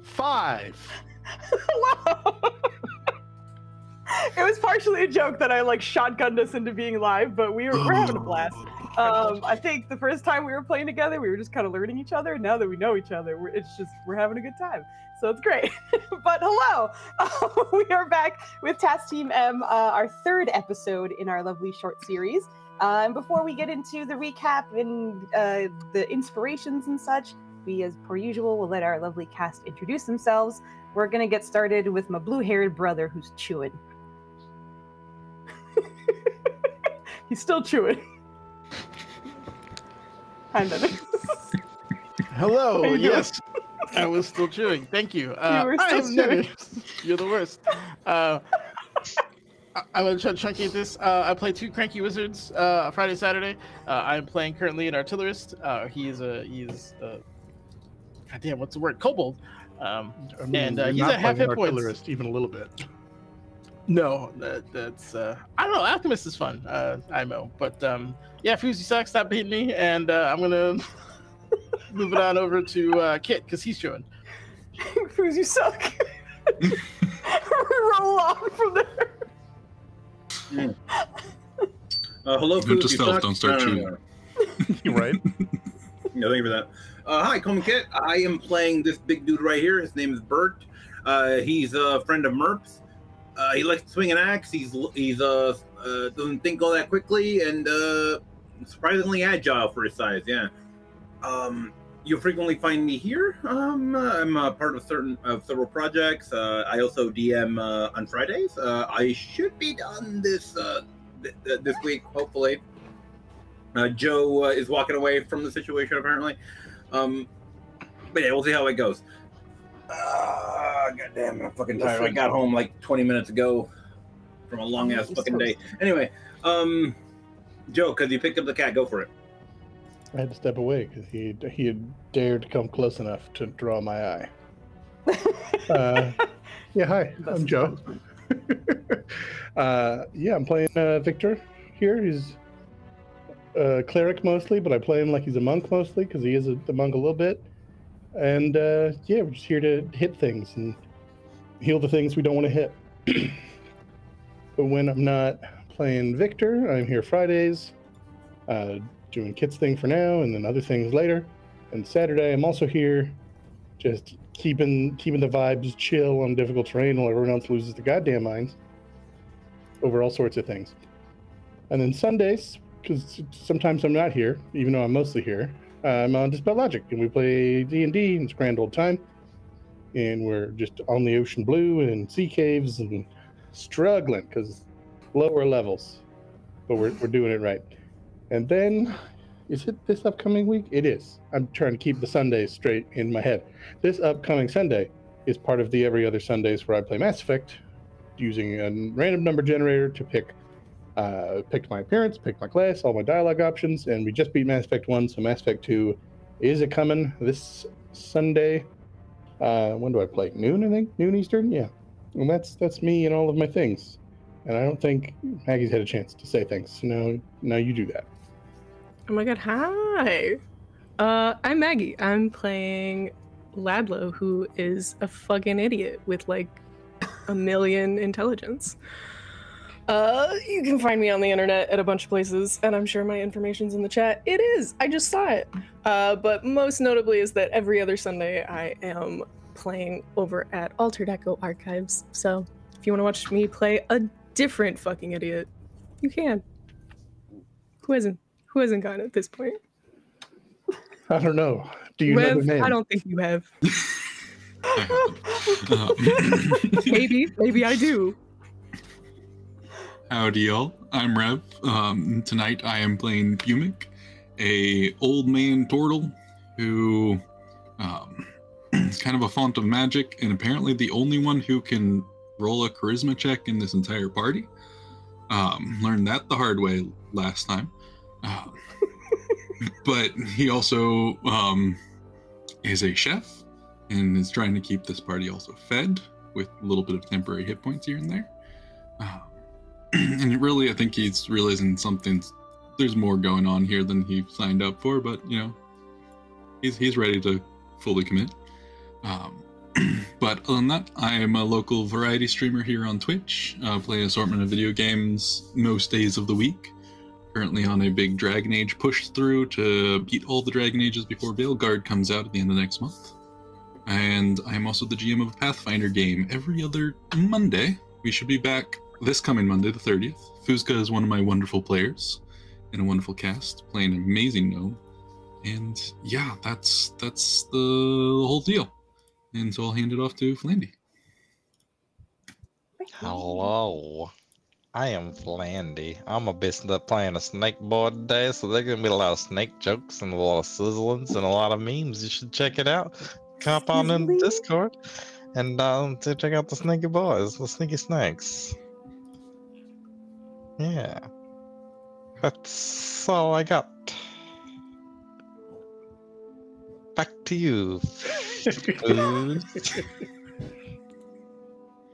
5. Hello. It was partially a joke that I like shotgunned us into being live, but we're having a blast. I think the first time we were playing together, we were just kind of learning each other. Now that we know each other, we're having a good time. So it's great. But hello, we are back with Task Team M, our 3rd episode in our lovely short series. And before we get into the recap and the inspirations and such, we, as per usual, will let our lovely cast introduce themselves. We're gonna get started with my blue-haired brother who's chewing. He's still chewing. Hi, Nether. Hello. Yes, I was still chewing. Thank you. You were still chewing. You're the worst. I'm gonna try to truncate this. I play 2 cranky wizards Friday, Saturday. I'm playing currently an artillerist. He's goddamn, what's the word? Kobold. And he's at half hit points. Artillerist, even a little bit. No, that's I don't know. Alchemist is fun. I know, but yeah, Foozca sucks. Stop beating me, and I'm gonna move it on over to Kit because he's chewing. Foozca, you suck. Roll on from there. Hello, Note to Foozca, self, don't start chewing. You're right. Yeah, thank you for that. Hi, Coleman Kit. I am playing this big dude right here. His name is Bert. He's a friend of Merp's. He likes to swing an axe. He's doesn't think all that quickly and surprisingly agile for his size. Yeah. You'll frequently find me here. I'm a part of several projects. I also DM on Fridays. I should be done this week, hopefully. Joe is walking away from the situation apparently. But yeah, we'll see how it goes. God damn, I'm fucking tired. I got home like 20 minutes ago from a long ass fucking day. Anyway, Joe, because you picked up the cat, go for it. I had to step away because he had dared to come close enough to draw my eye. Yeah, hi, I'm Joe. Yeah, I'm playing Victor here. He's a cleric mostly, but I play him like he's a monk mostly because he is the monk a little bit. And yeah, we're just here to hit things and heal the things we don't want to hit. But when I'm not playing Victor, I'm here Fridays, doing Kit's thing for now, and then other things later. And Saturday, I'm also here, just keeping the vibes chill on difficult terrain while everyone else loses their goddamn minds over all sorts of things. And then Sundays, because sometimes I'm not here, even though I'm mostly here, I'm on Dispel Logic, and we play D&D, and it's a grand old time. And we're just on the ocean blue and sea caves and struggling because lower levels, but we're doing it right. And then, is it this upcoming week? It is. I'm trying to keep the Sundays straight in my head. This upcoming Sunday is part of the every other Sundays where I play Mass Effect, using a random number generator to pick my appearance, pick my class, all my dialogue options, and we just beat Mass Effect 1, so Mass Effect 2 is a coming this Sunday. When do I play? Noon, I think? Noon Eastern? Yeah. And that's me and all of my things. And I don't think Maggie's had a chance to say things, so now you do that. Oh my god, hi! I'm Maggie. I'm playing Ladlo, who is a fucking idiot with like 1 million intelligence. You can find me on the internet at a bunch of places, and I'm sure my information's in the chat. It is! I just saw it! But most notably is that every other Sunday I am playing over at Altered Echo Archives. So if you want to watch me play a different fucking idiot, you can. Who hasn't gone at this point? I don't know. Do you know the name? I don't think you have. Maybe I do. Howdy, y'all. I'm Rev. Tonight I am playing Pumic, a old man turtle who is kind of a font of magic, and apparently the only one who can roll a charisma check in this entire party. Learned that the hard way last time. But he also is a chef and is trying to keep this party also fed with a little bit of temporary hit points here and there. And really, I think he's realizing there's more going on here than he signed up for, but you know, he's ready to fully commit. But other than that, I am a local variety streamer here on Twitch. Play an assortment of video games most days of the week. Currently on a big Dragon Age push through to beat all the Dragon Ages before Veilguard comes out at the end of next month. And I'm also the GM of a Pathfinder game every other Monday. We should be back this coming Monday, the 30th. Foozca is one of my wonderful players in a wonderful cast, playing an amazing gnome. And yeah, that's the whole deal. And so I'll hand it off to Flandy. Hello, I am Flandy. I'm a bit playing a snake board today, so there's gonna be a lot of snake jokes and a lot of sizzlings and a lot of memes. You should check it out. Come on in Discord and to check out the sneaky boys, the sneaky snakes. Yeah, that's all I got. Back to you.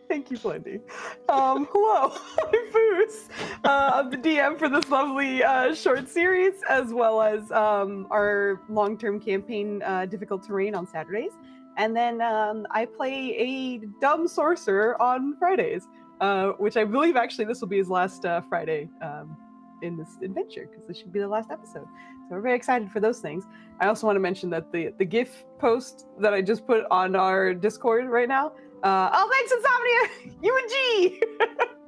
Thank you, Flindy. Hello, I'm Foos. I'm the DM for this lovely short series, as well as our long-term campaign, Difficult Terrain, on Saturdays. And then I play a dumb sorcerer on Fridays, which I believe actually this will be his last Friday in this adventure, because this should be the last episode. So we're very excited for those things. I also want to mention that the GIF post that I just put on our Discord right now, oh, thanks, Insomnia! You and G!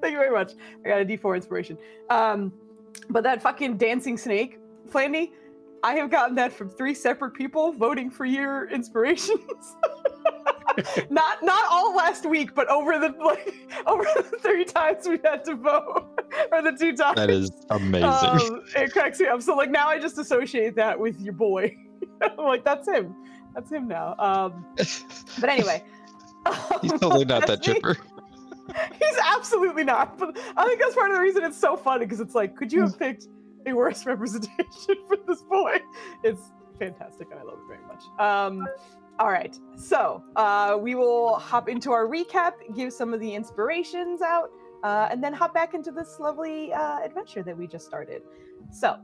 Thank you very much. I got a D4 inspiration. But that fucking dancing snake, Flandy, I have gotten that from 3 separate people voting for your inspirations. not all last week, but over the 3 times we had to vote, or the 2 times. That is amazing. It cracks me up. So like now I just associate that with your boy. I'm like, that's him. That's him now. But anyway. He's totally not that chipper. He's absolutely not. But I think that's part of the reason it's so funny, because it's like, could you have picked a worse representation for this boy? It's fantastic, and I love it very much. All right, so we will hop into our recap, give some of the inspirations out, and then hop back into this lovely adventure that we just started. So,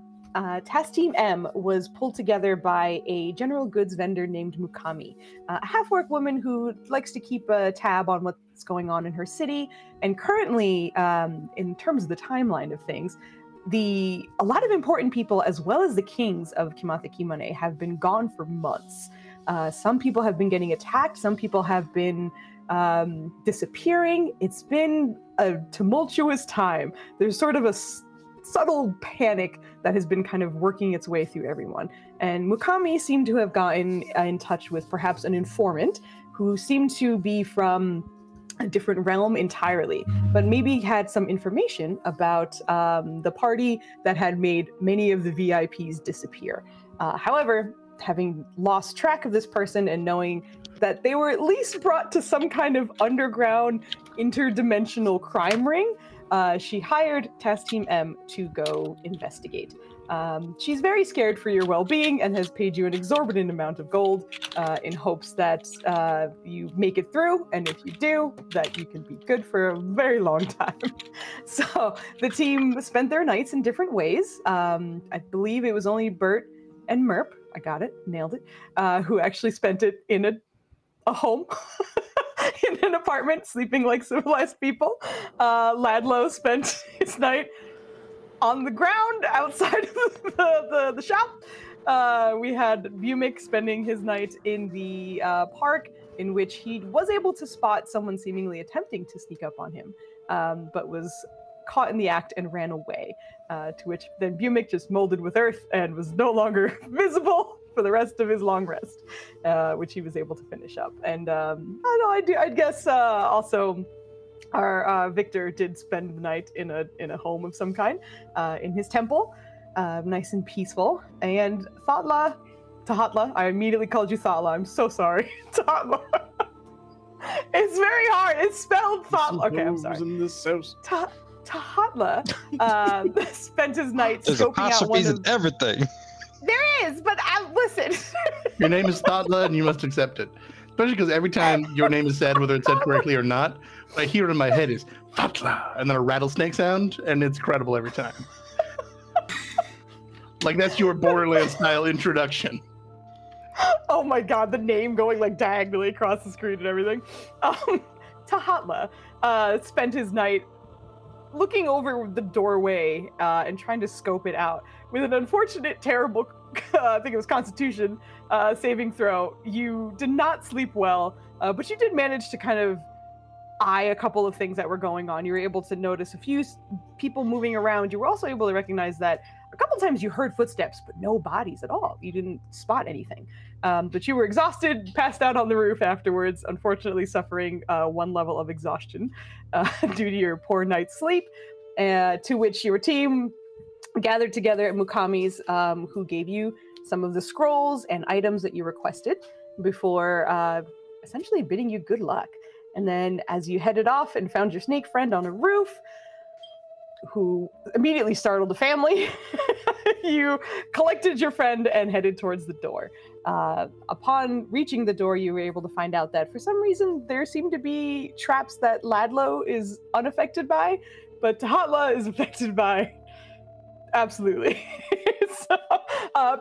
Task Team M was pulled together by a general goods vendor named Mukami, a half-orc woman who likes to keep a tab on what's going on in her city. And currently, in terms of the timeline of things, a lot of important people, as well as the kings of Kimatha Kimone, have been gone for months. Some people have been getting attacked. Some people have been disappearing. It's been a tumultuous time. There's sort of a subtle panic that has been kind of working its way through everyone. And Mukami seemed to have gotten in touch with perhaps an informant who seemed to be from a different realm entirely, but maybe had some information about the party that had made many of the VIPs disappear. However, having lost track of this person and knowing that they were at least brought to some kind of underground interdimensional crime ring, she hired Task Team M to go investigate. She's very scared for your well-being and has paid you an exorbitant amount of gold in hopes that you make it through, and if you do, that you can be good for a very long time. So the team spent their nights in different ways. I believe it was only Bert and Merp, I got it, nailed it, who actually spent it in a home. In an apartment, sleeping like civilized people. Ladlow spent his night on the ground outside of the shop. We had Bumik spending his night in the park, in which he was able to spot someone seemingly attempting to sneak up on him, but was caught in the act and ran away, to which then Bumik just molded with earth and was no longer visible for the rest of his long rest, which he was able to finish up. And I guess also our Victor did spend the night in a home of some kind, in his temple, nice and peaceful. And Tahatla, I immediately called you Thala. I'm so sorry, Tahatla. It's very hard. It's spelled Thala. Okay, I'm sorry. Tahatla spent his night scoping out one of everything. There is, but listen. Your name is Thoughtla, and you must accept it. Especially because every time your name is said, whether it's said correctly or not, what I hear in my head is Thoughtla, and then a rattlesnake sound, and it's credible every time. Like that's your Borderlands style introduction. Oh my god, the name going like diagonally across the screen and everything. Tahatla spent his night looking over the doorway and trying to scope it out. With an unfortunate, terrible, I think it was Constitution saving throw, you did not sleep well, but you did manage to kind of eye a couple of things that were going on. You were able to notice a few people moving around. You were also able to recognize that a couple times you heard footsteps, but no bodies at all. You didn't spot anything. But you were exhausted, passed out on the roof afterwards, unfortunately suffering one level of exhaustion due to your poor night's sleep, to which your team gathered together at Mukami's, who gave you some of the scrolls and items that you requested before essentially bidding you good luck. And then as you headed off and found your snake friend on a roof, who immediately startled the family, you collected your friend and headed towards the door. Upon reaching the door, you were able to find out that for some reason there seemed to be traps that Ladlo is unaffected by, but Tahatla is affected by. Absolutely. So,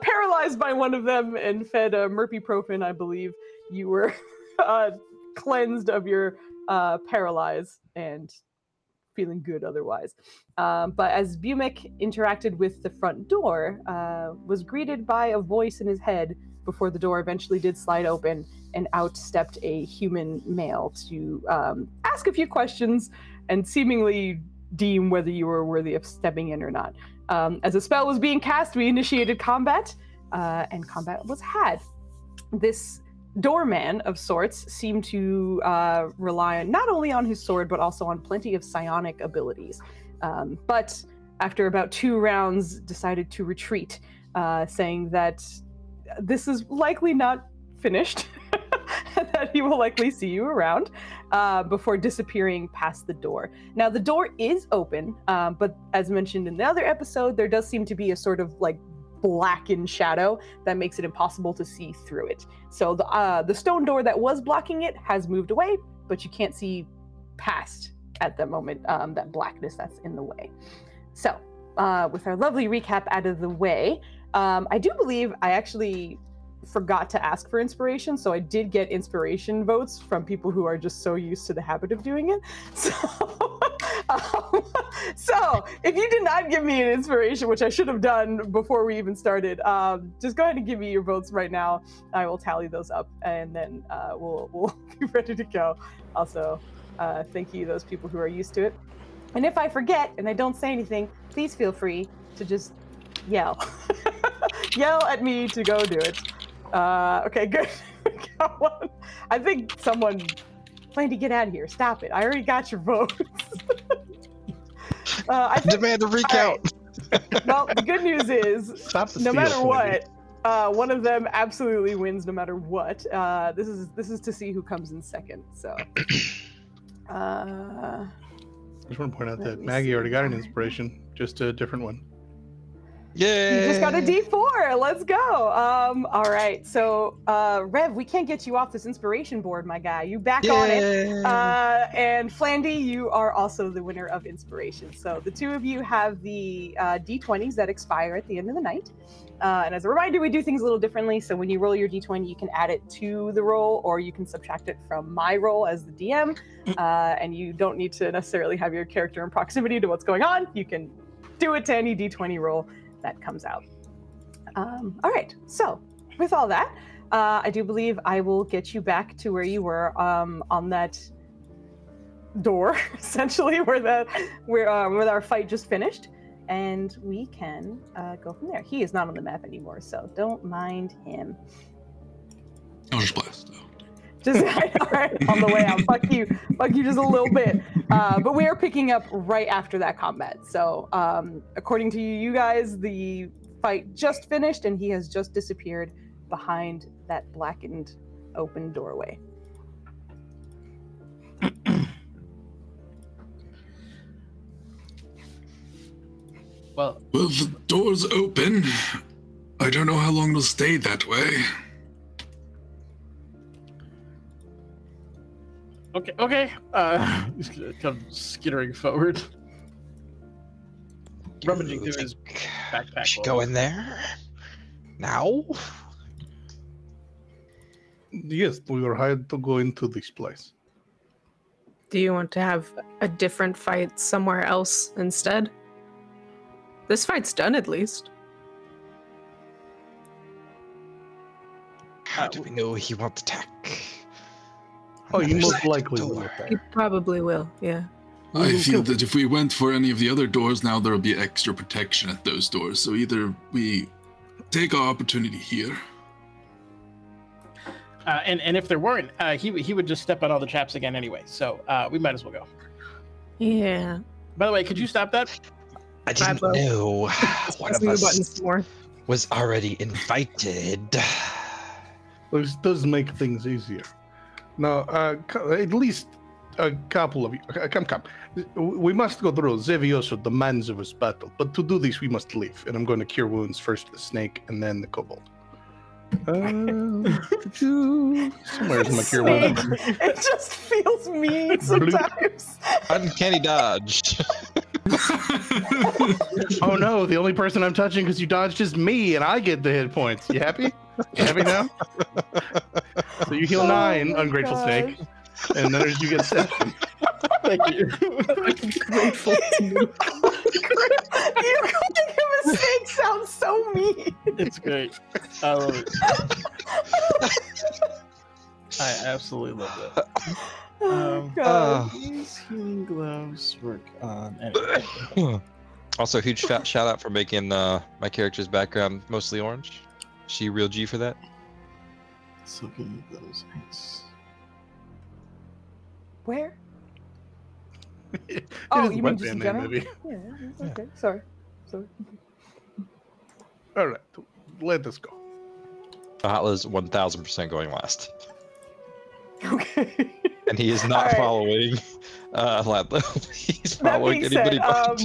paralyzed by one of them and fed merpiprofen, I believe, you were cleansed of your paralyze and feeling good otherwise. But as Bumic interacted with the front door, was greeted by a voice in his head before the door eventually did slide open, and out stepped a human male to ask a few questions and seemingly deem whether you were worthy of stepping in or not. As a spell was being cast, we initiated combat, and combat was had. This doorman of sorts seemed to rely not only on his sword, but also on plenty of psionic abilities. But after about 2 rounds, decided to retreat, saying that this is likely not finished, that he will likely see you around, before disappearing past the door. Now, the door is open, but as mentioned in the other episode, there does seem to be a sort of like blackened shadow that makes it impossible to see through it. So the stone door that was blocking it has moved away, but you can't see past at the moment that blackness that's in the way. So with our lovely recap out of the way, I do believe I actually forgot to ask for inspiration, so I did get inspiration votes from people who are just so used to the habit of doing it. So if you did not give me an inspiration, which I should have done before we even started, just go ahead and give me your votes right now. I will tally those up, and then we'll be ready to go. Also, thank you those people who are used to it. And if I forget and I don't say anything, please feel free to just yell. Yell at me to go do it. Okay, good. We got one. I think someone planned to get out of here. Stop it. I already got your votes. I demand a recount. Right. Well, the good news is, no matter what, one of them absolutely wins no matter what. This is to see who comes in second. So, I just want to point out that Maggie already got an inspiration, just a different one. Yeah. You just got a D4. Let's go. All right. So, Rev, we can't get you off this inspiration board, my guy. You back on it. And Flandy, you are also the winner of inspiration. So the two of you have the D20s that expire at the end of the night. And as a reminder, we do things a little differently. So when you roll your D20, you can add it to the roll, or you can subtract it from my roll as the DM. And you don't need to necessarily have your character in proximity to what's going on. You can do it to any D20 roll that comes out. All right, so with all that, I do believe I will get you back to where you were on that door, essentially, where our fight just finished, and we can go from there. He is not on the map anymore, so don't mind him. I'll just blast. Just all right, on the way out. Fuck you just a little bit. But we are picking up right after that combat. So according to you guys, the fight just finished and he has just disappeared behind that blackened open doorway. Well, the door's open. I don't know how long it'll stay that way. Okay. He's kind of skittering forward, rummaging through his backpack. Should go in there now. Yes, we were hired to go into this place. Do you want to have a different fight somewhere else instead? This fight's done, at least. How do we know he won't attack? Oh, you Another most side likely door. will attack. You probably will, yeah. I feel that if we went for any of the other doors now, there will be extra protection at those doors. So either we take our opportunity here. And if there weren't, he would just step on all the traps again anyway. So we might as well go. Yeah. By the way, could you stop that? I didn't Bravo. know one of Pressing the us buttons more. was already invited. This does make things easier. Now, at least a couple of you. Come. We must go through. Zevioso demands of us battle. But to do this, we must leave. And I'm going to cure wounds first the snake and then the kobold. Somewhere's my cure Snake. wound. It just feels mean sometimes. Uncanny dodge. Oh no, the only person I'm touching because you dodged is me, and I get the hit points. You happy? You happy now? So you heal 9, ungrateful snake, and then you get 7. Thank you. Grateful to you. You calling him a snake sounds so mean. It's great. I love it. I absolutely love that. Oh, God. These healing gloves work on anything. Also, huge shout out for making my character's background mostly orange. She real G for that. So give me those things. Where? It Oh, is you a mean wet just in band name, general? maybe. Yeah, okay. Sorry. All right, let us go. Atla's 1000% going last. Okay. And he is not All right. following Ladlo. He's That following being anybody said,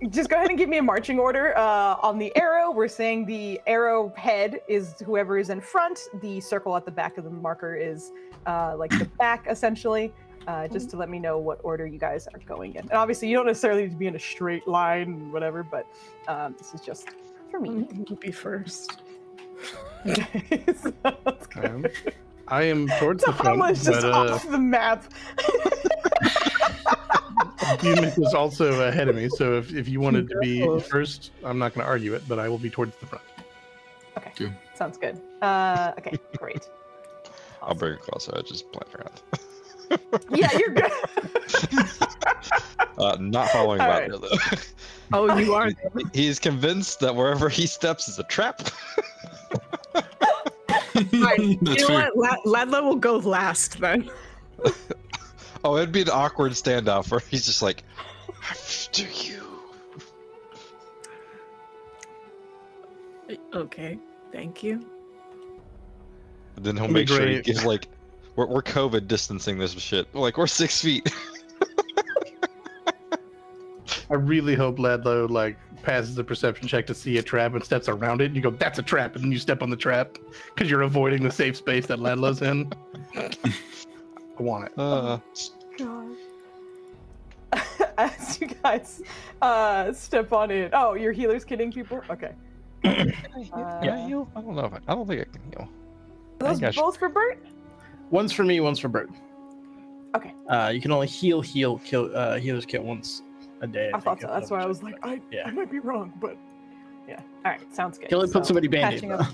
but. just go ahead and give me a marching order. On the arrow, we're saying the arrow head is whoever is in front. The circle at the back of the marker is like the back, essentially. Just to let me know what order you guys are going in. And obviously, you don't necessarily need to be in a straight line, whatever, but this is just for me. You'll be first. I am towards the front, Thomas just but off the map. Bumic was also ahead of me, so if you wanted to be first, I'm not going to argue it, but I will be towards the front. Okay, Good. sounds good. Okay, great. I'll bring it closer. I just played around. Yeah, you're good. Not following All Ladlo, though. Oh, you are. He's convinced that wherever he steps is a trap. Right. You That's know fair. what? Ladlo will go last then. Oh, it'd be an awkward standoff where he's just like, after you. Okay, thank you. And then he'll That'd be make sure he great. gives like, we're COVID distancing this shit. Like, we're 6 feet. I really hope Ladlo like passes the perception check to see a trap and steps around it. And you go, "That's a trap," and then you step on the trap because you're avoiding the safe space that Ladlo's in. I want it. God. As you guys step on in. Oh, your healer's kidding people? Okay. Can I heal? I don't know. I don't think I can heal. Are those I think I both for Bert? One's for me, one's for Bert. Okay. You can only healers kit once a day. I thought so. That's why I was like, I Yeah. might be wrong, but yeah. All right, sounds good. Kill it, put So, somebody band-aid. patching up.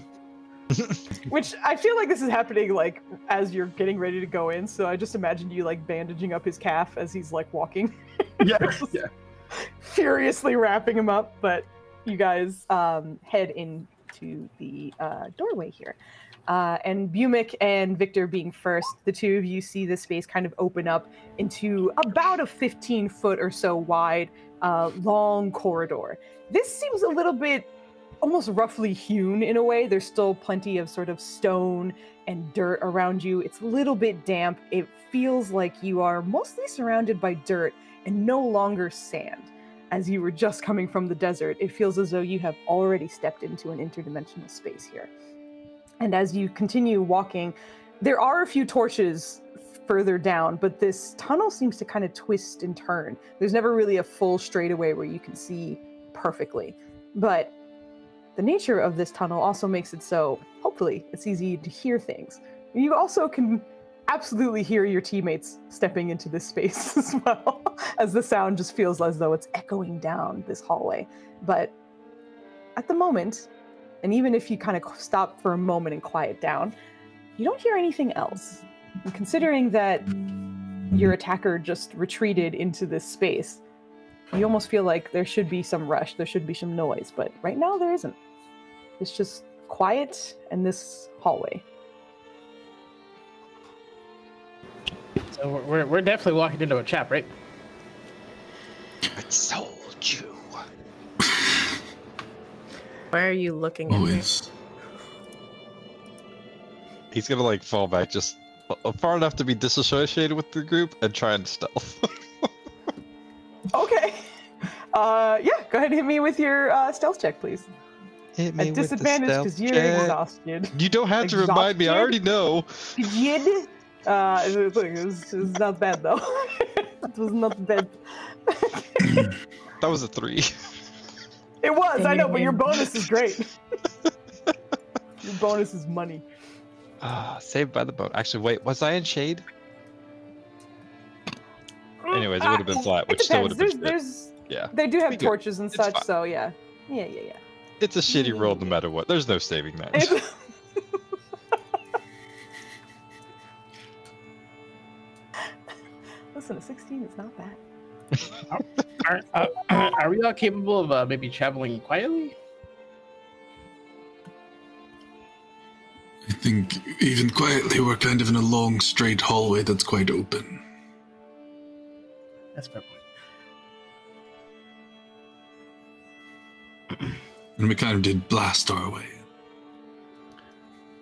Which I feel like this is happening like as you're getting ready to go in. So I just imagined you like bandaging up his calf as he's like walking. Yeah, yeah. Furiously wrapping him up, but you guys head into the doorway here. And Bumic and Victor being first, the two of you see the space kind of open up into about a 15-foot or so wide, long corridor. This seems a little bit almost roughly hewn in a way. There's still plenty of sort of stone and dirt around you. It's a little bit damp. It feels like you are mostly surrounded by dirt and no longer sand. As you were just coming from the desert, it feels as though you have already stepped into an interdimensional space here. And as you continue walking, there are a few torches further down, but this tunnel seems to kind of twist and turn. There's never really a full straightaway where you can see perfectly. But the nature of this tunnel also makes it so, hopefully, it's easy to hear things. You also can absolutely hear your teammates stepping into this space as well, as the sound just feels as though it's echoing down this hallway. But at the moment, and even if you kind of stop for a moment and quiet down, you don't hear anything else. And considering that your attacker just retreated into this space, you almost feel like there should be some rush, there should be some noise, but right now there isn't. It's just quiet in this hallway. So we're definitely walking into a trap, right? I told you. Why are you looking at me? Always. He's gonna like fall back just far enough to be disassociated with the group and try and stealth. Okay. Yeah, go ahead and hit me with your stealth check, please. Hit me At disadvantage because you're exhausted. You don't have to remind me. I already know. Yid. It was not bad though. It was not bad. That was a 3. It was, I know, but your bonus is great. Your bonus is money. Saved by the boat. Actually, wait, was I in shade? Anyways, it would have been flat, which still would have been there's, yeah. They do have We good. torches and It's such, fine. so yeah. Yeah. It's a shitty roll no matter what. There's no saving that. Listen, a 16 is not bad. Are we all capable of maybe traveling quietly? I think even quietly, we're kind of in a long, straight hallway that's quite open. That's fair point. And we kind of did blast our way.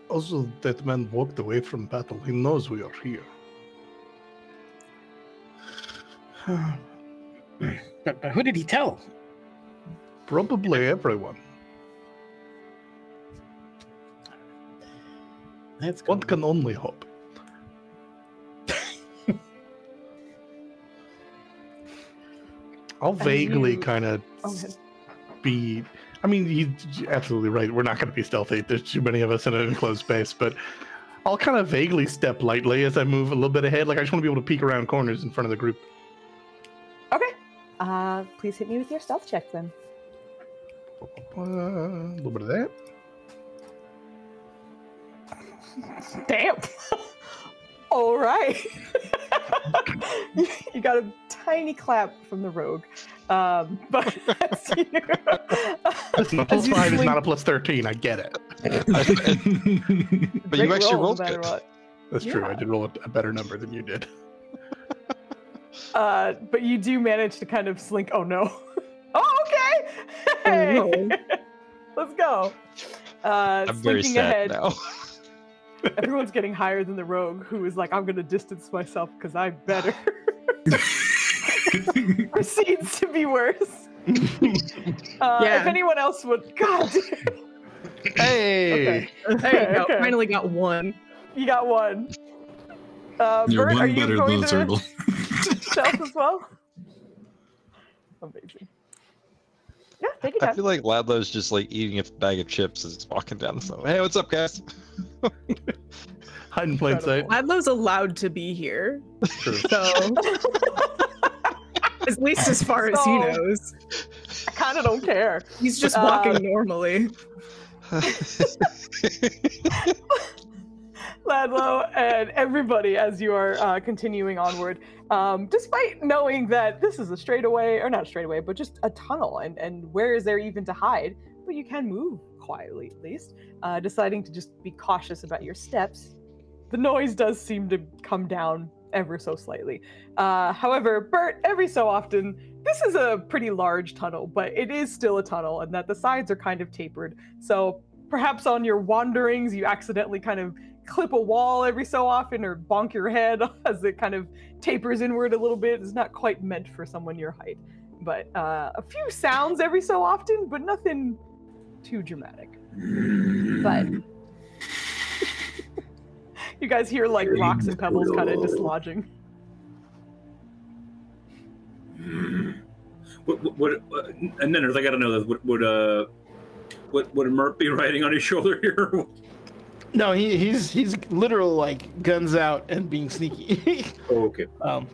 Also, that man walked away from battle. He knows we are here. But who did he tell? Probably everyone. That's One can only hope. I'll vaguely kind of be. I mean, you're absolutely right. We're not going to be stealthy. There's too many of us in an enclosed space, but I'll kind of vaguely step lightly as I move a little bit ahead. Like I just want to be able to peek around corners in front of the group. Okay. Please hit me with your stealth check then. A little bit of that. Damn. All right. You got a tiny clap from the rogue. But as you, Listen, a plus 5 is not a plus 13. I get it. But you actually rolled no matter good. what. That's true. I did roll a better number than you did. But you do manage to kind of slink. Oh no. Oh, okay. Hey. Oh, no. Let's go. I'm very Slinking sad ahead. now. Everyone's getting higher than the rogue, who is like, I'm going to distance myself because I'm better. Proceeds to be worse. If anyone else would, God. Hey! Okay. There you go. Okay. Finally got one. You got one. You're Bert, are one you better going than a to turtle. stealth as well? Amazing. Yeah, take your I time. feel like Ladlo's just like eating a bag of chips as he's walking down the slope. Hey, what's up, guys? Hide in plain sight. Ladlo's allowed to be here, True. so at least as far as he So- knows, I kind of don't care. he's just walking normally. Ladlo and everybody, as you are continuing onward, despite knowing that this is a straightaway, or not a straightaway, but just a tunnel, and where is there even to hide? But you can move quietly, at least, deciding to just be cautious about your steps. The noise does seem to come down ever so slightly. However, Bert, every so often, this is a pretty large tunnel, but it is still a tunnel, and that the sides are kind of tapered. So perhaps on your wanderings, you accidentally kind of clip a wall every so often or bonk your head as it kind of tapers inward a little bit. It's not quite meant for someone your height. But a few sounds every so often, but nothing too dramatic. But you guys hear like rocks and pebbles kind of dislodging. What and then I gotta know this. Would Mert be riding on his shoulder here? No, he's literal like guns out and being sneaky. Oh, okay. Um,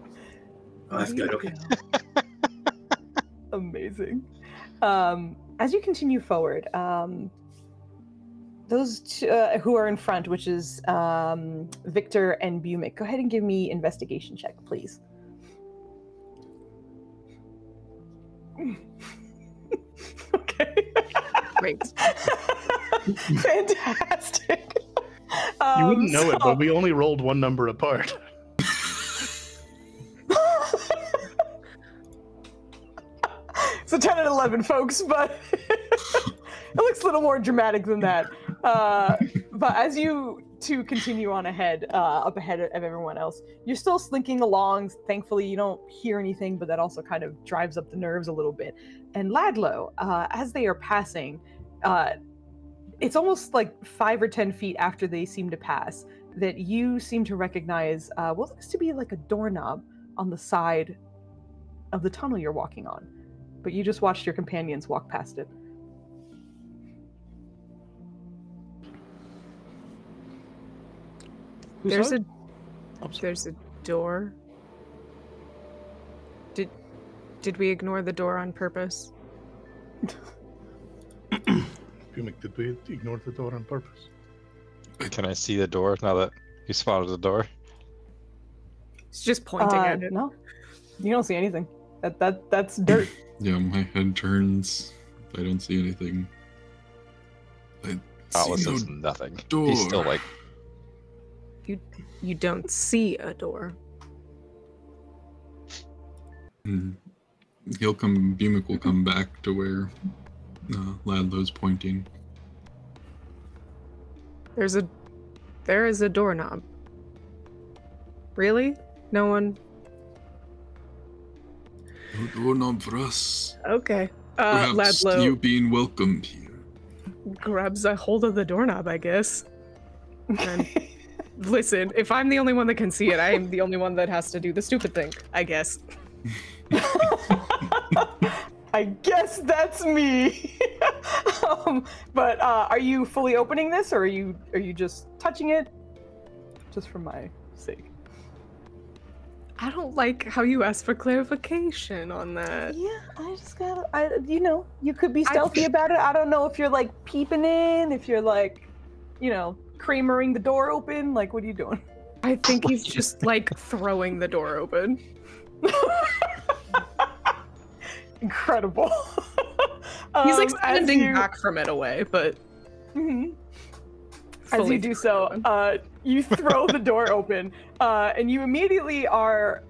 Oh, that's good. Okay. Amazing. As you continue forward, those two, who are in front, which is Victor and Bumic, go ahead and give me investigation check, please. Okay. Great. Fantastic. You wouldn't know it, but we only rolled one number apart. It's a 10 and 11, folks, but it looks a little more dramatic than that. But as you two continue on ahead, up ahead of everyone else, you're still slinking along. Thankfully, you don't hear anything, but that also kind of drives up the nerves a little bit. And Ladlo, as they are passing, it's almost like 5 or 10 feet after they seem to pass that you seem to recognize what looks to be like a doorknob on the side of the tunnel you're walking on. But you just watched your companions walk past it. There's a door. Did we ignore the door on purpose? Bumic, did we ignore the door on purpose? Can I see the door now that you spotted the door? It's just pointing at it. No, you don't see anything. That's dirt. Yeah, my head turns. I don't see anything. Alice says nothing. Door. He's still like, You don't see a door. Bumic will come back to where Ladlo's pointing. There is a doorknob. Really? No one? No doorknob for us. Okay. Perhaps Ladlo you being welcomed here. grabs a hold of the doorknob, I guess. And listen, if I'm the only one that can see it, I am the only one that has to do the stupid thing, I guess. I guess that's me. But are you fully opening this, or are you just touching it? Just for my sake. I don't like how you ask for clarification on that. Yeah, I just gotta. You could be stealthy about it. I don't know if you're like peeping in, if you're like, Kramering the door open. Like, what are you doing? I think he's just like throwing the door open. Incredible. He's like standing back from it away, but as you do so, you throw the door open, and you immediately are.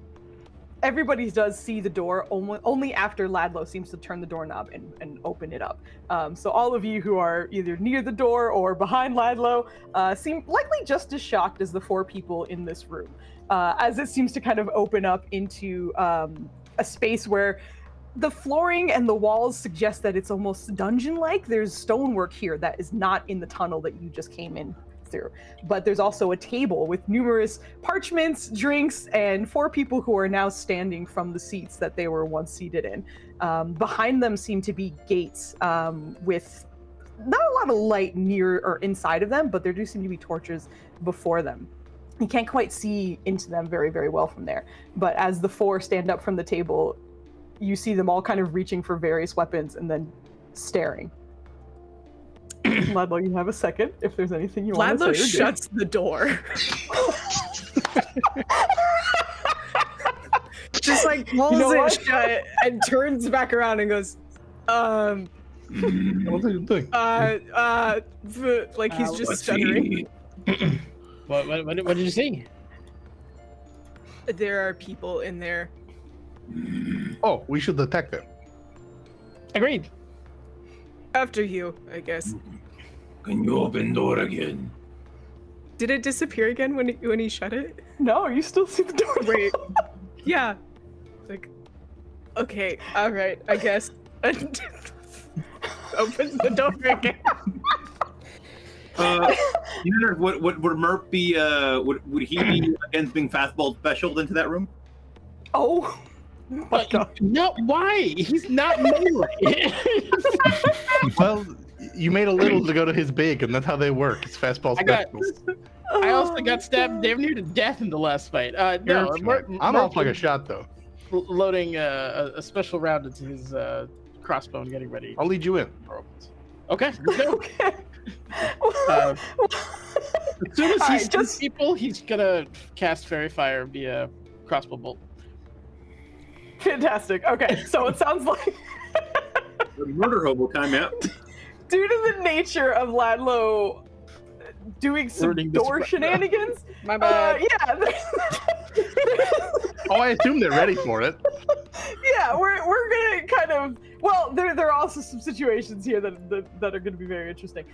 Everybody does see the door only after Ladlo seems to turn the doorknob and open it up. So all of you who are either near the door or behind Ladlo seem likely just as shocked as the 4 people in this room, as it seems to kind of open up into a space where the flooring and the walls suggest that it's almost dungeon-like. There's stonework here that is not in the tunnel that you just came in through. But there's also a table with numerous parchments, drinks, and 4 people who are now standing from the seats that they were once seated in. Behind them seem to be gates with not a lot of light near or inside of them, but there do seem to be torches before them. You can't quite see into them very, very well from there. But as the 4 stand up from the table, you see them all kind of reaching for various weapons and then staring. Ladlo, you have a second if there's anything you want to say. Ladlo shuts the door. Just like pulls it shut and turns back around and goes, What are you doing? like he's just stuttering. what did you see? There are people in there. Oh, we should attack them. Agreed. After you, I guess. Can you open door again? Did it disappear again when he shut it? No, you still see the door. Wait. Yeah. Like, okay, all right, I guess. Opens the door again. Would Murph be? Would he be against being fastball special into that room? Oh. But no, why? He's not melee. Well, You made a little to go to his big, and that's how they work. It's fastball specials. I also got stabbed damn near to death in the last fight. No, I'm off like a shot though. Loading a special round into his crossbow and getting ready. I'll lead you in. Okay. Let's go. Okay. As soon as he sees people, he's gonna cast Fairy Fire via crossbow bolt. Fantastic. Okay, so it sounds like Murder hobo time out. due to the nature of Ladlo doing some door shenanigans. My bad. Oh, I assume they're ready for it. Yeah, we're gonna kind of. Well, there are also some situations here that are going to be very interesting.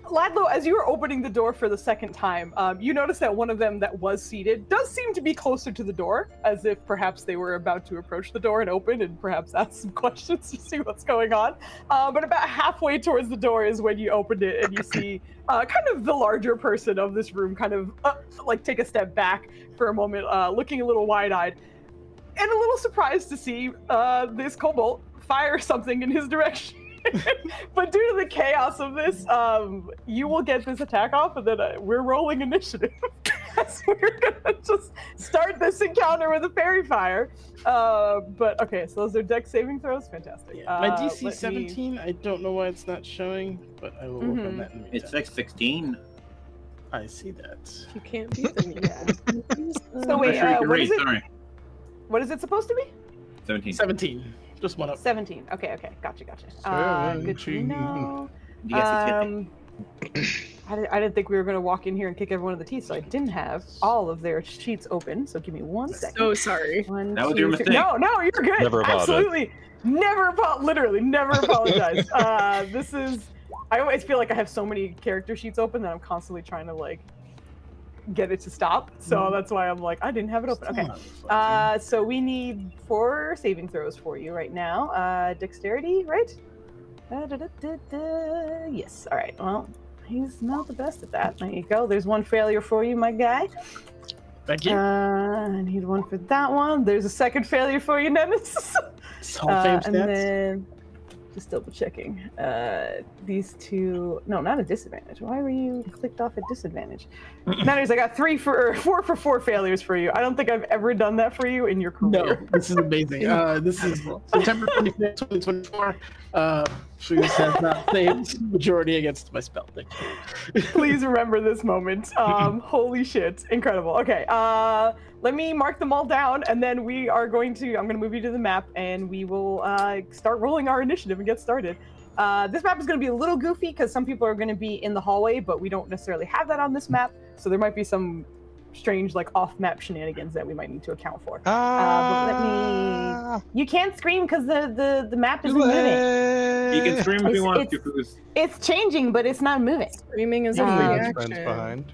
Ladlo, as you were opening the door for the second time, you notice that one of them that was seated does seem to be closer to the door, as if perhaps they were about to approach the door and open and perhaps ask some questions to see what's going on. But about halfway towards the door is when you opened it and you see kind of the larger person of this room kind of like take a step back for a moment, looking a little wide-eyed and a little surprised to see this kobold fire something in his direction. But due to the chaos of this, you will get this attack off, and then we're rolling initiative. So we're gonna just start this encounter with a fairy fire. But okay, so those are dex saving throws. Fantastic. Yeah. My DC 17. I don't know why it's not showing, but I will work on that in the meantime. It's like 16. I see that. You can't beat them. So wait, what is it? Sorry. What is it supposed to be? 17. 17. Just one up. 17. Okay. Gotcha. Good to know. I didn't think we were going to walk in here and kick everyone in the teeth, so I didn't have all of their sheets open. So give me 1 second. So sorry. That was your mistake. No, you're good. Never apologize. Absolutely. Literally, never apologize. This is. I always feel like I have so many character sheets open that I'm constantly trying to like get it to stop. So that's why I'm like, I didn't have it open. Okay. So we need 4 saving throws for you right now. Dexterity, right? Yes. All right. Well, he's not the best at that. There you go. There's 1 failure for you, my guy. Thank you. I need 1 for that one. There's a 2nd failure for you, Nemesis. And then just double checking. These 2. No, not a disadvantage. Why were you clicked off at disadvantage? Matters. I got 4 for 4 failures for you. I don't think I've ever done that for you in your career. No, this is amazing. This is September 25th, 2024. Foozca has not saved majority against my spell. Thank you. Please remember this moment. Holy shit. Incredible. Okay. Let me mark them all down, and then we are going to. I'm going to move you to the map, and we will start rolling our initiative and get started. This map is going to be a little goofy because some people are going to be in the hallway, but we don't necessarily have that on this map, so there might be some strange, like, off-map shenanigans that we might need to account for. But let me. You can't scream because the map isn't moving. You can scream if you want to, Foos. It's changing, but it's not moving. Screaming is a Leave his reaction. friends behind.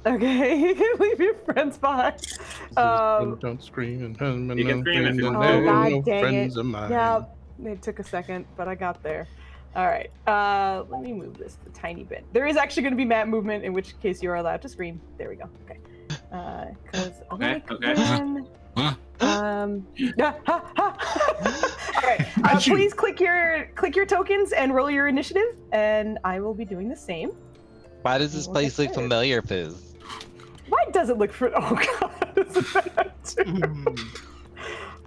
Okay, you can leave your friends behind. Don't scream and You can scream if you want. Oh, God no dang friends it. of mine. Yeah, it took a second, but I got there. All right, let me move this a tiny bit. There is actually going to be map movement, in which case you are allowed to scream. There we go. Okay. Okay. All right. Please click your tokens and roll your initiative, and I will be doing the same. Why does this place look familiar, Fizz? Why does it look for? Oh God! Isn't that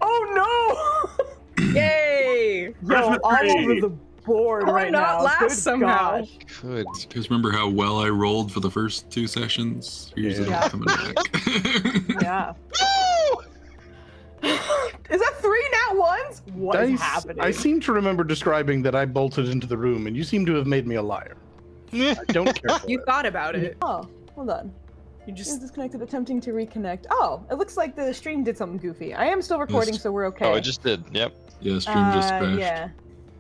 oh no! Yay! Yo, all over the board right now. Not last somehow. Gosh. Good. You guys remember how well I rolled for the first 2 sessions? Here's it all coming back. Yeah. Is that 3 nat ones? What is happening? I seem to remember describing that I bolted into the room, and you seem to have made me a liar. I don't care for You it. thought about it. Oh, hold on. You Is just disconnected, attempting to reconnect. Oh, it looks like the stream did something goofy. I am still recording, so we're okay. Oh, it just did. Yep. Yeah, stream just crashed. Yeah.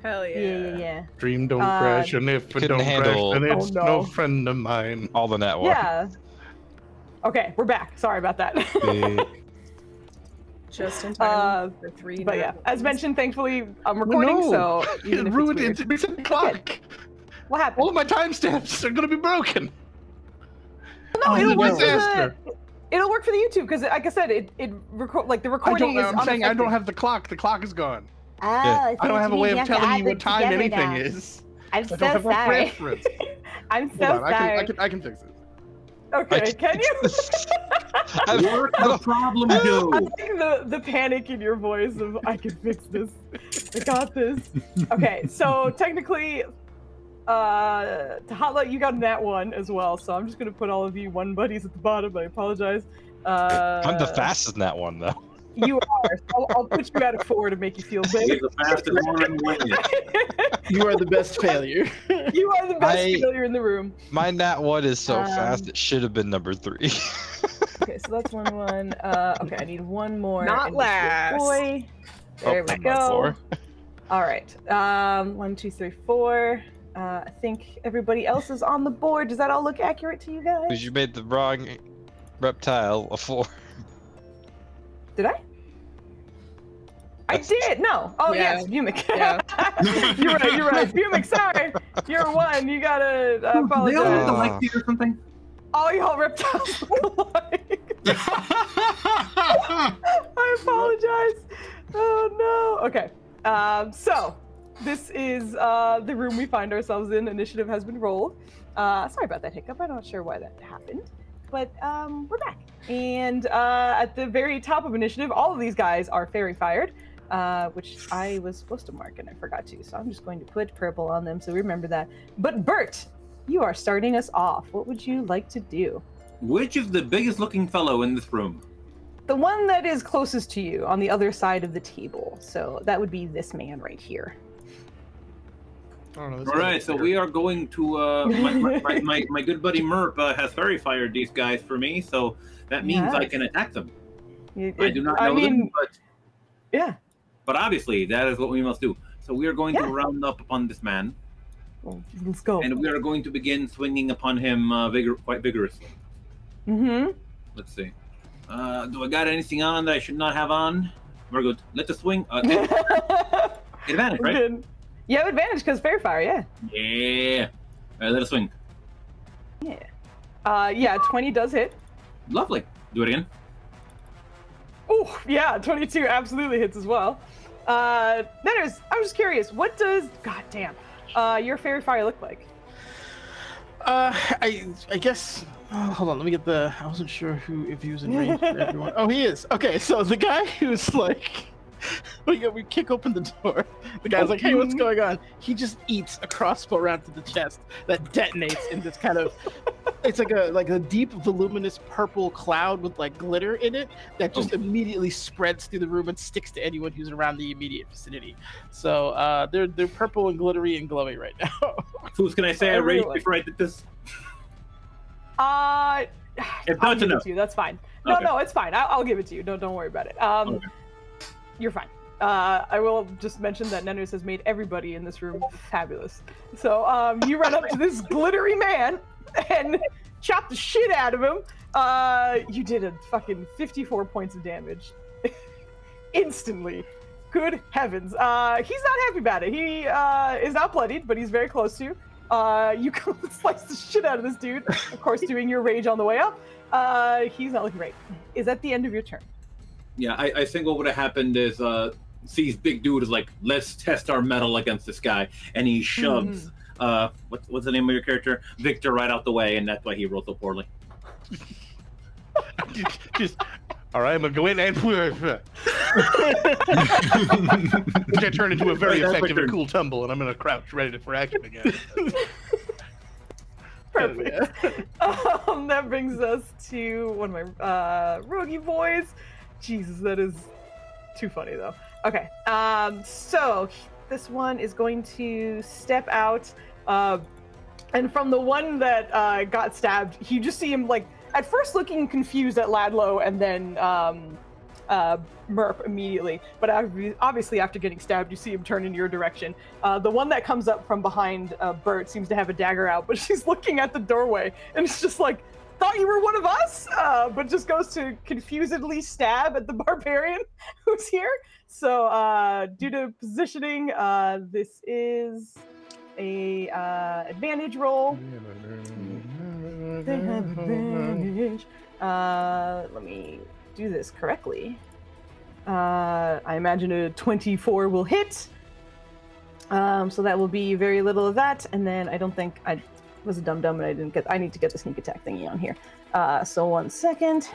hell yeah. Yeah. Dream don't crash, and if it couldn't don't handle- crash, then it's Oh, no. no friend of mine. All the net war. Yeah. Okay, we're back. Sorry about that. Just in time for 3 But yeah, nat as ones. mentioned, thankfully I'm recording, so even it if ruined it's it. weird. It's a clock. What happened? All of my timestamps are going to be broken. No, It's it'll a work for disaster. it'll work for the YouTube because, like I said, it record like the recording is. I'm saying I don't unaffected. have the clock. The clock is gone. Ah, I don't have a way of telling you what time anything is. I'm I so don't have enough sorry. reference. I'm so Hold on, sorry. I can fix it. Okay, can you? Work the problem, I Joe. like the panic in your voice of I can fix this. I got this. Okay, so technically, Tahala, you got that one as well. So I'm just gonna put all of you one buddies at the bottom. I apologize. I'm the fastest in that one, though. You are. So I'll put you at a 4 to make you feel He's better. the fastest one in the lane. You are the best failure. You are the best failure in the room. My nat 1 is so fast, it should have been number 3. Okay, so that's 1-1. Okay, I need one more. Not initiative last. Boy. There we I'm not go. 4. All right. 1, 2, 3, 4. I think everybody else is on the board. Does that all look accurate to you guys? Because you made the wrong reptile a 4. Did I? I did. No. Oh Yeah. yes, Bumic. Yeah. You're right. Bumic, sorry. You're 1. You gotta They all apologize. look alike or something. All y'all reptiles look alike. I apologize. Oh no. Okay. So this is the room we find ourselves in. Initiative has been rolled. Sorry about that hiccup. I'm not sure why that happened, but we're back. And at the very top of initiative, all of these guys are fairy fired, which I was supposed to mark and I forgot to. So I'm just going to put purple on them so remember that. But Bert, you are starting us off. What would you like to do? Which is the biggest looking fellow in this room? The one that is closest to you on the other side of the table. So that would be this man right here. I don't know, this All right, so we are going to. My good buddy Merp has fairy fired these guys for me, so that means I can attack them. I do not know them, but yeah. But obviously, that is what we must do. So we are going to round up upon this man. Well, let's go. And we are going to begin swinging upon him quite vigorously. Mm-hmm. Let's see. Do I got anything on that I should not have on? We're good. Let us swing. Advantage, right? Good. You have advantage because fair fire, yeah. Yeah. All right, let us swing. Yeah. Yeah, 20 does hit. Lovely. Do it again. Oh, yeah, 22 absolutely hits as well. Netters, I was just curious, what does, goddamn, your fairy fire look like? I guess. Oh, hold on, let me get the. I wasn't sure if he was in range for everyone. Oh, he is. Okay, so the guy who's like, we kick open the door. The guy's like, "Hey, what's going on?" He just eats a crossbow round to the chest that detonates in this kind of. It's like a deep, voluminous purple cloud with like glitter in it that just immediately spreads through the room and sticks to anyone who's around the immediate vicinity. So they're purple and glittery and glowy right now. Foos, can I say I raged before I did this? I'll If give that's it enough. to you. That's fine. No, Okay. no, it's fine. I'll give it to you. Don't worry about it. Okay. You're fine. I will just mention that Nenus has made everybody in this room fabulous. So you run up to this glittery man and chop the shit out of him. You did a fucking 54 points of damage instantly. Good heavens. He's not happy about it. He is not bloodied, but he's very close to. You come and slice the shit out of this dude. Of course, doing your rage on the way up. He's not looking great. Is that the end of your turn? Yeah, I think what would have happened is sees big dude is like, let's test our metal against this guy, and he shoves what's the name of your character? Victor right out the way, and that's why he rolled so poorly. just all right, I'm gonna go in and which I turn into a very effective and cool tumble, and I'm gonna crouch ready for action again. Perfect. That brings us to one of my roguey boys. Jesus, that is too funny though. Okay, so this one is going to step out, and from the one that got stabbed, you just see him like at first looking confused at Ladlow, and then Merp immediately. But obviously, after getting stabbed, you see him turn in your direction. The one that comes up from behind Bert seems to have a dagger out, but she's looking at the doorway, and it's just like, thought you were one of us, but just goes to confusedly stab at the barbarian who's here. So due to positioning, this is a advantage roll. They have advantage. Let me do this correctly. I imagine a 24 will hit. So that will be very little of that, and then I don't think I was a dum and I didn't get. I need to get the sneak attack thingy on here. So 1 second.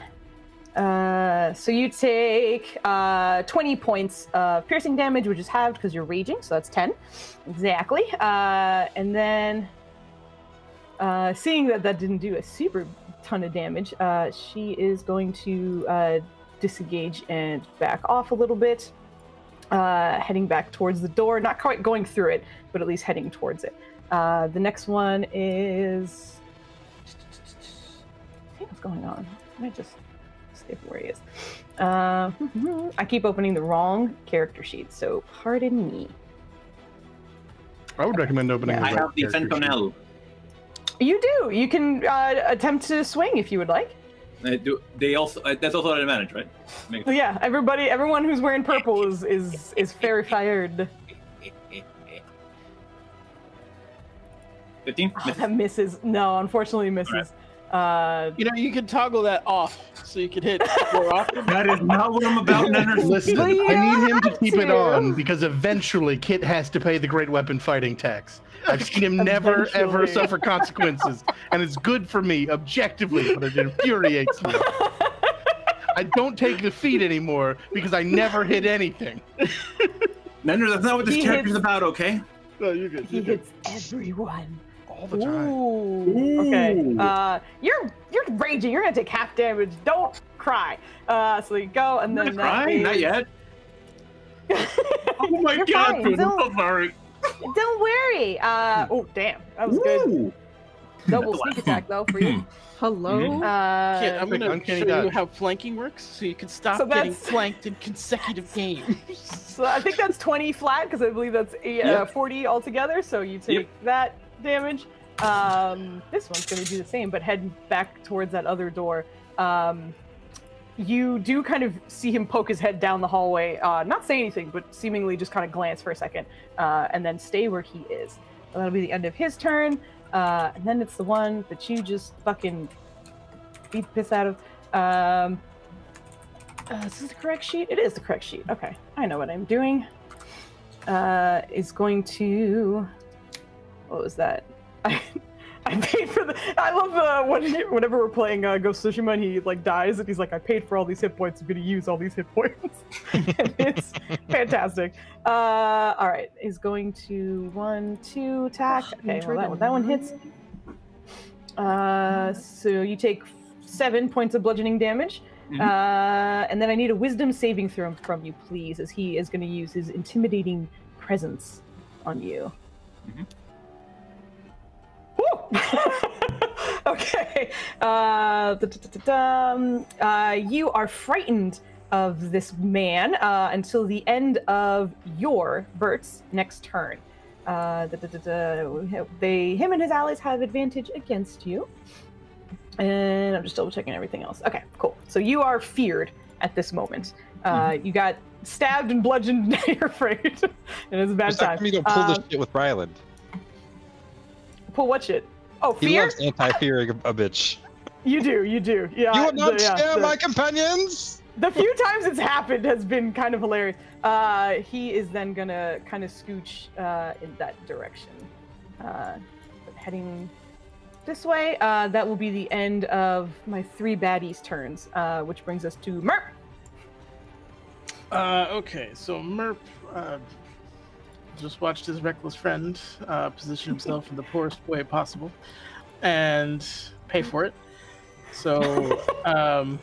So you take 20 points of piercing damage, which is halved because you're raging, so that's 10. Exactly. And then, seeing that didn't do a super ton of damage, she is going to disengage and back off a little bit, heading back towards the door. Not quite going through it, but at least heading towards it. The next one is... What's going on? Let me just... where he is. I keep opening the wrong character sheet, so pardon me. I would recommend opening. I have the Sentinel. You do. You can attempt to swing if you would like. They also that's also an advantage, right? So yeah, everyone who's wearing purple is fair fired. 15. Oh, that misses. No, unfortunately misses. You know, you can toggle that off so you can hit more often. That is not what I'm about to understand. Listen, I need him to keep it on because eventually Kit has to pay the great weapon fighting tax. I've seen him never ever suffer consequences, and it's good for me objectively, but it infuriates me. I don't take defeat anymore because I never hit anything. Nender, that's not what this character's about, okay? No, you're good. He hits everyone. All the time. Ooh. Okay. You're raging. You're gonna take half damage. Don't cry. So there you go, and then crying? Not yet. Oh my god, dude, I'm so sorry. Don't worry. Oh damn, that was good. Double sneak attack though for you. Hello. Kid, I'm gonna uncanny show dodge. you how flanking works, so you can stop So getting that's- flanked in consecutive games. So I think that's 20 flat because I believe that's 40 altogether. So you take that damage. This one's going to do the same, but head back towards that other door. You do kind of see him poke his head down the hallway, not say anything, but seemingly just kind of glance for a second, and then stay where he is. So that'll be the end of his turn, and then it's the one that you just fucking beat the piss out of. Is this the correct sheet? It is the correct sheet. Okay, I know what I'm doing. Is going to... What was that? I paid for the... I love whenever we're playing Ghost of Tsushima and he like dies and he's like, I paid for all these hit points. I'm going to use all these hit points. And it's fantastic. All right, is going to 1, 2 attack. Okay, well, that one hits. So you take 7 points of bludgeoning damage. Mm-hmm. And then I need a wisdom saving throw from you, please, as he is going to use his intimidating presence on you. Mm-hmm. Okay. You are frightened of this man until the end of your Bert's next turn. Him and his allies have advantage against you. And I'm just double checking everything else. Okay, cool. So you are feared at this moment. You got stabbed and bludgeoned, now you're afraid. And it's a bad time. For me to pull this shit with Ryland. Pull what shit? Oh, He fear? loves anti-fearing a bitch. You do. Yeah. You will not scare my companions! The few times it's happened has been kind of hilarious. He is then gonna kind of scooch in that direction. Heading this way. That will be the end of my 3 baddies' turns, which brings us to Merp. Okay, so Merp just watched his reckless friend position himself in the poorest way possible and pay for it. So, oh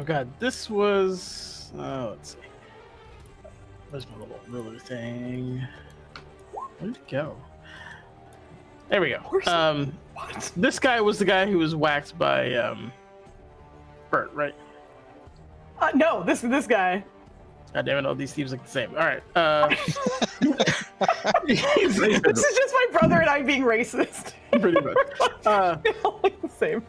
god, this was, let's see. Where's my little ruler thing? Where did it go? There we go. What? This guy was the guy who was whacked by Bert, right? No, this guy. God damn it, all these thieves look the same. All right. This is just my brother and I being racist. Pretty much. They all look the same.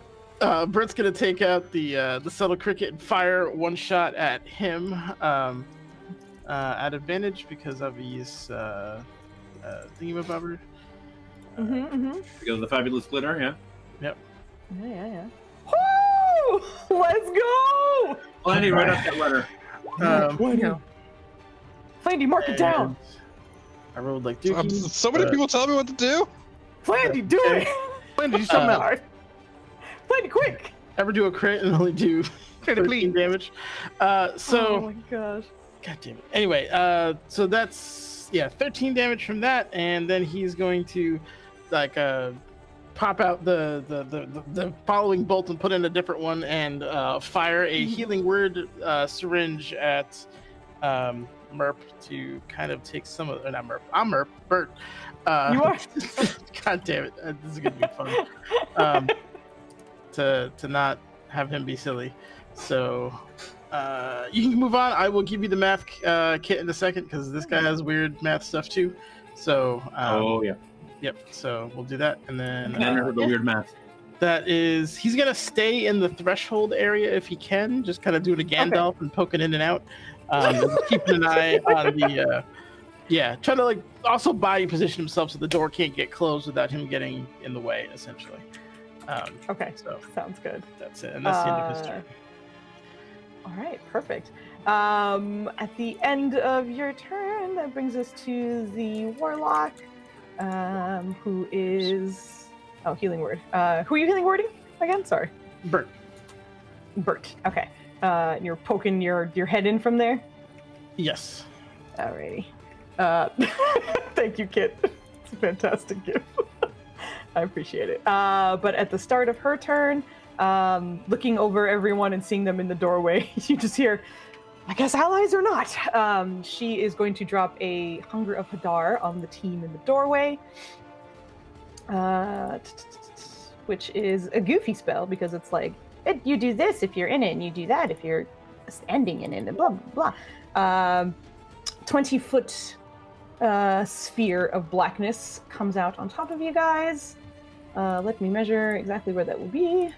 Bert's gonna take out the subtle cricket and fire one shot at him at advantage because of his thingamabobber. Because of the fabulous glitter, yeah. Yep. Yeah. Woo! Let's go! Plenty right up that letter. Flandy, mark it down. I rolled like dookie. So many people tell me what to do. Flandy, do it! Flandy, do something else. Flandy, quick! Ever do a crit and only do 13 damage? Oh So, my gosh. god damn it. Anyway, so that's 13 damage from that, and then he's going to like pop out the following bolt and put in a different one and fire a healing word syringe at Merp to kind of take some of not Merp. I'm Merp. Bert. You are. God damn it! This is gonna be fun. To not have him be silly. So you can move on. I will give you the math kit in a second because this guy has weird math stuff too. So yep. So we'll do that, and then the weird math. That is, he's gonna stay in the threshold area if he can, just kind of doing a Gandalf and poking in and out, keeping an eye on the, trying to like also body position himself so the door can't get closed without him getting in the way, essentially. Okay, so sounds good. That's it, and that's the end of his turn. All right, perfect. At the end of your turn, that brings us to the warlock, who is healing word. Who are you healing wording again? Sorry. Bert. Okay. You're poking your head in from there. Yes. Alrighty. Thank you, Kit. It's a fantastic gift. I appreciate it. But at the start of her turn, looking over everyone and seeing them in the doorway, you just hear, I guess allies or not. She is going to drop a Hunger of Hadar on the team in the doorway, which is a goofy spell because it's like, you do this if you're in it, and you do that if you're standing in it, and blah, blah, blah. 20-foot sphere of blackness comes out on top of you guys. Let me measure exactly where that will be.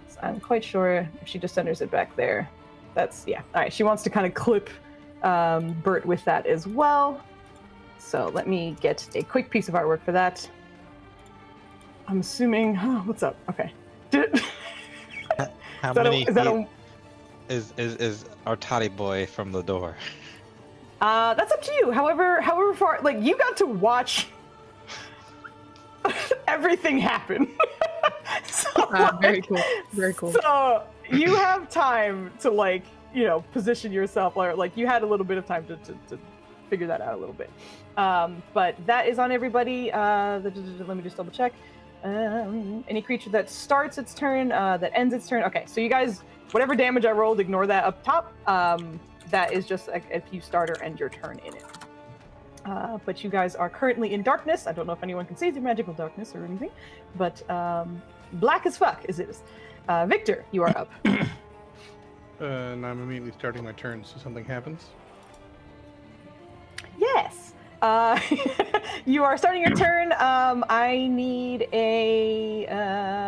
So I'm quite sure if she just centers it back there. That's, all right, she wants to kind of clip Bert with that as well. So let me get a quick piece of artwork for that. I'm assuming, what's up? Okay. How many is our toddy boy from the door? That's up to you. However far, like, you got to watch everything happen. Very cool. So you have time to, like, position yourself, or like you had a little bit of time to figure that out a little bit. But that is on everybody. Let me just double check. Any creature that starts its turn, that ends its turn. Okay, so you guys, whatever damage I rolled, ignore that up top. That is just like if you start or end your turn in it. But you guys are currently in darkness. I don't know if anyone can see the magical darkness or anything, but black as fuck as it is. Victor, you are up. And I'm immediately starting my turn, so something happens. Yes. You are starting your turn. I need a...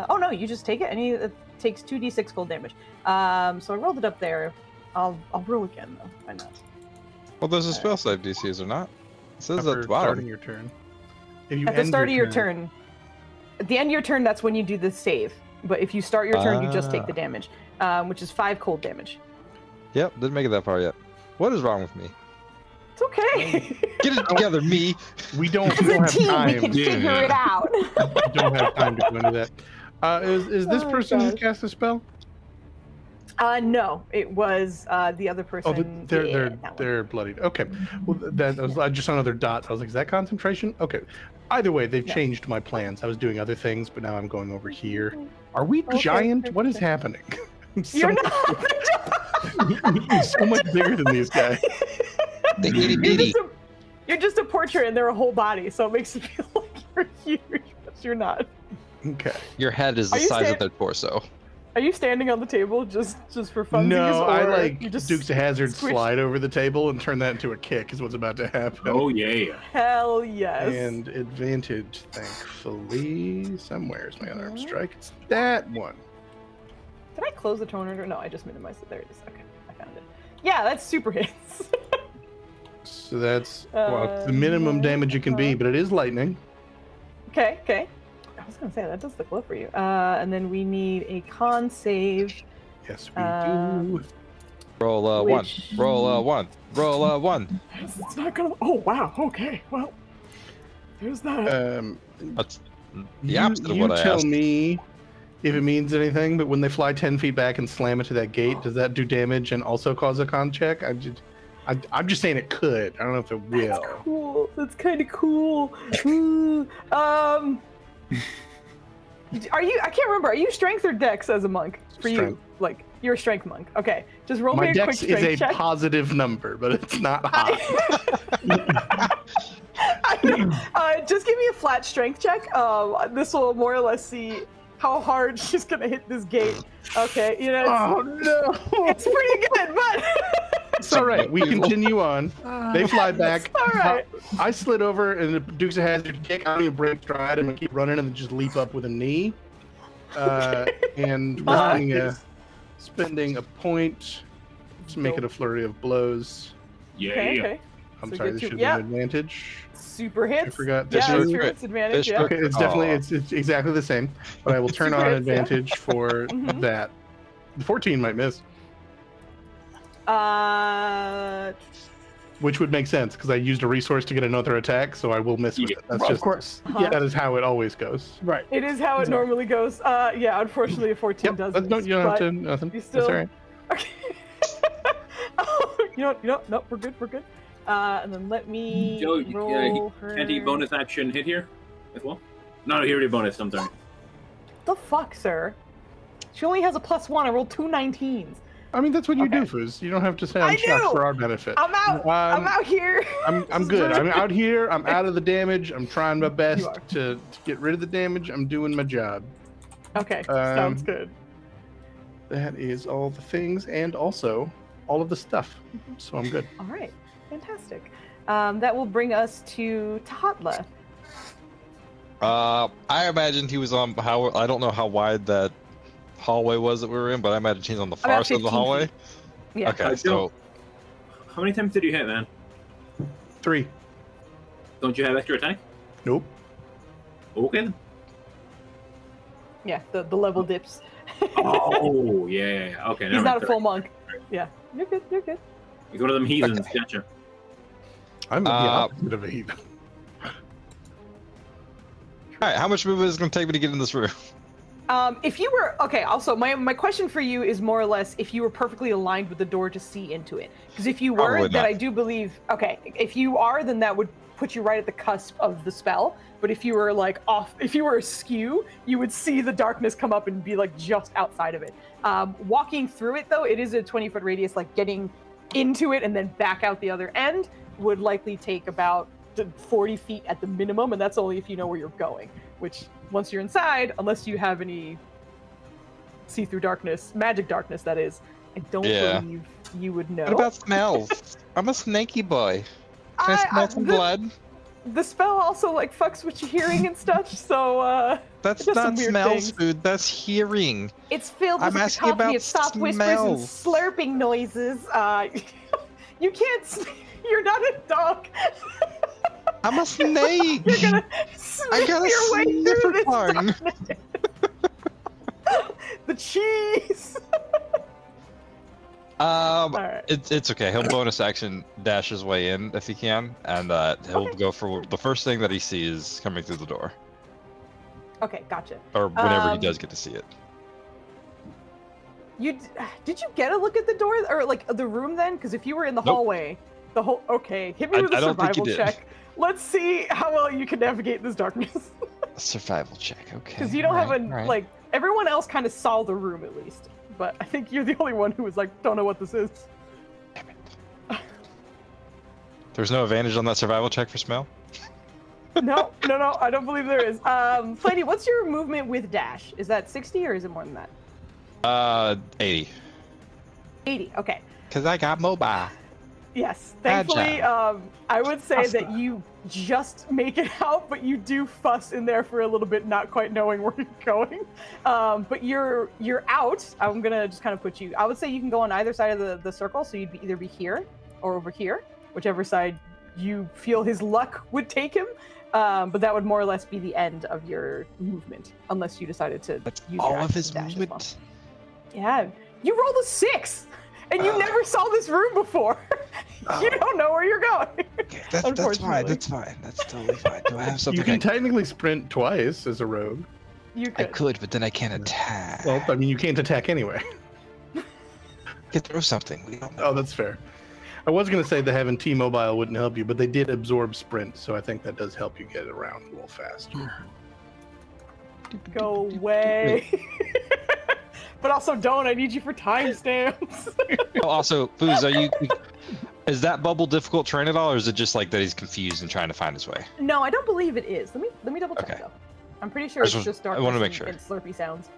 oh no, you just take it. It takes 2d6 cold damage. So I rolled it up there. I'll roll again, though. Why not? Well, there's a spell save DC, is there not? It says at the bottom. Starting your turn. If you at the start of your turn. At the end of your turn, that's when you do the save. But if you start your turn, you just take the damage, which is 5 cold damage. Yep, didn't make it that far yet. What is wrong with me? It's okay. Get it together, me. We don't As a have team, time. we can figure it out. We don't have time to go into that. Is this person who cast a spell? No, it was the other person. Oh, they're bloodied. Okay, well, I just saw another dot. I was like, is that concentration? Okay. Either way, they've changed my plans. I was doing other things, but now I'm going over here. Are we giant? What is happening? You're not. I'm so much bigger than these guys. The itty bitty. You're just a portrait, and they're a whole body, so it makes it feel like you're huge, but you're not. Okay. Your head is the size of their torso. Are you standing on the table just for funsies? No, or I like you just Dukes of Hazzard squish? slide over the table and turn that into a kick is what's about to happen. Oh yeah. Hell yes. And advantage, thankfully. Somewhere's my unarmed strike. It's that one. Did I close the toner? No, I just minimized it. There it is. Okay, I found it. Yeah, that's super hits. So that's it's the minimum damage it can be, but it is lightning. Okay. I was gonna say that does look low for you. And then we need a con save. Yes, we do. Roll a one. Which- Roll a one. Roll a one. It's not gonna. Oh wow. Okay. Well, there's that. That's the opposite of you what I tell asked. me if it means anything, but when they fly 10 feet back and slam into that gate, does that do damage and also cause a con check? I'm just saying it could. I don't know if it will. That's cool. That's kind of cool. Ooh. Are you? I can't remember. Are you strength or dex as a monk? For you, Strength. like you're a strength monk. Okay, just roll My me a quick dex strength is a check. positive number, but it's not high. Just give me a flat strength check. This will more or less see how hard she's gonna hit this gate. Okay, you know. Oh no! It's pretty good, but It's all right. We continue on. They fly back. all right. I slid over, and the Dukes of Hazzard kick. I don't even break stride. I'm gonna keep running and just leap up with a knee. And we're spending a point to make it a flurry of blows. Yeah. Okay. I'm So sorry, get this you- should yeah. be an advantage. Super hits. I forgot. Yeah, This super is- hits advantage. this Yeah. Okay, it's definitely it's exactly the same, but I will turn Super on hits, yeah. advantage for Mhm. that. The 14 might miss, which would make sense because I used a resource to get another attack, so I will miss with Yeah, it. That's Of just course. Uh-huh. that is how it always goes. Right. It is how it normally goes. Yeah, unfortunately, a 14 Yep. does. No, miss, you don't have but to. Nothing. you That's still- all right. Okay. No, we're good. And then let me Joe, roll her. Can't he bonus action hit here as well? No, he already bonus. I'm sorry. The fuck, sir? She only has a +1. I rolled 2 19s. I mean, that's what you Okay. do, Foos. You don't have to say I I'm shocked do! for our benefit. I'm out. I'm out here. I'm This is good. rude. I'm out here. I'm out of the damage. I'm trying my best are. to get rid of the damage. I'm doing my job. Okay, sounds good. That is all the things and also all of the stuff. So I'm good. All right, fantastic. That will bring us to Tatla. I imagined he was on how I don't know how wide that hallway was that we were in, but I imagine he's on the far About side of the 15 hallway. feet. Yeah. Okay, so How many times did you hit, man? 3. Don't you have extra attack? Nope. Okay. Then. Yeah, the level dips. Oh, yeah. Okay. He's never not mind. a full monk. Yeah, you're good. You're good. He's one of them heathens. Gotcha. I'm the opposite of a heathen. all right, how much movement is it going to take me to get in this room? If you were okay, also my question for you is more or less if you were perfectly aligned with the door to see into it. Because if you were, Probably then not. I do believe. Okay, if you are, then that would put you right at the cusp of the spell. But if you were like off, if you were askew, you would see the darkness come up and be like just outside of it. Walking through it though, it is a 20-foot radius. Like getting into it and then back out the other end would likely take about 40 feet at the minimum, and that's only if you know where you're going. Which once you're inside, unless you have any see-through darkness, magic darkness that is, I don't believe you would know. What about smells? I'm a snaky boy. Can I smell some blood? The spell also like fucks with your hearing and stuff, so That's it does some not weird smells, things. food. That's hearing. It's filled I'm with asking cacophony about of soft whispers and smells. slurping noises. You can't. You're not a dog. I'm a snake. You're gonna I sniff got a your way sniffer through this tongue. darkness. The cheese. Alright. It's okay. He'll bonus action dash his way in if he can, and he'll go for the first thing that he sees coming through the door, Okay, gotcha. or whenever he Um, does get to see it. Did you get a look at the door or like the room then? Because if you were in the Nope. hallway, okay, hit me with a I don't think you survival did. check. Let's see how well you can navigate this darkness. A survival check, okay. Because you don't have alright. like everyone else kind of saw the room at least, but I think you're the only one who was like, don't know what this is. Damn it. There's no advantage on that survival check for smell. No, I don't believe there is. Flaney, what's your movement with dash? Is that 60 or is it more than that? 80. 80. Okay. Cause I got mobile. Yes, thankfully, Agile. I would say Fuss that you just make it out, but you do fuss in there for a little bit, not quite knowing where you're going. But you're out. I'm gonna just kind of put you. I would say you can go on either side of the circle, so you'd either be here or over here, whichever side you feel his luck would take him. But that would more or less be the end of your movement, unless you decided to That's use all your of action his dash as well. movement. Yeah, you rolled a 6. And you never saw this room before. You don't know where you're going. Okay, that's fine. That's fine. That's totally fine. Do I have something? You can technically sprint twice as a rogue. You I could. could, but then I can't attack. Well, I mean, you can't attack anyway. I could throw something. We don't know. Oh, that's fair. I was going to say that having T-Mobile wouldn't help you, but they did absorb sprint, so I think that does help you get around a little faster. Go away. But also don't. I need you for timestamps. Oh, also, Foos, is that bubble difficult terrain at all, or is it just like that he's confused and trying to find his way? No, I don't believe it is. Let me double check though. I'm pretty sure it's just darkness. I want to make sure. And slurpy sounds.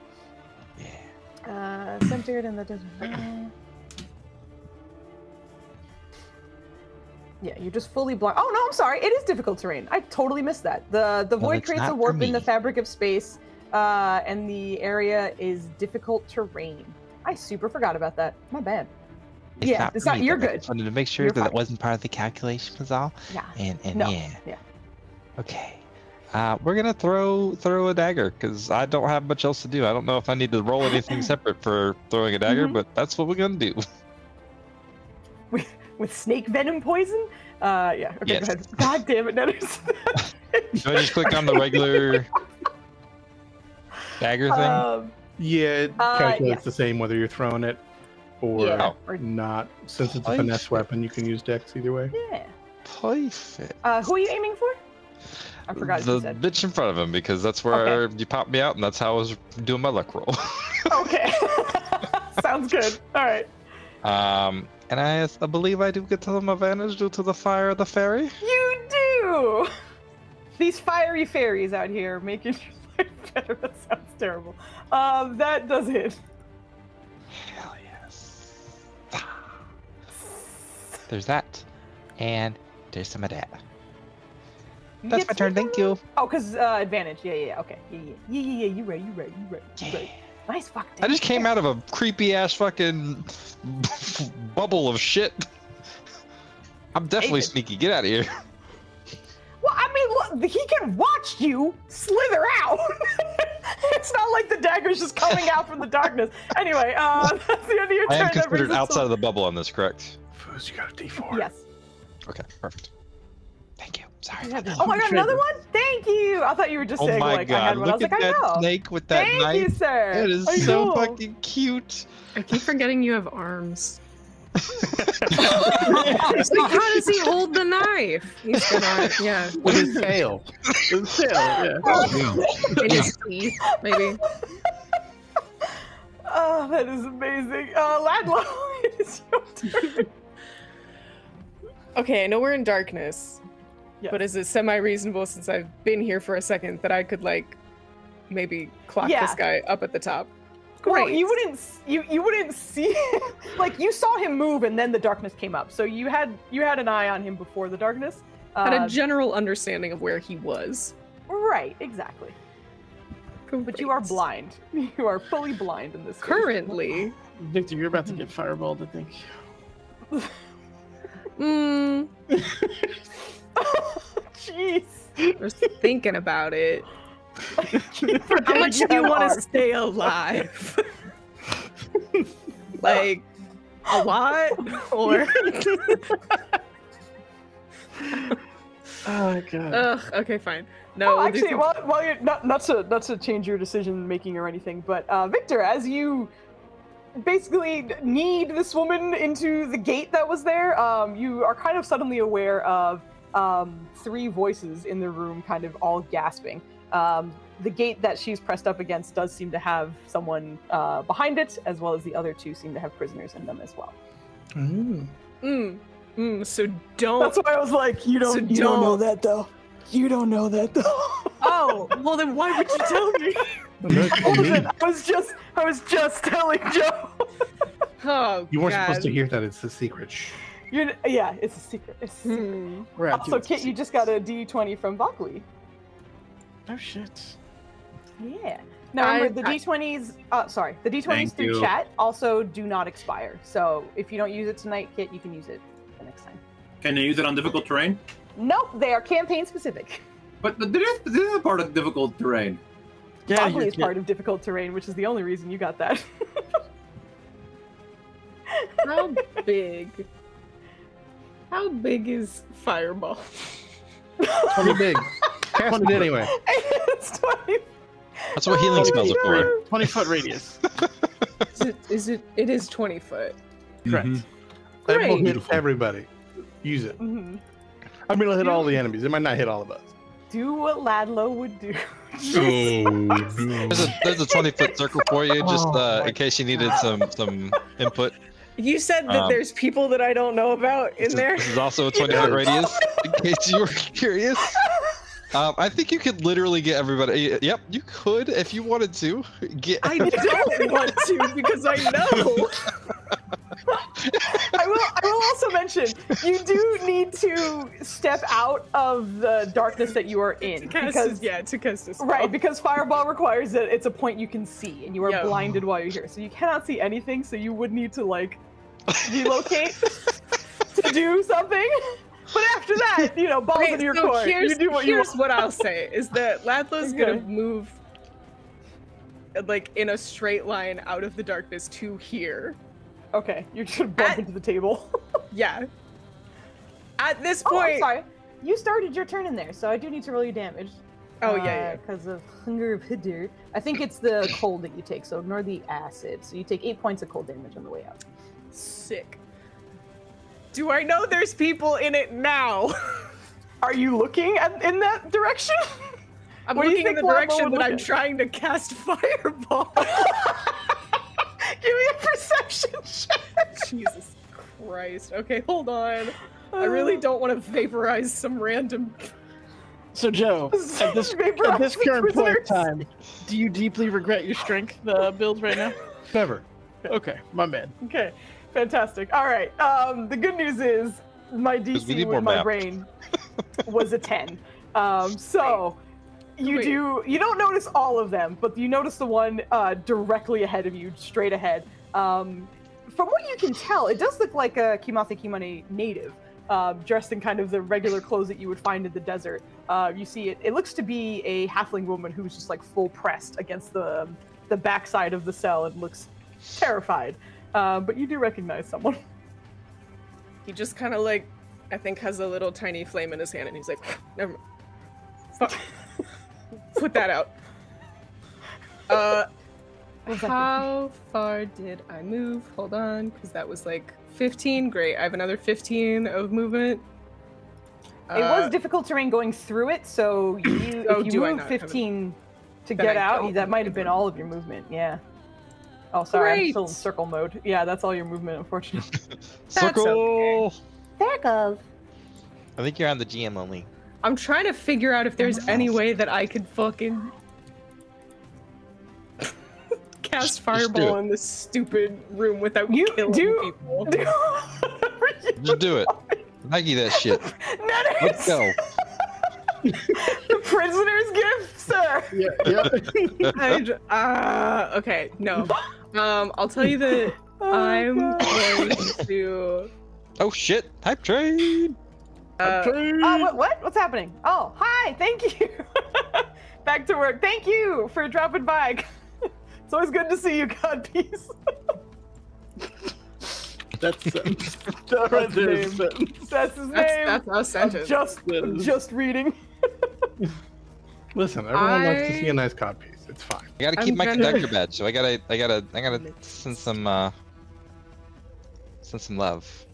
Yeah. Centered in the desert. Yeah, you're just fully blind. Oh no, I'm sorry. It is difficult terrain. I totally missed that. The void creates a warp in the fabric of space, and the area is difficult terrain. I super forgot about that. My bad. It's not. You're good. I just wanted to make sure that it wasn't part of the calculation, was all. Yeah. And no. yeah. Okay. We're gonna throw a dagger because I don't have much else to do. I don't know if I need to roll anything separate for throwing a dagger, but that's what we're gonna do. With snake venom poison? Yeah. Okay, Yes. go ahead. God damn it, Netters. Do I just click on the regular dagger thing? Yeah, it calculates the same whether you're throwing it or not. Since it's a finesse weapon, you can use dex either way. Yeah. Perfect. Who are you aiming for? I forgot the what you said. bitch in front of him because that's where you popped me out, and that's how I was doing my luck roll. Okay. Sounds good. All right. And I believe I do get some advantage due to the fire of the fairy. You do. These fiery fairies out here making your life better. That sounds terrible. That does hit. Hell yes. There's that, and there's some of that. That's my turn. Thank you. Oh, cause advantage. Yeah. Okay. Yeah. You right. Nice fuck. I just came out of a creepy ass fucking bubble of shit. I'm definitely sneaky. Get out of here. Well, I mean, look, he can watch you slither out. It's not like the dagger's just coming out from the darkness. Anyway, that's the end of your turn. I am considered outside of the bubble on this, correct? Foos, you got a D4. Yes. Okay, perfect. Thank you. Sorry. Oh my god, another one? Thank you. I thought you were just saying like I had one. I was Look like, at I know. that snake with that knife. Thank you, sir. That is so fucking cute. I keep forgetting you have arms. It's like, how does he hold the knife? He's gonna, with his tail. With his tail, yeah. In his teeth, maybe. Oh, that is amazing. Ladlo, it is your turn. Okay, I know we're in darkness, Yes. but is it semi-reasonable since I've been here for a second that I could like maybe clock this guy up at the top? Great. Well, you wouldn't see like you saw him move and then the darkness came up. So you had an eye on him before the darkness. Had a general understanding of where he was. Right, exactly. Great. But you are blind. You are fully blind in this. Currently. Victor, you're about to get fireballed, I think. Jeez. I was thinking about it. How much do you want to stay alive? Like, a lot? Or... Oh god. Ugh, okay, fine. No, actually, while you're not to change your decision making or anything, but Victor, as you basically need this woman into the gate that was there, you are kind of suddenly aware of three voices in the room, kind of all gasping. The gate that she's pressed up against does seem to have someone behind it, as well as the other two seem to have prisoners in them as well. So don't. That's why I was like, you don't know that though. You don't know that though. Oh, well then why would you tell me? I was just telling Joe. Oh, You weren't God. supposed to hear that. It's the secret. Shh. Yeah, it's a secret. It's a secret. We're out Also, Kit, you just got a D20 from Buckley. Oh shit. Yeah. Now remember, the D20s, the D20s through chat also do not expire. So if you don't use it tonight, Kit, you can use it the next time. Can you use it on difficult terrain? Nope, they are campaign specific. But this is a part of difficult terrain. Yeah, Buckley is part of difficult terrain, which is the only reason you got that. How big? How big is Fireball? 20 big. Cast it anyway. It's 20. That's what healing spells are for. 20-foot radius. It is 20 foot. Correct. Mhm. That will Great. hit Beautiful. everybody. Use it. Mhm. I mean, it'll hit all the enemies. It might not hit all of us. Do what Ladlo would do. Oh, no. There's a 20-foot circle for you, just in case you needed some input. You said that there's people that I don't know about in there. This is also a 20-foot radius, in case you were curious. I think you could literally get everybody. Yep, you could if you wanted to. I don't want to because I know. I will also mention, you do need to step out of the darkness that you are in. To cast a spell. Right, because Fireball requires that it's a point you can see, and you are Yeah. blinded while you're here. So you cannot see anything, so you would need to, like, relocate to do something. But after that, you know, balls in your court. You do what you here's want. what I'll say is that Ladlo's Okay. gonna move like in a straight line out of the darkness to here. Okay, you're just gonna bump into the table. Yeah. At this Oh, I'm point, sorry. You started your turn in there, so I do need to roll your damage. yeah. Because of Hunger of Hidir. I think it's the cold that you take, so ignore the acid. So you take 8 points of cold damage on the way out. Sick. Do I know there's people in it now? Are you looking in that direction? I'm What do you looking in the think Ladlo direction would that look I'm at? trying to cast Fireball. Give me a perception check. Jesus Christ. Okay, hold on. I really don't want to vaporize some random. So Joe, at this Vaporize the current point in prisoners. time, do you deeply regret your strength build right now? Never. Okay, my man. Okay, fantastic. All right. The good news is my we DC need more with my map. brain was a 10. So you don't notice all of them, but you notice the one directly ahead of you, straight ahead. From what you can tell, it does look like a Kimathi Kimane native, dressed in kind of the regular clothes that you would find in the desert. You see it looks to be a halfling woman who's just like full pressed against the backside of the cell and looks terrified. But you do recognize someone. He just kind of like, I think, has a little tiny flame in his hand, and he's like, never mind. Fuck. Put that out. How far did I move? Hold on, because that was like 15. Great. I have another 15 of movement. It was difficult terrain going through it, so you Oh, if do you I move not have 15 to Then get I out, don't that have might have been movement. all of your movement. Yeah. Oh, sorry, I'm Great. still in circle mode. Yeah, that's all your movement, unfortunately. Circle. There it goes. I think you're on the GM only. I'm trying to figure out if there's any way that I could fucking cast do fireball it. in this stupid room without You killing do- people. Just do it. Maggie that shit. Let's go. The prisoner's gift, sir. Okay, no. I'll tell you that I'm going to. Oh shit! Hype train. What? What's happening? Oh, hi. Thank you. Back to work. Thank you for dropping by. It's always good to see you, Godpiece. That's that right there is a sentence. That's his name. That's a I'm sentence. just reading. Listen, everyone likes to see a nice cod piece. It's fine. I gotta keep I'm my gonna- conductor badge, so I gotta send some love.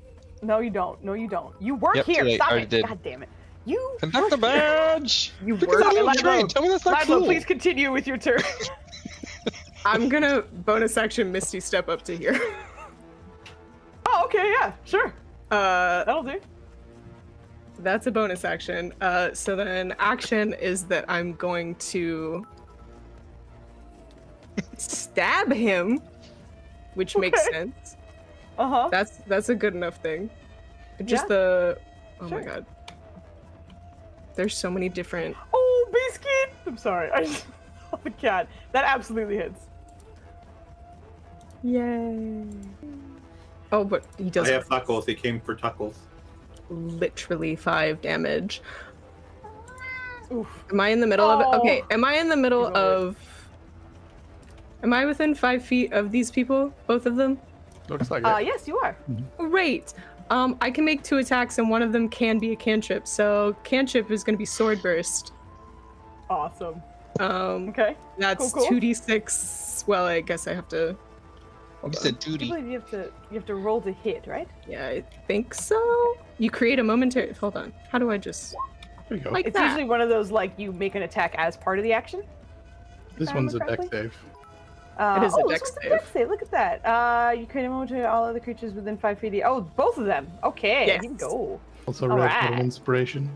No, you don't. No, you don't. You work Yep, too here. late. Stop Already it. did. God damn it. You Conductor work here. badge. You Look work at that little Ladlo. train. Tell me that's not Ladlo, cool. please continue with your turn. I'm gonna bonus action Misty step up to here. Oh, okay, yeah, sure. That'll do. That's a bonus action. So then action is that I'm going to stab him, which makes Okay. sense. Uh-huh. That's a good enough thing. Just Yeah. the oh Sure. my god. There's so many different. Oh, biscuit! I'm sorry. I just the cat. That absolutely hits. Yay. Oh, but he does I have Tuckles. He came for Tuckles. literally 5 damage. Oof. Am I in the middle of it? Oh. Okay, am I in the middle You're over of... Am I within 5 feet of these people? Both of them? Looks like it. Yes, you are. Great. I can make 2 attacks, and one of them can be a cantrip. So cantrip is going to be sword burst. Awesome. Okay. That's Cool. 2d6. Well, I guess I have to. You said I duty. believe you have to roll to hit, right? Yeah, I think so. You create a momentary. Hold on. How do I just There you go. like It's that? usually one of those like you make an attack as part of the action. This I one's a remember deck save. It is a this dex one's save. dex save. Look at that. You create a moment to all other creatures within 5 feet. Oh, both of them. Okay, Yes. here we go. Also, All roll right. for an inspiration.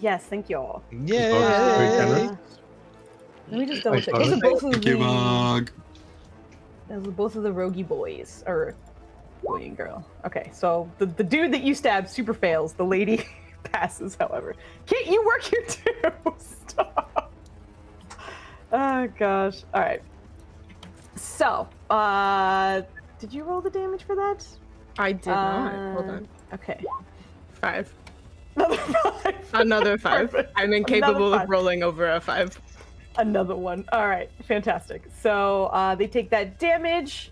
Yes, thank you all. Yeah. Uh, Let me just double check. Those are both of Thank you, the. Bog. Those are both of the roguey boys, or boy and girl. Okay, so the dude that you stabbed super fails. The lady passes, however. Kit, you work here too. Stop. Oh gosh. All right. So, did you roll the damage for that? I did not. Hold on. Okay. 5. Another 5. Another 5. Perfect. I'm incapable Another of 5. rolling over a 5. Another one. All right, fantastic. So they take that damage.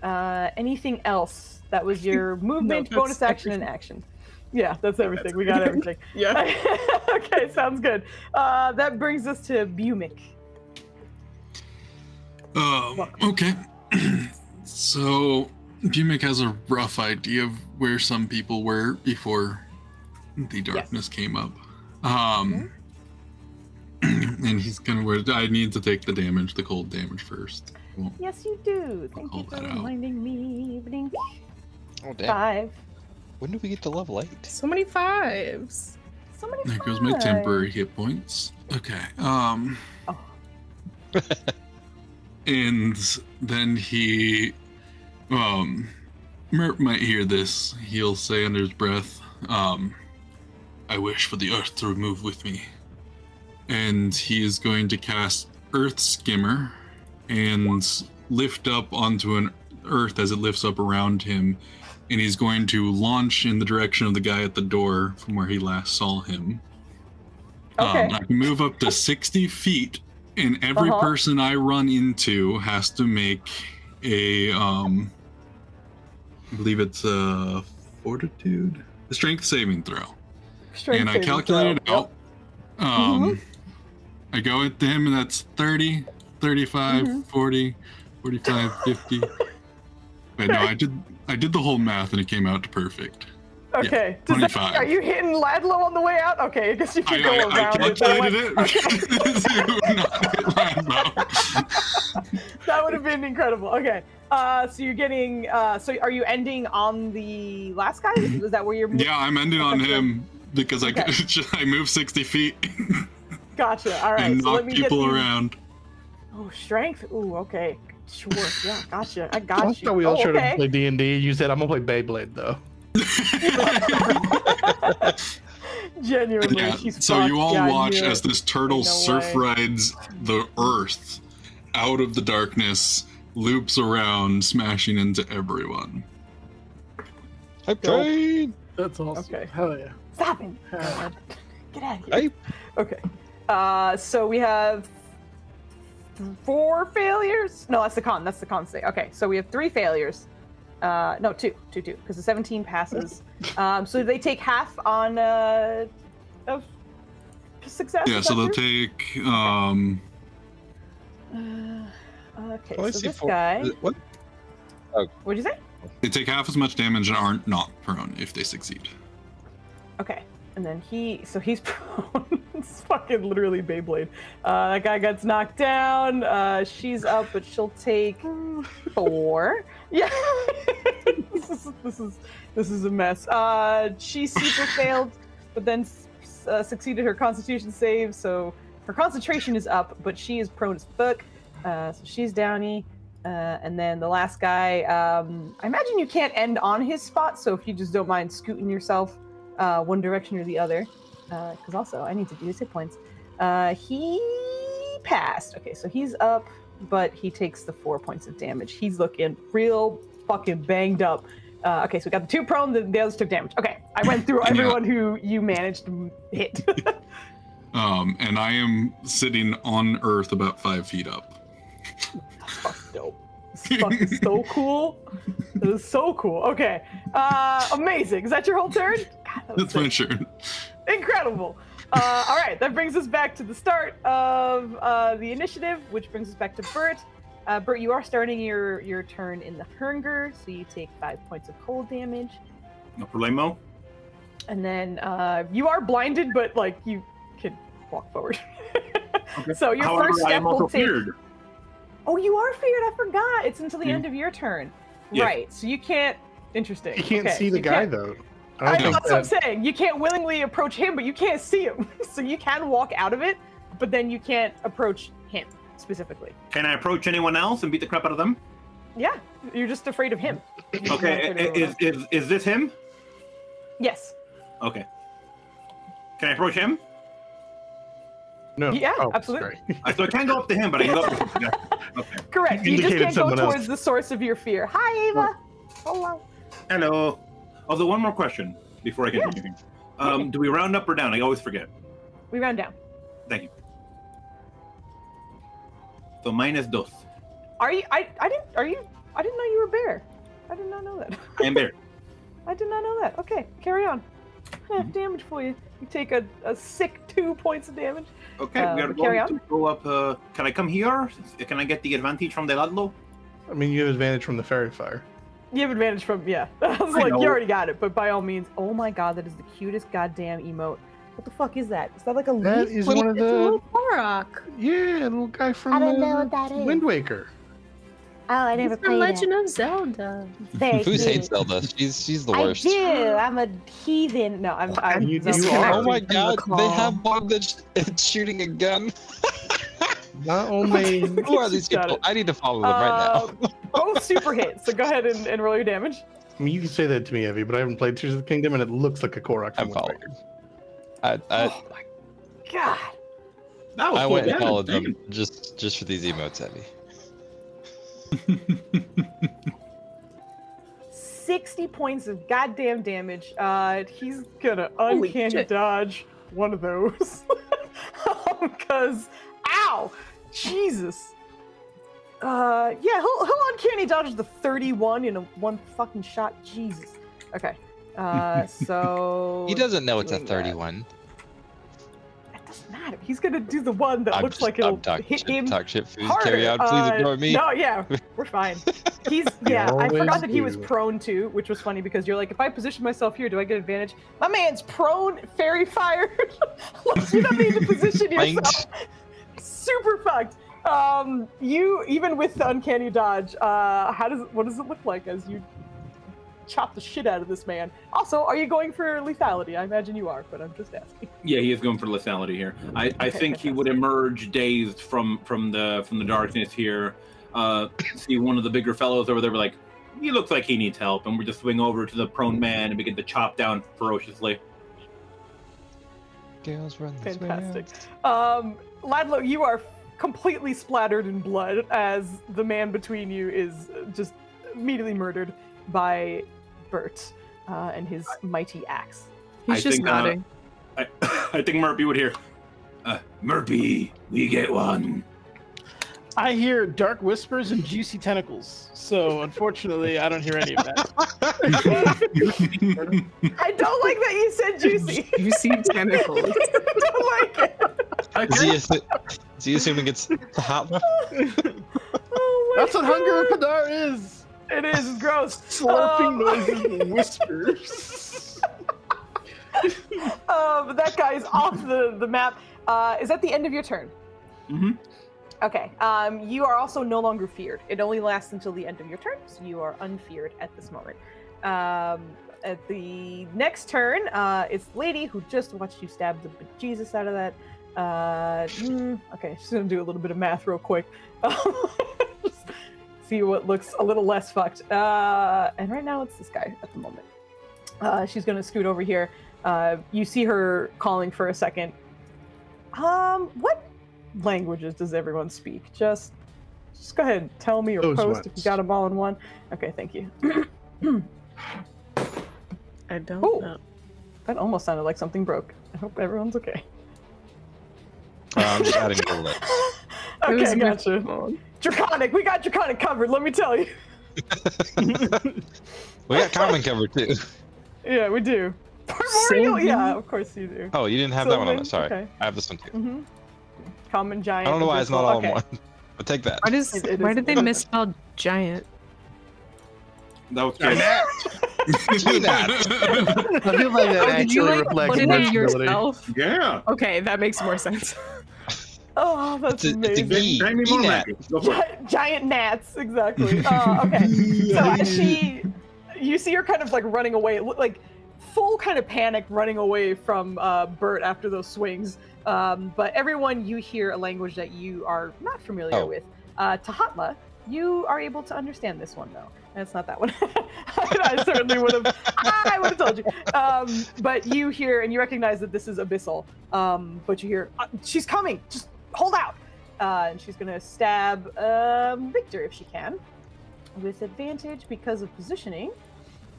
Anything else? That was your movement, that's bonus action, and everything. action. Yeah, that's everything. We got everything. Yeah. Okay, sounds good. That brings us to Bumic. Okay. So, Bumic has a rough idea of where some people were before the darkness came up. And he's gonna I need to take the damage, the cold damage first. Well, Yes, you do. Thank you call for that out. reminding me. Blink. Oh, damn. 5. When do we get to level 8? So many 5s. So many there goes my temporary hit points. Okay. Oh. And then he Merp might hear this. He'll say under his breath, I wish for the earth to remove with me. And he is going to cast Earth Skimmer and lift up onto an earth as it lifts up around him. And he's going to launch in the direction of the guy at the door from where he last saw him. Okay. I can move up to 60 feet, and every person I run into has to make a, I believe it's a fortitude, a strength saving throw. And I calculated it out. I go into him, and that's 30, 35, 40, 45, 50. Wait, no, I did the whole math, and it came out to perfect. Okay. Yeah, Does that, 25. are you hitting Ladlow on the way out? Okay, I guess you can go I around calculated it. it. To not hit Ladlow. That would have been incredible. Okay. So you're getting. So are you ending on the last guy? Is that where you're? Yeah, I'm ending on him because Okay. I move 60 feet Gotcha. All right. and So let knock me get people these- around. Oh, strength. Ooh, okay. Sure. Yeah. Gotcha. I I got you. thought we all should okay. have played D&D. You said I'm gonna play Beyblade though. Genuinely, Yeah, she's so you fucked. all Yeah, I watch knew as it. this turtle No surf way. rides the earth out of the darkness, loops around, smashing into everyone. Okay. That's awesome. Okay. Hell yeah. Stop him. Uh, Get out of here. Okay. So we have 4 failures. No, that's the con. That's the con state. Okay, so we have 3 failures. No, 2, because the 17 passes. So they take half on of success. Yeah, is so that they'll true? take Okay, Well, I so see this 4. guy. What? What'd you say? they take half as much damage and aren't not prone if they succeed. Okay, and then he's prone. It's fucking literally Beyblade. That guy gets knocked down. She's up, but she'll take 4. Yeah, this is a mess. She super failed, but then succeeded her Constitution save, so her concentration is up, but she is prone as fuck. So she's downy. And then the last guy, I imagine you can't end on his spot, so if you just don't mind scooting yourself one direction or the other, because also I need to do his hit points. He passed. Okay, so he's up, but he takes the 4 points of damage. He's looking real fucking banged up. Okay, so we got the 2 prone, the others took damage. Okay, I went through everyone who you managed to hit. And I am sitting on Earth about 5 feet up. Fuck, dope. This fuck is so cool. This is so cool. Okay. Amazing. Is that your whole turn? God, That's my turn. Incredible. All right, that brings us back to the start of the initiative, which brings us back to Bert. Bert, you are starting your turn in the hunger, so you take 5 points of cold damage. No problemo. And then you are blinded, but like you can walk forward. Okay. So your However, first I step am also will take. feared. Oh, you are feared. I forgot. It's until the Yeah. end of your turn. Yeah. Right. So you can't. Interesting. You can't Okay, see the you guy can't- though. I don't know, think that's what I'm that- saying. You can't willingly approach him, but you can't see him. So you can walk out of it, but then you can't approach him specifically. Can I approach anyone else and beat the crap out of them? Yeah, you're just afraid of him. You're not Okay, afraid of everyone else. is this him? Yes. Okay. Can I approach him? No. Yeah, Oh, absolutely. sorry. So I can't go up to him, but I can go up to him. Okay. Correct. You just Indicated can't go someone else. towards the source of your fear. Hi, Ava. Hello. Hello. Also, one more question before I continue. Do we round up or down? I always forget. We round down. Thank you. So minus dos. Are you? I didn't know you were a bear. I did not know that. I am there. I did not know that. Okay, carry on. Damage for you. You take a sick 2 points of damage. Okay, we are carry going to go up. Can I come here? Can I get the advantage from the Ladlo? I mean, you have advantage from the fairy fire. You have advantage from, yeah. I was I like, know. you already got it, but by all means. Oh my god, that is the cutest goddamn emote. What the fuck is that? Is that like a That leaf? is Wait, one of it's a the little Korok. little guy from I don't know what that is. Wind Waker. Oh, I never It's from played Legend it. of Zelda. Very Foos cute. hates Zelda. She's the I worst. do. I'm a heathen. No, I'm You Zelda. are. Oh my From the god, they claw. have one that's shooting a gun. Not only Who are these Got people? it. I need to follow them right now. Both super hits, so go ahead and roll your damage. I mean, you can say that to me, Evie, but I haven't played Tears of the Kingdom, and it looks like a Korok from I'm Wind following. Waker. Oh my god. That was I cool went and damage, followed damn. them just for these emotes, Evie. 60 points of goddamn damage. He's gonna Holy uncanny shit. dodge one of those. Because, ow! Jesus. Yeah, he'll uncanny dodge the 31 in one fucking shot. Jesus. Okay. So He doesn't know it's a doing that. 31. It doesn't matter. He's gonna do the one that I'm looks just- like it'll I'm talking hit shit, him talk shit, Foos. harder. Carry on, please ignore me. No, yeah, we're fine. Yeah, I forgot always that he was do. prone too, which was funny because you're like, if I position myself here, do I get advantage? My man's prone, fairy fired. Like, you don't need to position yourself. Super fucked. You even with the uncanny dodge, what does it look like as you chop the shit out of this man? Also, are you going for lethality? I imagine you are, but I'm just asking. Yeah, he is going for lethality here. I think he would emerge dazed from the darkness here. See one of the bigger fellows over there, be like, he looks like he needs help, and we just swing over to the prone man and begin to chop down ferociously. Girls run this way. Fantastic. Ladlo, you are completely splattered in blood as the man between you is just immediately murdered by Bert and his mighty axe. He's I just think, nodding. I think Murphy would hear, Murphy, we get one. I hear dark whispers and juicy tentacles. So unfortunately, I don't hear any of that. I don't like that you said juicy. You see tentacles. I don't like it. Is he assuming it's the hot one? Oh my That's what hunger and Padar is. It is. It's gross. Slurping noises and whispers. But that guy is off the map. Is that the end of your turn? Mm-hmm. Okay. You are also no longer feared. It only lasts until the end of your turn, so you are unfeared at this moment. At the next turn, it's the lady who just watched you stab the bejesus out of that. Okay, she's gonna do a little bit of math real quick. Just see what looks a little less fucked. And right now it's this guy at the moment. She's gonna scoot over here. You see her calling for a second. What languages does everyone speak? Just go ahead and tell me or Those post if you ones. got them all in one. Okay, thank you. I don't Oh. know. That almost sounded like something broke. I hope everyone's okay. I'm just adding bullets. It was Okay, my gotcha. phone. Draconic. We got Draconic covered. Let me tell you. We got common covered too. Yeah, we do. Primordial. Yeah, of course you do. Oh, you didn't have that one on it. Sorry, Okay. I have this one too. Common, giant. I don't know why it's not all in abyssal. one. But take that. Why did they misspell giant? That was Yeah. good. I feel like that Did you actually like reflects put it in merchantability. yourself? Yeah. Okay, that makes more sense. Oh, that's It's a amazing. bee. Bring me more Peanut. magic. Go for it. Giant gnats, exactly. Okay. So as you see her kind of like running away, like full kind of panic running away from Bert after those swings. But everyone, you hear a language that you are not familiar with. Tahatla, you are able to understand this one though. That's not that one. I certainly would have. I would have told you. But you hear and you recognize that this is Abyssal. But you hear, she's coming. Just hold out. And she's gonna stab Victor if she can, with advantage because of positioning.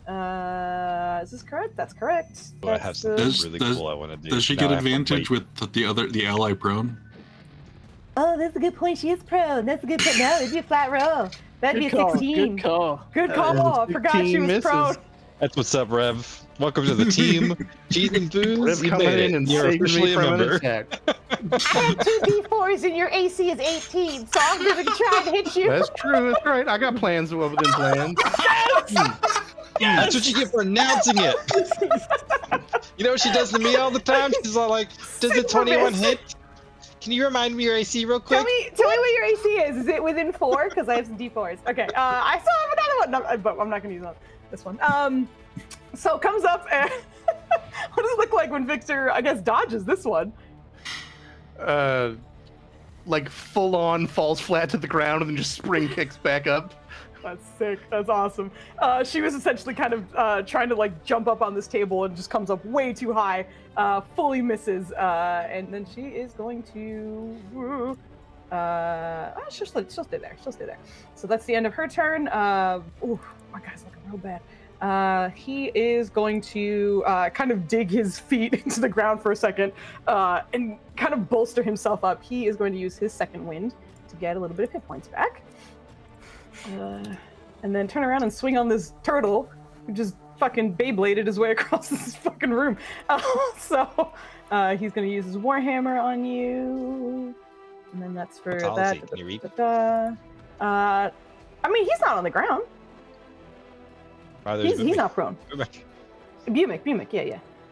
Is this correct? That's correct. Oh, I have something really cool I want to do. Does she Now get I have to advantage wait. with the ally prone? Oh, that's a good point. She is prone. That's a good point. No, it'd be a flat roll. That'd Good be a call. 16. Good call. Good call. I forgot she 15 was misses. prone. That's what's up, Rev. Welcome to the team. Cheese and booze. Rev You coming made in it. and You're saving officially me a from an member. attack. I have 2 D4s and your AC is 18, so I'm going to try and hit you. That's true. That's right. I got plans within plans. That's what you get for announcing it. You know what she does to me all the time? She's all like, does the 21 hit? Can you remind me your AC real quick? Tell me what your AC is. Is it within 4? Because I have some D4s. Okay. I still have another one, but I'm not going to use this one. So it comes up and what does it look like when Victor, I guess, dodges this one? Like full on falls flat to the ground and then just spring kicks back up. That's sick. That's awesome. She was essentially kind of trying to like jump up on this table and just comes up way too high, fully misses, and then she is going to. She'll stay there. She'll stay there. So that's the end of her turn. Ooh, my guy's looking real bad. He is going to kind of dig his feet into the ground for a second and kind of bolster himself up. He is going to use his second wind to get a little bit of hit points back. And then turn around and swing on this turtle who just fucking Beybladed his way across this fucking room. So he's going to use his Warhammer on you. And then that's for How tall that. is he? Can you read? I mean, he's not on the ground. He's not prone. Bumic,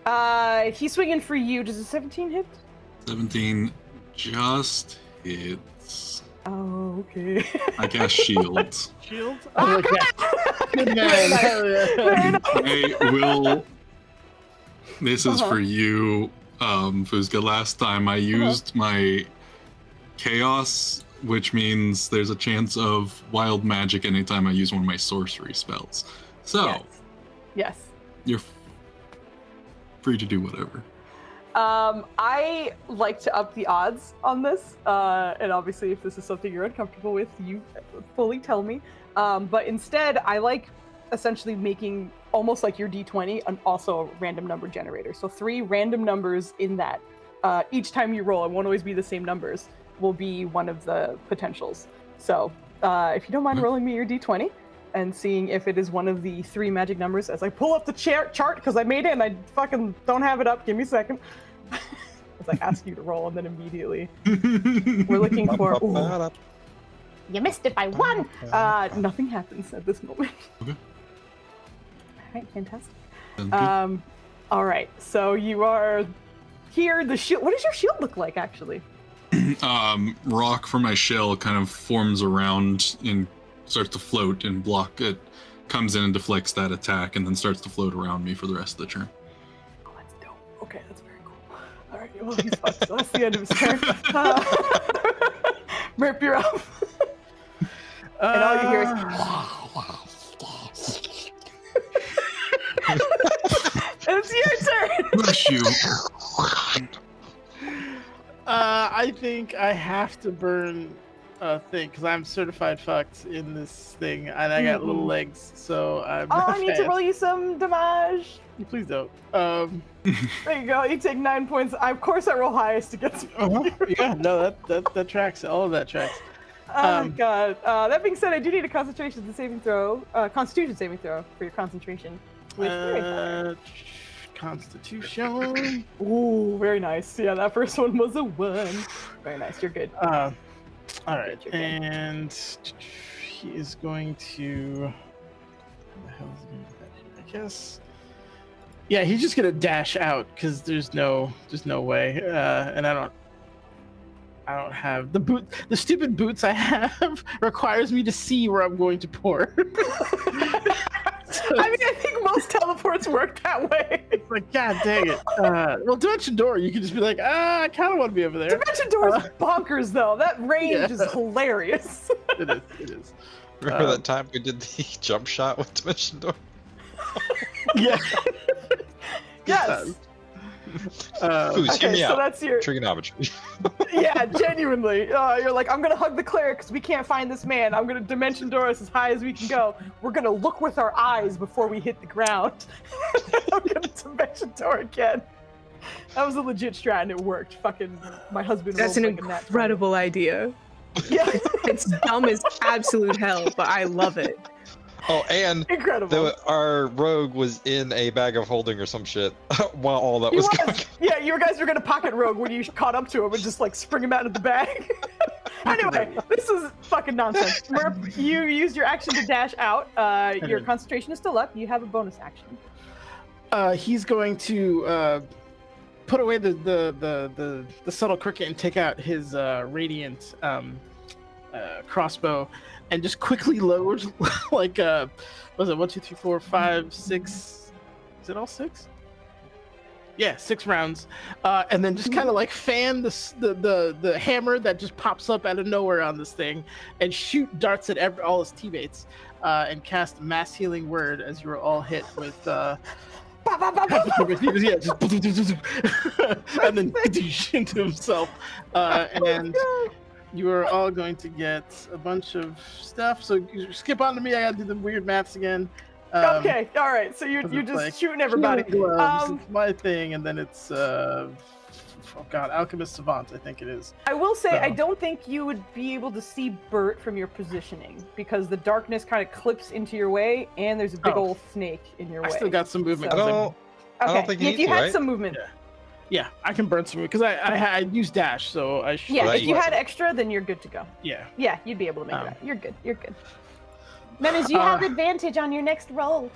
yeah. He's swinging for you. Does a 17 hit? 17 just hits. Oh, okay. I cast shield. Shield. Oh, Good man. Hell yeah. Very nice. I will. This is for you, Foozca. Last time I used my chaos, which means there's a chance of wild magic anytime I use one of my sorcery spells. So, Yes. you're free to do whatever. I like to up the odds on this, and obviously if this is something you're uncomfortable with, you fully tell me. But instead, I like essentially making almost like your D20 and also a random number generator. So 3 random numbers in that. Each time you roll, it won't always be the same numbers, will be one of the potentials. So if you don't mind rolling me your D20 and seeing if it is one of the 3 magic numbers as I pull up the chart, because I made it and I fucking don't have it up. Give me a second. As I ask you to roll, and then immediately we're looking for. Ooh, You missed it by 1. nothing happens at this moment. Okay. All right, fantastic. Sounds good. All right, so you are here. The shield. What does your shield look like, actually? Rock from my shell kind of forms around and starts to float and block it. Comes in and deflects that attack, and then starts to float around me for the rest of the turn. Oh, that's dope. Okay, that's very cool. All right, well, he's fucked. So that's the end of his turn. Merp, you're up. And all you hear is. It's your turn. Bless you. I think I have to burn a thing because I'm certified fucked in this thing, and I got little legs, so I'm. Oh, I need to roll you some damage. Please don't. There you go. You take 9 points. Of course, I roll highest to get to you. Yeah, no, that tracks. All of that tracks. Oh my god. That being said, I do need a Constitution saving throw for your concentration. With Constitution. Ooh, very nice. Yeah, that first one was a 1. Very nice. You're good. All right, You're good. and he is going to. What the hell is he going to do that here? I guess. Yeah, he's just gonna dash out because there's no way, and I don't have the boot. The stupid boots I have requires me to see where I'm going to pour. I mean, I think most teleports work that way. It's like, god dang it. Well, Dimension Door, you can just be like, I kind of want to be over there. Dimension Door is bonkers, though. That range is hilarious. It is. Remember that time we did the jump shot with Dimension Door? Yeah. Yes. Hear me so out. that's your Trigonometry. yeah, genuinely. You're like, I'm gonna hug the cleric because we can't find this man. I'm gonna Dimension Door us as high as we can go. We're gonna look with our eyes before we hit the ground. I'm gonna Dimension Door again. That was a legit strat and it worked. Fucking my husband. That's an incredible idea. Yeah. It's dumb as absolute hell, but I love it. Oh, and incredible. Our rogue was in a bag of holding or some shit while all that was going on. Yeah, you guys were gonna pocket rogue when you caught up to him and just like spring him out of the bag. Anyway, this is fucking nonsense. Merp, you used your action to dash out. Your concentration is still up. You have a bonus action. He's going to put away the subtle cricket and take out his radiant crossbow. And just quickly load, like, was it 1, 2, 3, 4, 5, 6? Is it all 6? Yeah, 6 rounds. And then just kind of like fan the hammer that just pops up out of nowhere on this thing, and shoot darts at all his teammates, and cast Mass Healing Word as you were all hit with. Yeah, just and then into himself, and. You are all going to get a bunch of stuff. So you skip on to me. I gotta do the weird maths again. Okay, all right. So you're just like, shooting everybody. It's my thing, and then it's oh god, Alchemist Savant, I think it is. I will say, I don't think you would be able to see Bert from your positioning because the darkness kind of clips into your way, and there's a big old snake in your way. I still got some movement. So. I don't think if you had some movement. Yeah, I can burn some because I use dash, so I should. Yeah, if you had extra, then you're good to go. Yeah. Yeah, you'd be able to make that. You're good. You're good. Menace, you have advantage on your next roll.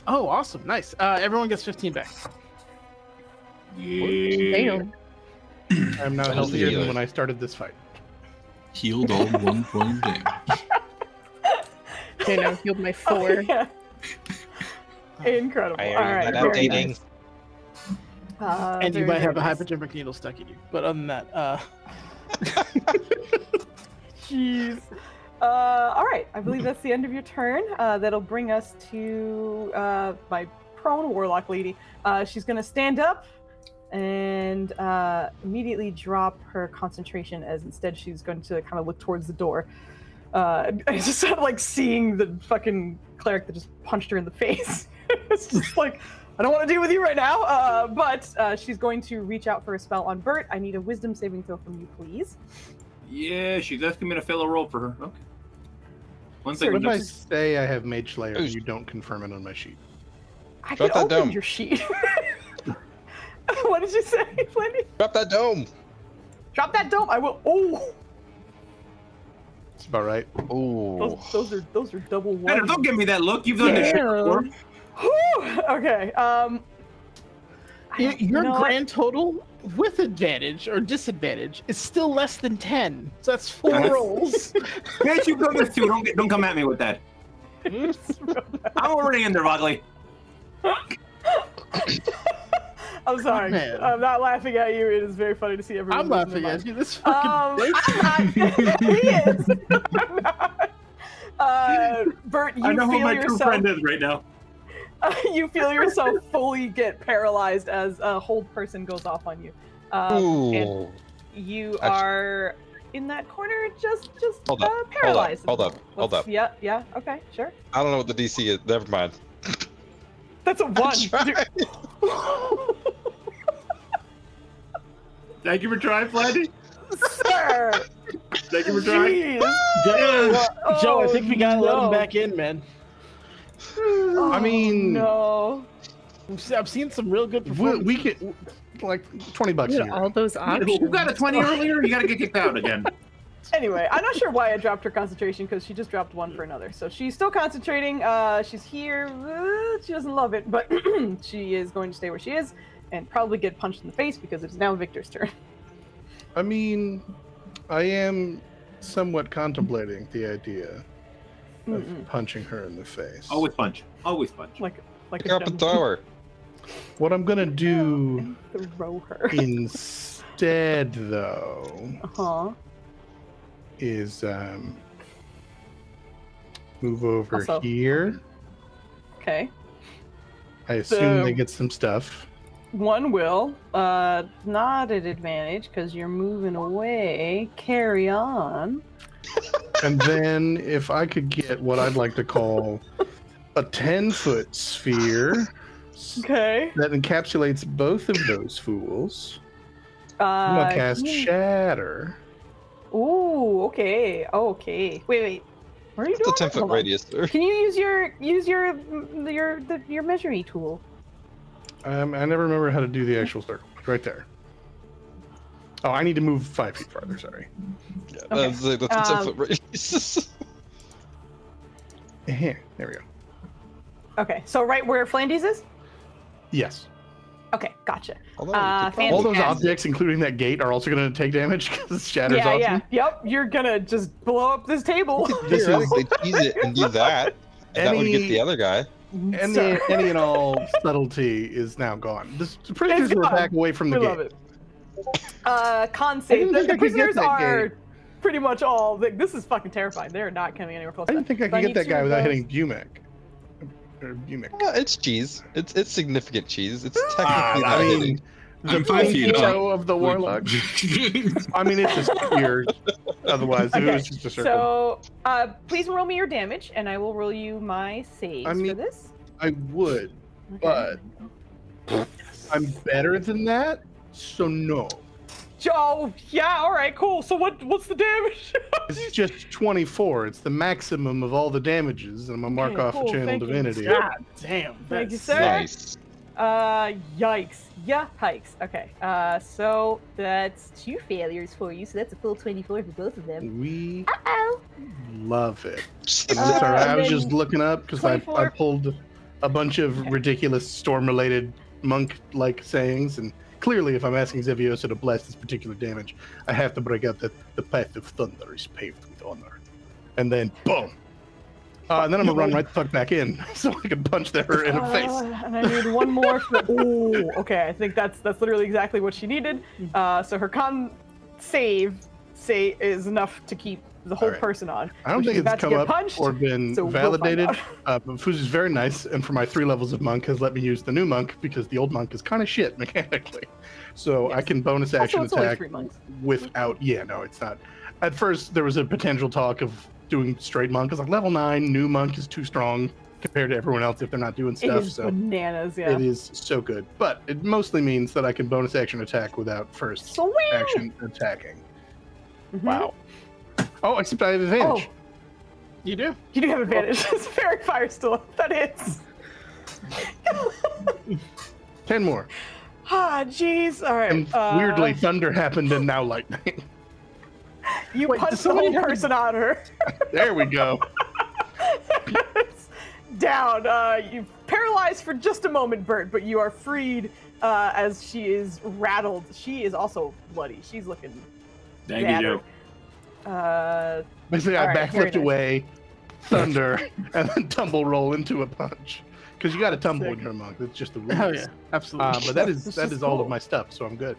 Oh, awesome. Nice. Everyone gets 15 back. Damn. I'm now healthier than when I started this fight. Healed all 1 point damage. Okay, now healed my 4. Yeah. Incredible. All right. Very nice. And you might have a hypodermic needle stuck in you. But other than that, jeez. All right. I believe that's the end of your turn. That'll bring us to my prone warlock lady. She's going to stand up and immediately drop her concentration, as instead she's going to kind of look towards the door. I just started like seeing the fucking cleric that just punched her in the face. It's just like, I don't want to deal with you right now, but she's going to reach out for a spell on Bert. I need a wisdom saving throw from you, please. Yeah, she's asking me to fail a roll for her. Okay. One What second. if I say I have Mage Slayer and you don't confirm it on my sheet? I can open your sheet. What did you say, Flinny? Drop that dome. Drop that dome. I will. Oh. That's about right. Oh. Those are double ones. Don't give me that look. You've done this shit before. Okay. your grand total with advantage or disadvantage is still less than 10. So that's 4 rolls. Can't you go this too? Don't come at me with that. I'm already in there, Vodley. I'm sorry. Man. I'm not laughing at you. It is very funny to see everyone. I'm laughing at you. This fucking I'm not. He is. I'm not. Bert, you I know feel who my yourself. true friend is right now. You feel yourself fully get paralyzed as a hold person goes off on you. And you are in that corner, just paralyzed. Hold up. Yeah, okay, sure. I don't know what the DC is. Never mind. That's a 1. Thank you for trying, Flatty. Sir! Thank you for trying. Joe, I think we gotta let him no. back in, man. Oh, I mean, no. I've seen some real good we performances. could like $20 Dude, here. all those options. Who got a 20 earlier? You gotta get kicked out again. Anyway, I'm not sure why I dropped her concentration because she just dropped one for another. So she's still concentrating. She's here. She doesn't love it, but she is going to stay where she is and probably get punched in the face because it's now Victor's turn. I mean, I am somewhat contemplating the idea of punching her in the face. Always punch. Always punch. Like Pick a up and throw her. What I'm gonna do throw her. instead, though, is move over Also- here. Okay. I assume they get some stuff. One will. Not at advantage because you're moving away. Carry on. And then if I could get what I'd like to call a 10-foot sphere Okay. that encapsulates both of those fools, I'm gonna cast Shatter. Ooh, okay. Okay. Wait. What are you It's a doing? 10-foot Hold on. radius there. Can you use your measuring tool? I never remember how to do the actual circle. Right there. Oh, I need to move 5 feet farther. Sorry. Yeah, Okay. that's a 10-foot radius. There we go. Okay, so right where Flandes is? Yes. Okay, gotcha. Although you could All those Fantastic. objects, including that gate, are also going to take damage because Shatter's Yeah, awesome. Yep, you're gonna just blow up this table. This is theoretically tease it and do that. And that would get the other guy. any and all subtlety is now gone. The prisoners It's were gone. back away from the We gate. love it. Con save. didn't think The I could get prisoners that are gate. pretty much all. This is fucking terrifying. They're not coming anywhere close. I didn't think I So could get need that two guy of without those. hitting Bumic. Or Bumic. It's cheese. It's significant cheese. It's technically I not mean, hitting. I'm 5 feet up. toe of the warlock. I mean, it's a spear. Otherwise, if it was just a circle. So, please roll me your damage, and I will roll you my saves I mean- for this. I would, but I'm better than that, so no. Oh, yeah, all right, cool. So what's the damage? It's just 24. It's the maximum of all the damages, and I'm gonna mark Okay, off cool, a channel thank you. divinity. God damn. Thank you, that's- sir. Nice. Yikes. Yeah, hikes. Okay. So that's 2 failures for you. So that's a full 24 for both of them. We Uh-oh. love it. Just- I'm sorry, I was and just looking up because I 24. pulled a bunch of ridiculous storm-related monk-like sayings, and clearly, if I'm asking Zeviosa to bless this particular damage, I have to break out that the path of thunder is paved with honor, and then boom. And then I'm gonna run right the fuck back in so I can punch her in the face. And I need one more for. Ooh, okay. I think that's literally exactly what she needed. So her con save is enough to keep the whole All right. person on. I don't She's think about it's to come get up punched, or been so we'll find validated. out. But Foozca's very nice, and for my 3 levels of monk has let me use the new monk because the old monk is kind of shit mechanically. So I Yes. can bonus action Also, it's only attack 3 months. without. Yeah, no, it's not. At first, there was a potential talk of doing straight monk. I was like, level 9, new monk is too strong compared to everyone else if they're not doing It stuff. is So bananas, yeah. it is so good. But it mostly means that I can bonus action attack without first Sweet! action attacking. Mhm. Wow. Oh, except I have advantage. Oh, You do? you do have advantage. It's fairy fire still. That hits. 10 more. Ah, jeez. All right. And weirdly, thunder happened and now lightning. You Wait, punched does the whole somebody have a- person on her. There we go. Down. You paralyzed for just a moment, Bert, but you are freed as she is rattled. She is also bloody. She's looking Thank you, battered. Joe. Basically, I All right, very backflipped nice. away, thunder, and then tumble roll into a punch. Because you got to tumble when Sick. you're a monk. That's just the rules. Hell yeah. Absolutely. But that This is is all cool. of my stuff, so I'm good.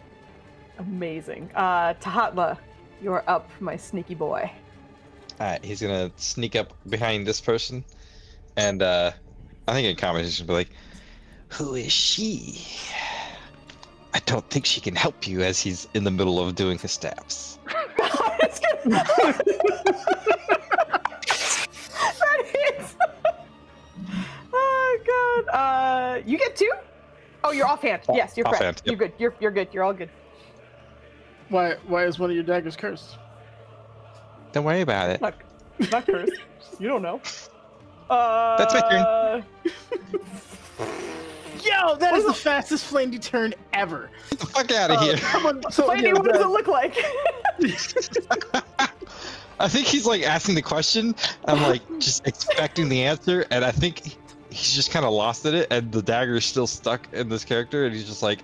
Amazing. Tahatla, you're up, my sneaky boy. Alright, he's gonna sneak up behind this person, and I think in conversation be like, "Who is she? I don't think she can help you," as he's in the middle of doing his stabs. It's gonna- That hits. Oh god. You get 2? Oh, you're offhand. Yes, you're correct. Offhand, You're good. You're good. You're all good. Why is one of your daggers cursed? Don't worry about it. Not cursed. You don't know. That's my turn. Yo, that is the fastest Flandy turn ever. Get the fuck out of here. Come on, so, Flandy, what does it look like? I think he's like asking the question. I'm like just expecting the answer, and I think he's just kind of lost at it, and the dagger is still stuck in this character, and he's just like,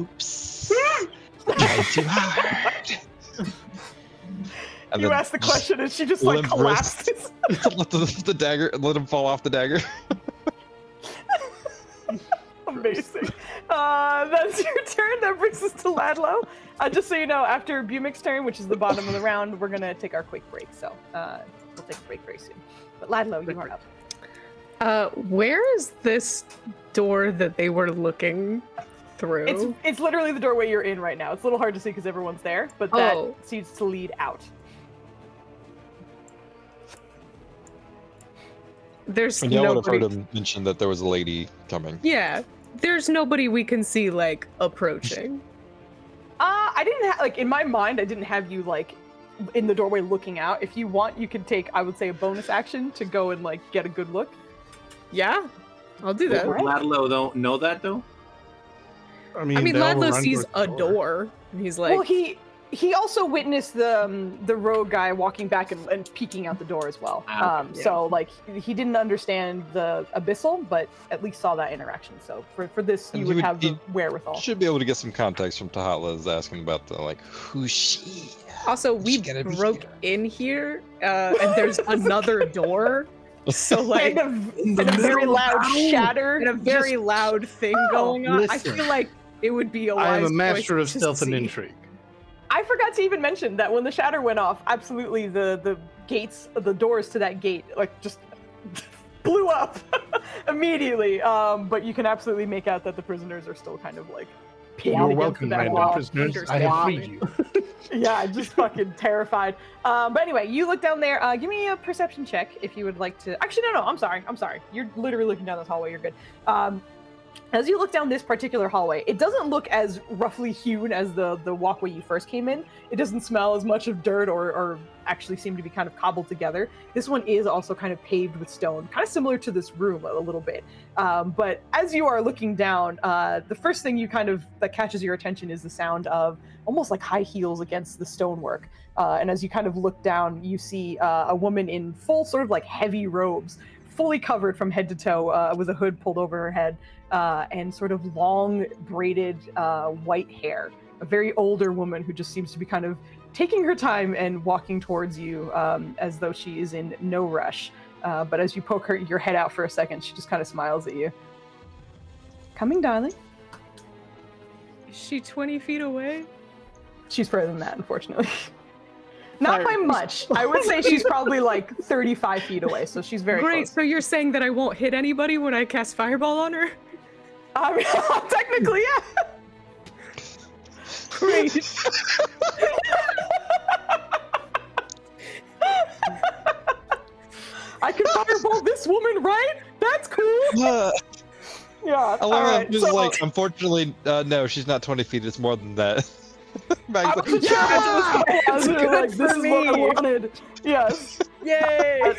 "Oops, tried too hard." And You asked the question, and she just like limp collapses. let the dagger, let him fall off the dagger. Amazing. That's your turn. That brings us to Ladlow. Just so you know, after Bumik's turn, which is the bottom of the round, we're gonna take our quick break. So we'll take a break very soon. But Ladlow, you are up. Where is this door that they were looking through? It's literally the doorway you're in right now. It's a little hard to see because everyone's there, but that seems to lead out. There's And y'all would have nobody. heard him mention that there was a lady coming. Yeah, there's nobody we can see like approaching. I didn't like in my mind. I didn't have you like in the doorway looking out. If you want, you can take, I would say, a bonus action to go and like get a good look. Yeah, I'll do that. Ladlow don't know that though. I mean, Ladlow sees a door. And he's like, Well, he also witnessed the rogue guy walking back and peeking out the door as well. So like he didn't understand the abyssal, but at least saw that interaction. So for this, you would have the wherewithal. Should be able to get some context from Tahatla is asking about the like who's she. Also, we broke in here, and there's another door. So like, and a very loud shatter and a very loud thing going on. I feel like it would be a wise I am a master of choice to stealth and see. intrigue. I forgot to even mention that when the shatter went off, absolutely the gates, the doors to that gate, like just blew up immediately. But you can absolutely make out that the prisoners are still kind of like pinned You're against welcome, that random wall. prisoners. I have freed you. Yeah, just fucking terrified. But anyway, you look down there. Give me a perception check if you would like to. Actually, no, I'm sorry. You're literally looking down this hallway. You're good. As you look down this particular hallway, it doesn't look as roughly hewn as the walkway you first came in. It doesn't smell as much of dirt or actually seem to be kind of cobbled together. This one is also kind of paved with stone, kind of similar to this room a little bit. But as you are looking down, the first thing that catches your attention is the sound of almost like high heels against the stonework. And as you kind of look down, you see a woman in full sort of like heavy robes, fully covered from head to toe with a hood pulled over her head. And sort of long braided white hair. A very older woman who just seems to be kind of taking her time and walking towards you as though she is in no rush. But as you poke your head out for a second, she just kind of smiles at you. Coming, darling. Is she 20 feet away? She's further than that, unfortunately. Not by much. I would say she's probably like 35 feet away, so she's very Great, close. so you're saying that I won't hit anybody when I cast Fireball on her? I mean, technically, yeah. Great. I can fireball this woman, right? That's cool. Yeah. I love Alright, that. Just so, like, unfortunately, no, she's not 20 feet. It's more than that. I wasn't sure I was like, this is what I wanted. Yes. Yay!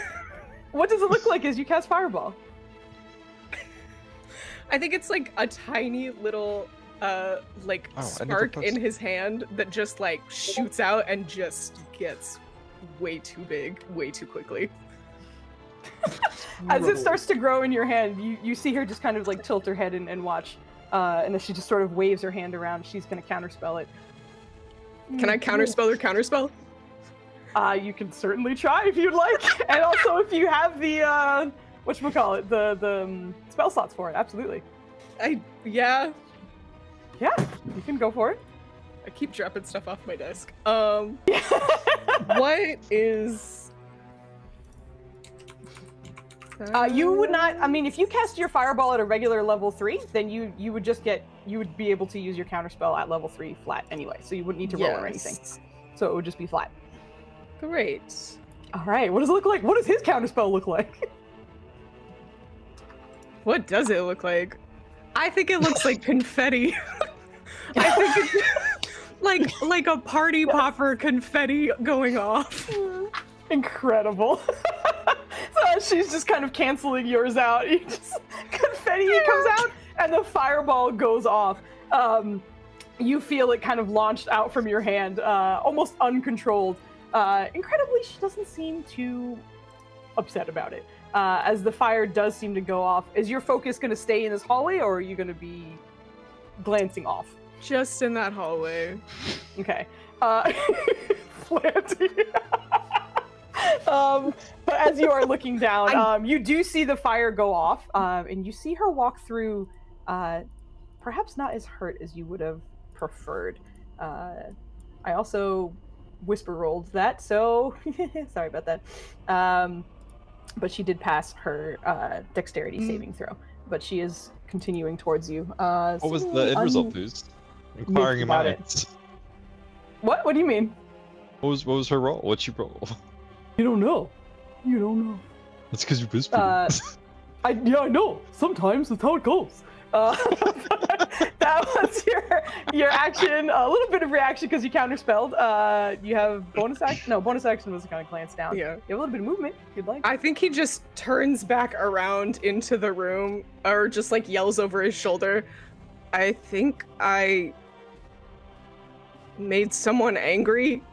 What does it look like as you cast fireball? I think it's like a tiny little like spark in his hand that just like shoots out and just gets way too big way too quickly. As it starts to grow in your hand, you see her just kind of like tilt her head and watch. And then she just sort of waves her hand around. She's going to counterspell it. Can I counterspell or counterspell? You can certainly try if you'd like. And also if you have the, whatchamacallit, the spell slots for it, absolutely. Yeah, you can go for it. I keep dropping stuff off my desk. What is... You would not, I mean, if you cast your fireball at a regular level 3, then you would be able to use your counterspell at level 3 flat anyway, so you wouldn't need to roll or anything. So it would just be flat. Great. All right, what does it look like? What does his counterspell look like? What does it look like? I think it looks like confetti. I think like a party popper confetti going off. Incredible. So she's just kind of canceling yours out. You just, confetti comes out and the fireball goes off. You feel it kind of launched out from your hand, almost uncontrolled. Incredibly, she doesn't seem too upset about it. As the fire does seem to go off, is your focus going to stay in this hallway, or are you going to be glancing off? Just in that hallway. Okay. Flanty. But as you are looking down, you do see the fire go off, and you see her walk through, perhaps not as hurt as you would have preferred. I also whisper rolled that, so sorry about that. But she did pass her dexterity saving throw, but she is continuing towards you. What was the end result, Foos? Inquiring minds. What? What do you mean? What was her roll? What'd she roll? You don't know. You don't know. That's because you whispered. I know. Sometimes that's how it goes. That was your action. A little bit of reaction because you counterspelled. You have bonus action. No, bonus action was to kind of glance down. Yeah. You have a little bit of movement if you'd like. I think he just turns back around into the room, or just like yells over his shoulder. I think I made someone angry.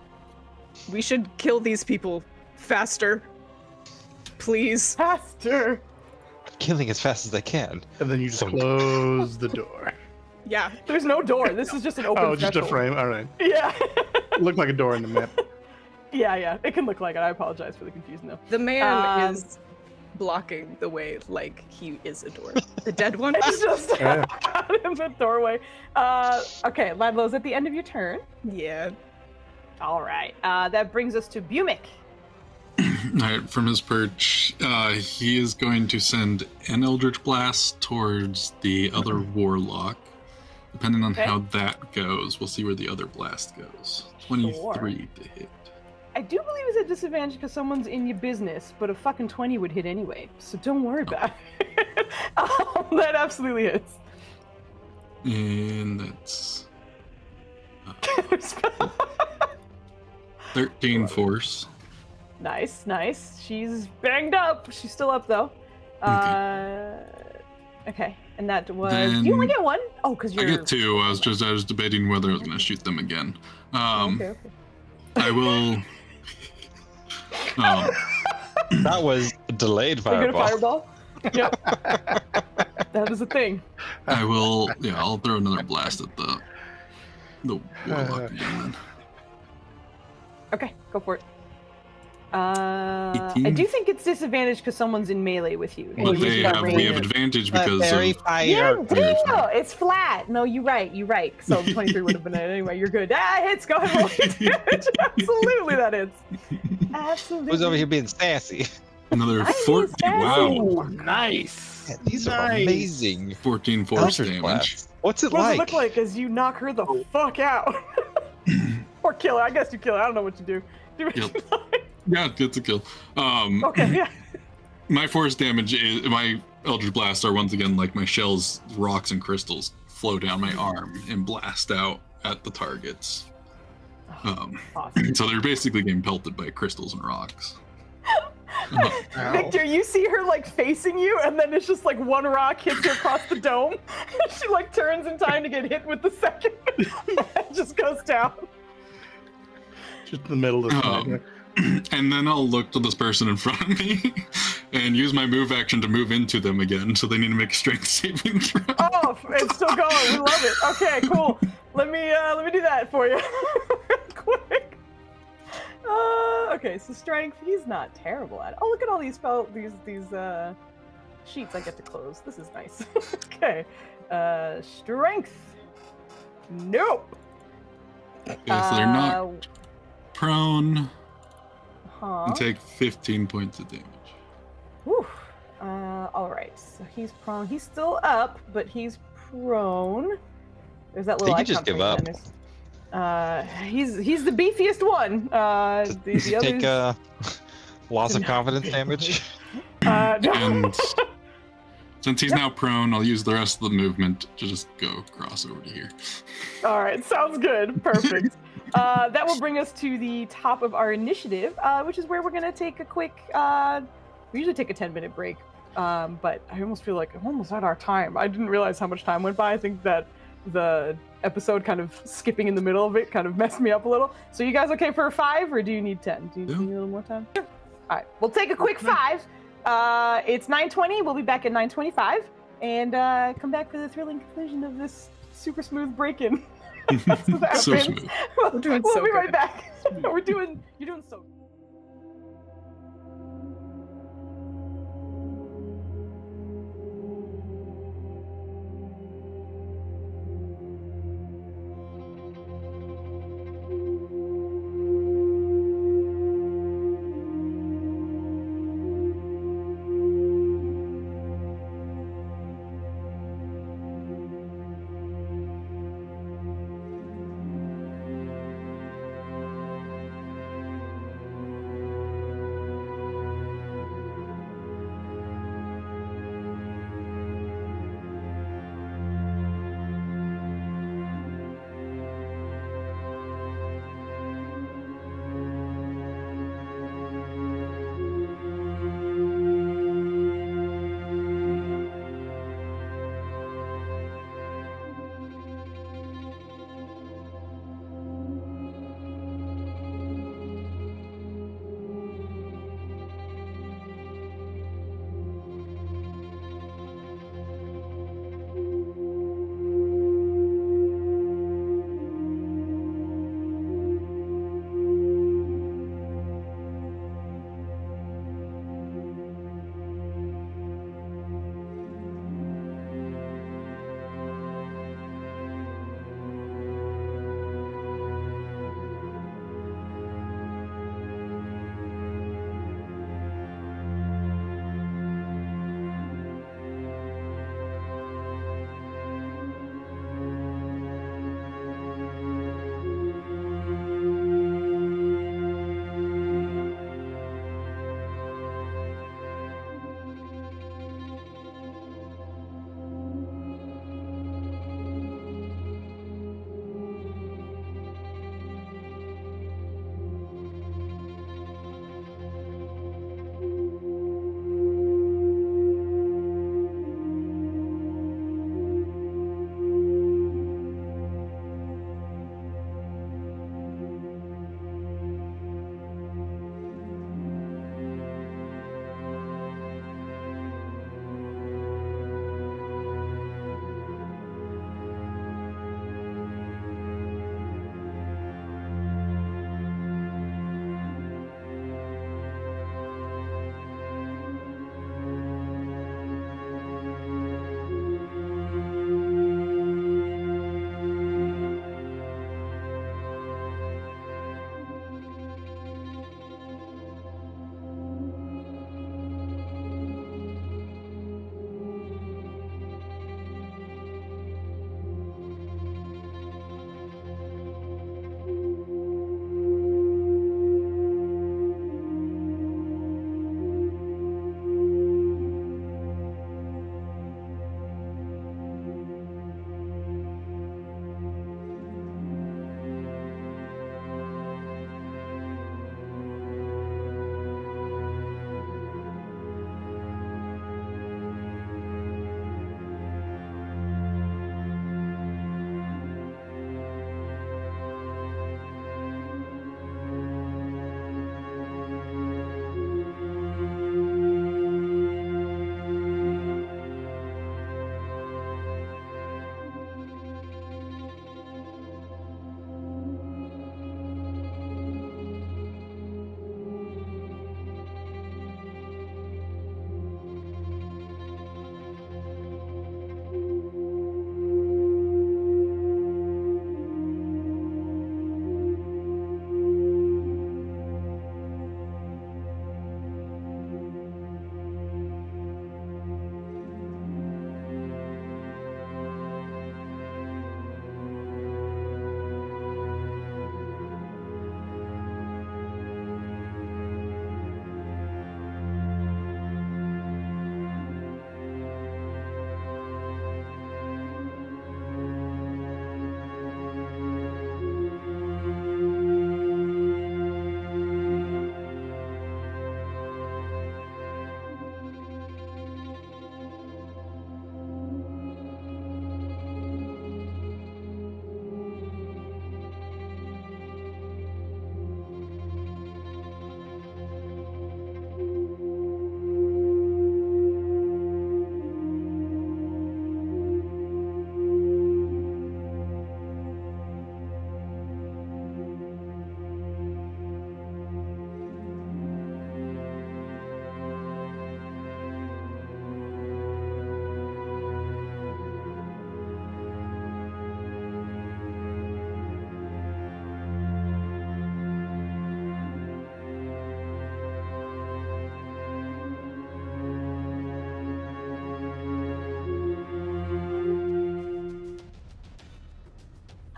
We should kill these people faster. Please. Faster. Killing as fast as they can. And then you just close the door. Yeah. There's no door. This is just an open just a threshold. frame. All right. Yeah. Looked like a door in the map. Yeah. It can look like it. I apologize for the confusion, though. The man is blocking the way like he is a door. The dead one? It's just out in the doorway. Okay, Ladlo's at the end of your turn. Yeah. All right. That brings us to Bumic. Alright, from his perch, he is going to send an Eldritch Blast towards the other Warlock. Depending on how that goes, we'll see where the other blast goes. 23 to hit. I do believe it's a disadvantage because someone's in your business, but a fucking 20 would hit anyway, so don't worry about it. That absolutely hits. And that's 13 force. Nice. She's banged up. She's still up though. Okay. And that was. Then you only get one? Oh, because you're. I get two. I was debating whether I was going to shoot them again. Okay. I will. That was a delayed fireball. You're gonna fireball? Yep. That is a thing. I will. Yeah, I'll throw another blast at the Warlock again then. Okay, go for it. I do think it's disadvantage because someone's in melee with you. But we have advantage because it's flat. No, you're right. So 23 would have been it anyway. You're good. Hits. Go ahead. Roll damage. Absolutely, that hits. Absolutely. Who's over here being sassy? Another 14. Wow. Nice. Yeah, these are amazing. 14 force damage. What's it what like? What does it look like as you knock her the fuck out? Or kill her. I guess you kill her. I don't know what you do. Yeah, it's a kill. Okay, yeah. My force damage is my Eldritch Blasts are once again like my shells, rocks, and crystals flow down my arm and blast out at the targets. Awesome. So they're basically getting pelted by crystals and rocks. Victor, you see her like facing you, and then it's just like one rock hits her across the dome. She like turns in time to get hit with the second. And just goes down. Just in the middle of the and then I'll look to this person in front of me and use my move action to move into them again, so they need to make a strength saving throw. Oh, it's still going. We love it. Okay, cool. Let me do that for you real quick. Okay, so strength, he's not terrible at it. Oh, look at all these sheets I get to close. This is nice. Okay. Strength. Nope. Okay, so they're not prone. And take 15 points of damage. Whew. All right. So he's prone. He's still up, but he's prone. There's that little He icon. could just give up. He's the beefiest one. The others take loss of confidence damage. No. Since he's now prone, I'll use the rest of the movement to just go across over to here. All right, sounds good. Perfect. That will bring us to the top of our initiative, which is where we're going to take a quick... we usually take a 10-minute break, but I almost feel like I'm almost at our time. I didn't realize how much time went by. I think that the episode kind of skipping in the middle of it kind of messed me up a little. So you guys okay for 5, or do you need 10? Do you need a little more time? Sure. All right, we'll take a quick 5. It's 9:20. We'll be back at 9:25, and come back for the thrilling conclusion of this super smooth break-in. So smooth. We'll be right back. You're doing so.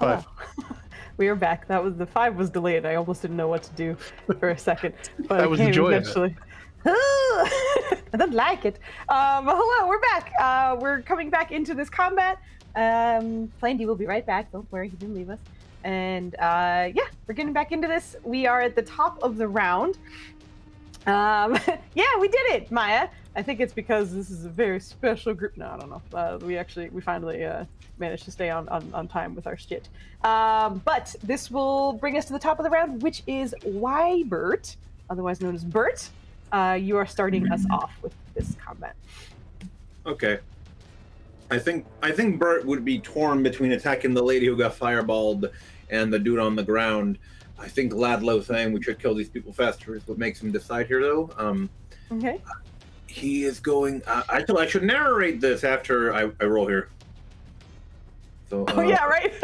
5. We are back. That was the 5 was delayed. I almost didn't know what to do for a second, but That it was the came joy of it. eventually. I don't like it. Hello, we're back. We're coming back into this combat. Flandy will be right back. Don't worry, he didn't leave us. And yeah, we're getting back into this. We are at the top of the round. Yeah, we did it, Maya. I think it's because this is a very special group. No, I don't know. We finally managed to stay on time with our shit. But this will bring us to the top of the round, which is Bert, otherwise known as Bert. You are starting us off with this combat. Okay. I think Bert would be torn between attacking the lady who got fireballed and the dude on the ground. I think Ladlow saying we should kill these people faster is what makes him decide here, though. Okay. He is going. I should narrate this after I roll here. So. Oh yeah, right.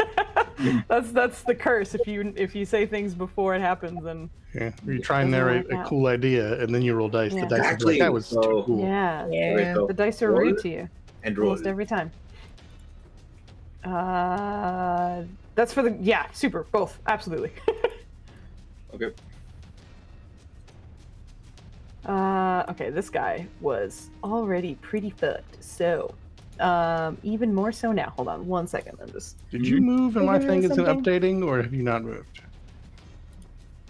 that's the curse. If you say things before it happens, then. Yeah, you try and narrate a cool idea, and then you roll dice. Yeah. The dice Exactly. are like, that was too cool. Yeah. Okay, so The dice are rude to you. and roll Almost every time. That's for the super both absolutely. Okay. Okay, this guy was already pretty fucked, so even more so now. Hold on 1 second. I'm just. Did you move and my thing isn't something? updating, or have you not moved?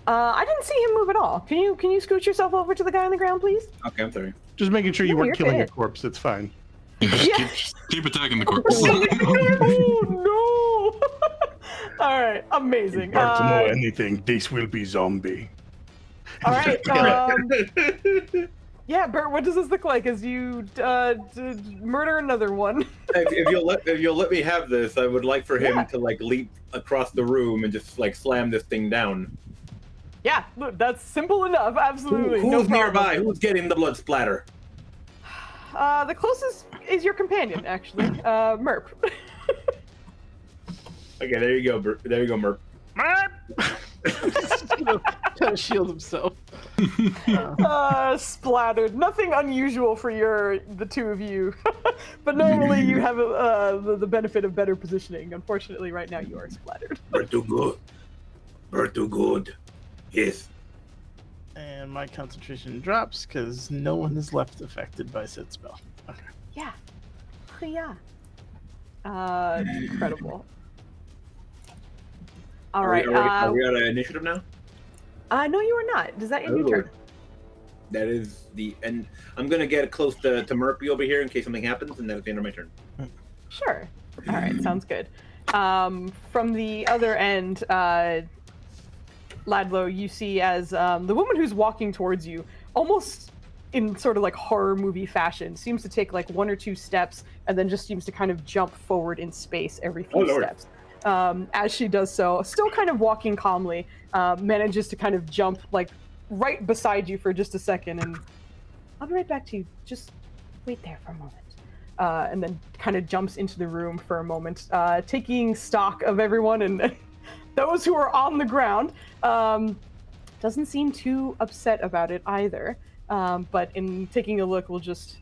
I didn't see him move at all. Can you scoot yourself over to the guy on the ground, please? Okay, I'm sorry. Just making sure you No, weren't you're killing a good. corpse. It's fine. Yeah. Keep attacking the corpse. Oh no! All right, amazing. Hard to know anything. This will be zombie. All right. Yeah, Bert. What does this look like as you murder another one? if you'll let me have this, I would like for him to like leap across the room and just like slam this thing down. Yeah, look, that's simple enough. Absolutely. Who's no problem. nearby? Who's getting the blood splatter? The closest is your companion, actually. Merp. Okay, there you go, there you go, Merp. Trying to shield himself. Splattered. Nothing unusual for the two of you. But normally you have the benefit of better positioning. Unfortunately, right now you are splattered. Bert too good. Bert too good. Yes. And my concentration drops because no one is left affected by said spell. Okay. Yeah. Yeah. Incredible. All right. Are we at an initiative now? No, you are not. Does that end your turn? That is the end. I'm gonna get close to Murphy over here in case something happens, and that's the end of my turn. Sure. All right. Sounds good. From the other end, Ladlow, you see as the woman who's walking towards you, almost in sort of like horror movie fashion, seems to take like 1 or 2 steps and then just seems to kind of jump forward in space every few steps. As she does so, still kind of walking calmly, manages to kind of jump like right beside you for just a second, and I'll be right back to you. Just wait there for a moment. And then kind of jumps into the room for a moment, taking stock of everyone and those who are on the ground. Doesn't seem too upset about it either. But in taking a look, let's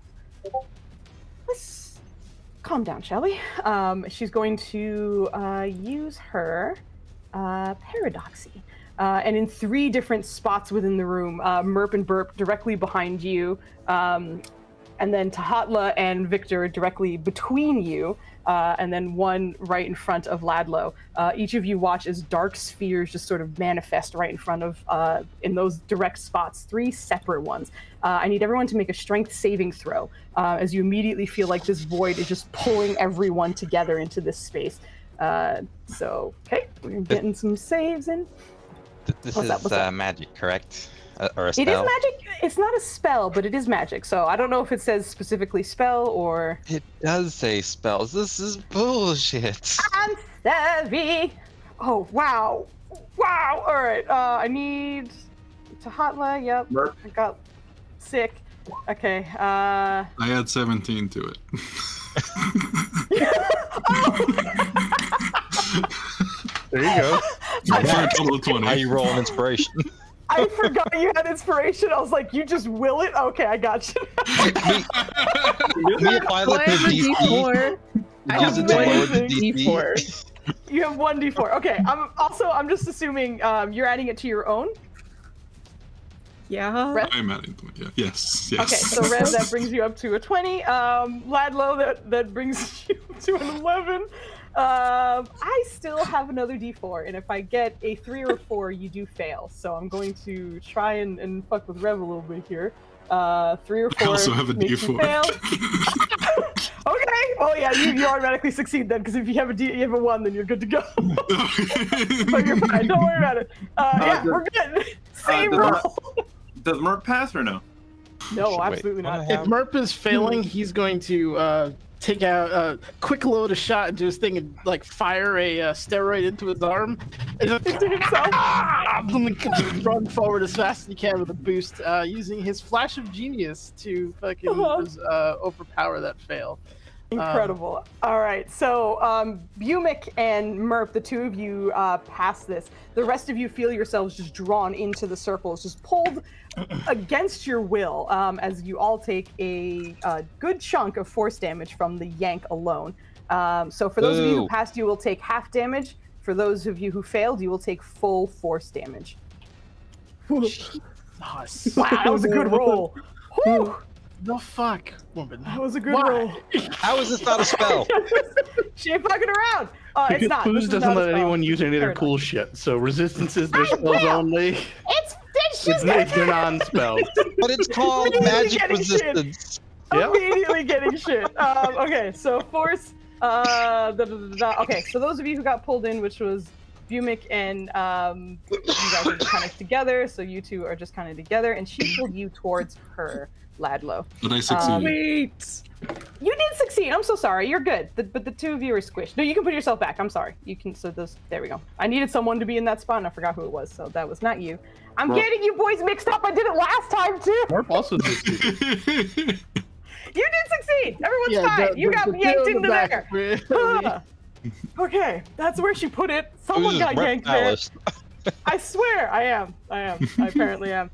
calm down, shall we? She's going to use her Paradoxy. And in 3 different spots within the room, Merp and Burp directly behind you, and then Tahatla and Victor directly between you, and then one right in front of Ladlow. Each of you watch as dark spheres just sort of manifest right in front of, in those direct spots, 3 separate ones. I need everyone to make a strength saving throw, as you immediately feel like this void is just pulling everyone together into this space. So, okay, we're getting some saves in. This is magic, correct? Or a spell? It is magic. It's not a spell, but it is magic. So I don't know if it says specifically spell or... It does say spells. This is bullshit. I'm savvy. Oh, wow. Wow. All right. I need Tahatla. Yep. Merp. I got sick. Okay. I add 17 to it. There you go. For a total of 20. How you roll an inspiration? I forgot you had inspiration. I was like, you just will it? Okay, I got you. Me apply like the DC. I have Use it to lower the D4. DC. You have 1d4. Okay. I'm just assuming you're adding it to your own. Yeah. Rev? I'm adding them. Yeah. Yes. Yes. Okay, so Rev, that brings you up to a 20. Ladlo, that brings you to an 11. I still have another d4, and if I get a 3 or a 4, you do fail. So I'm going to try and fuck with Rev a little bit here. 3 or 4 I also have a makes you D4. fail. Okay, well yeah, you automatically succeed then, because if you have a 1, then you're good to go. So you're fine, don't worry about it. Yeah, we're good. Same roll. Does Merp pass or no? No, Wait, absolutely what not. I If Merp is failing, he's going to take out quick load a shot into his thing and like fire a steroid into his arm. And Into himself. run forward as fast as he can with a boost, using his flash of genius to fucking overpower that fail. Incredible. All right, so Bumic and Merp, the two of you pass this. The rest of you feel yourselves just drawn into the circles, just pulled against your will, as you all take a good chunk of force damage from the yank alone. So for those of you who passed, you will take half damage. For those of you who failed, you will take full force damage. Nice. Wow, that was a good roll. Whew. The fuck, woman. That was a good roll. How is this not a spell? She ain't fucking around. It's Because not. Foos This is doesn't not a let spell. anyone use any of their Fair cool shit. So resistances, they're spells only. They're non-spells. But it's called Immediately magic getting shit. resistance. Yep. Immediately getting shit. Okay, so force. Okay, so those of you who got pulled in, which was Bumic and you guys are just kind of together. So you two are just kind of together, and she pulled you towards her, Ladlo. But I succeeded. Wait. You did succeed. I'm so sorry. You're good. But the two of you are squished. No, you can put yourself back. I'm sorry. You can. So those. There we go. I needed someone to be in that spot, and I forgot who it was. So that was not you. I'm getting you boys mixed up. I did it last time too. Merp also succeeded. You did succeed. Everyone's fine. You got yanked into there. Okay, that's where she put it. Someone Who's got Merp yanked there. Alice? I swear, I am. I apparently am.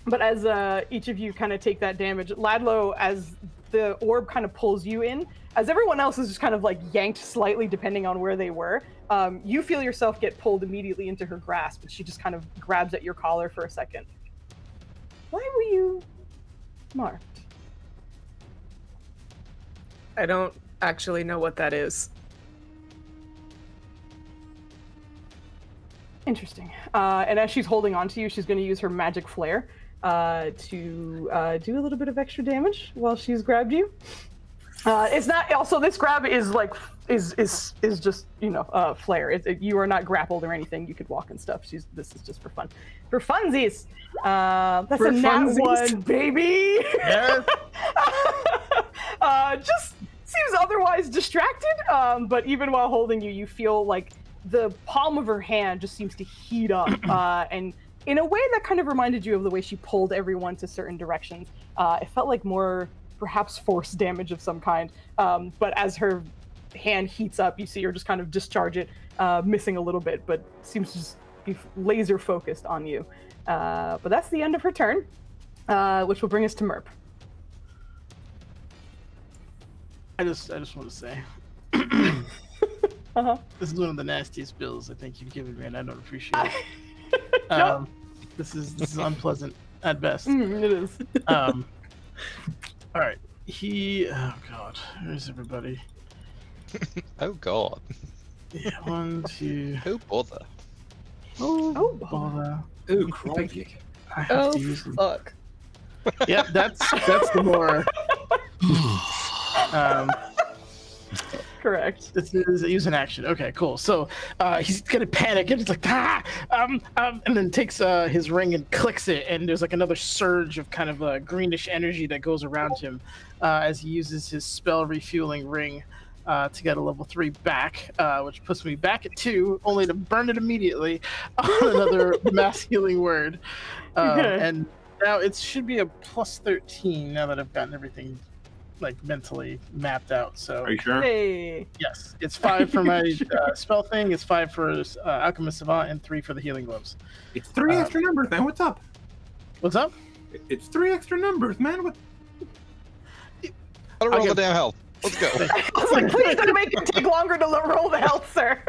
But as each of you kind of take that damage, Ladlo, as the orb kind of pulls you in, as everyone else is just kind of like yanked slightly depending on where they were, you feel yourself get pulled immediately into her grasp, and she just kind of grabs at your collar for a second. Why were you marked? I don't actually know what that is. Interesting. And as she's holding on to you, she's going to use her magic flare to do a little bit of extra damage while she's grabbed you. It's not. Also, this grab is like is just flare. You are not grappled or anything. You could walk and stuff. This is just for fun, for funsies. That's For a nat funsies. 1, baby. Yes. Just seems otherwise distracted. But even while holding you, you feel like the palm of her hand just seems to heat up, and in a way that kind of reminded you of the way she pulled everyone to certain directions. It felt like more, perhaps, force damage of some kind. But as her hand heats up, you see her just kind of discharge it, missing a little bit, but seems to just be laser focused on you. But that's the end of her turn, which will bring us to Merp. I just want to say, this is one of the nastiest bills I think you've given me, and I don't appreciate it. This is unpleasant at best. It is. All right. Oh god, where's everybody? Oh god. Yeah, 1, 2. Oh bother. Oh bother. Ooh, crikey. I have Oh to use them. fuck. Yeah, that's the more. Correct. This is use an action. Okay, cool. So he's gonna panic and he's like and then takes his ring and clicks it, and there's like another surge of kind of greenish energy that goes around him as he uses his spell refueling ring to get a level 3 back, which puts me back at 2, only to burn it immediately on another mass healing word. Okay. And now it should be a plus 13 now that I've gotten everything like mentally mapped out. So Are you sure? Hey. yes, it's 5 for my spell thing, it's 5 for Alchemist Savant, and 3 for the healing gloves. It's 3 extra numbers, man. What's up? What's up? It's 3 extra numbers, man. What? Gotta roll get- the damn health. Let's go. I was like, please don't make it take longer to roll the health, sir.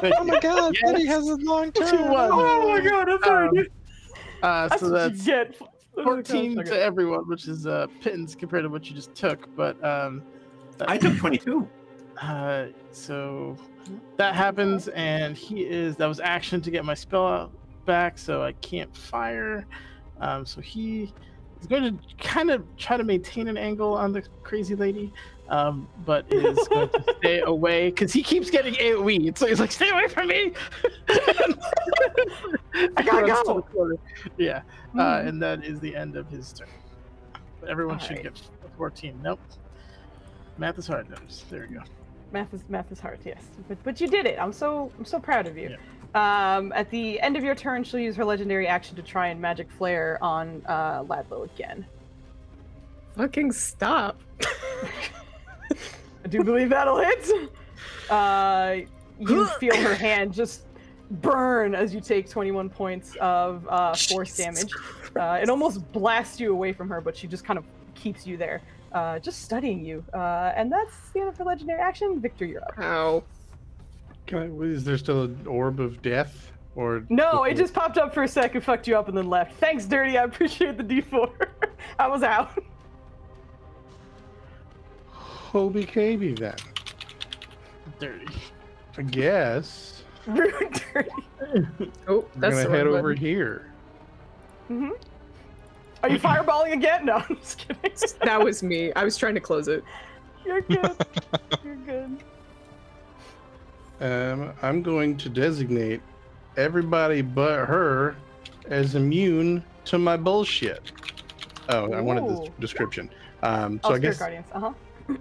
Oh my god, Yes. Betty has a long turn. 2-1. Oh my god, I'm sorry. So what you that's get. 14 Okay. to everyone, which is pittance compared to what you just took. But I took 22. so that happens, and that was action to get my spell out back, so I can't fire. So he is going to kind of try to maintain an angle on the crazy lady, but is going to stay away because he keeps getting AoE. So he's like, "Stay away from me!" I gotta Runs to go. the corner. Yeah, and that is the end of his turn. But everyone should Alright. get 14. Nope. Math is hard, notice. There we go. Math is hard, yes. But you did it. I'm so proud of you. Yeah. At the end of your turn, she'll use her legendary action to try and magic flare on Ladlo again. Fucking stop. I do believe that'll hit. You feel her hand just burn as you take 21 points of force damage. It almost blasts you away from her, but she just kind of keeps you there, just studying you. And that's the end of her legendary action. Victor, you're up. Ow. Is there still an orb of death? Or No, it just popped up for a second, fucked you up, and then left. Thanks, Dirty. I appreciate the D4. I was out. Hobie Cavey then. Dirty. I guess. Rude, Dirty. Oh, We're that's gonna the head wrong over button. here. Are you fireballing again? No, I'm just kidding. That was me. I was trying to close it. You're good. You're good. I'm going to designate everybody but her as immune to my bullshit. Oh, I wanted this Ooh. description. So Oh, I Spirit guess Guardians.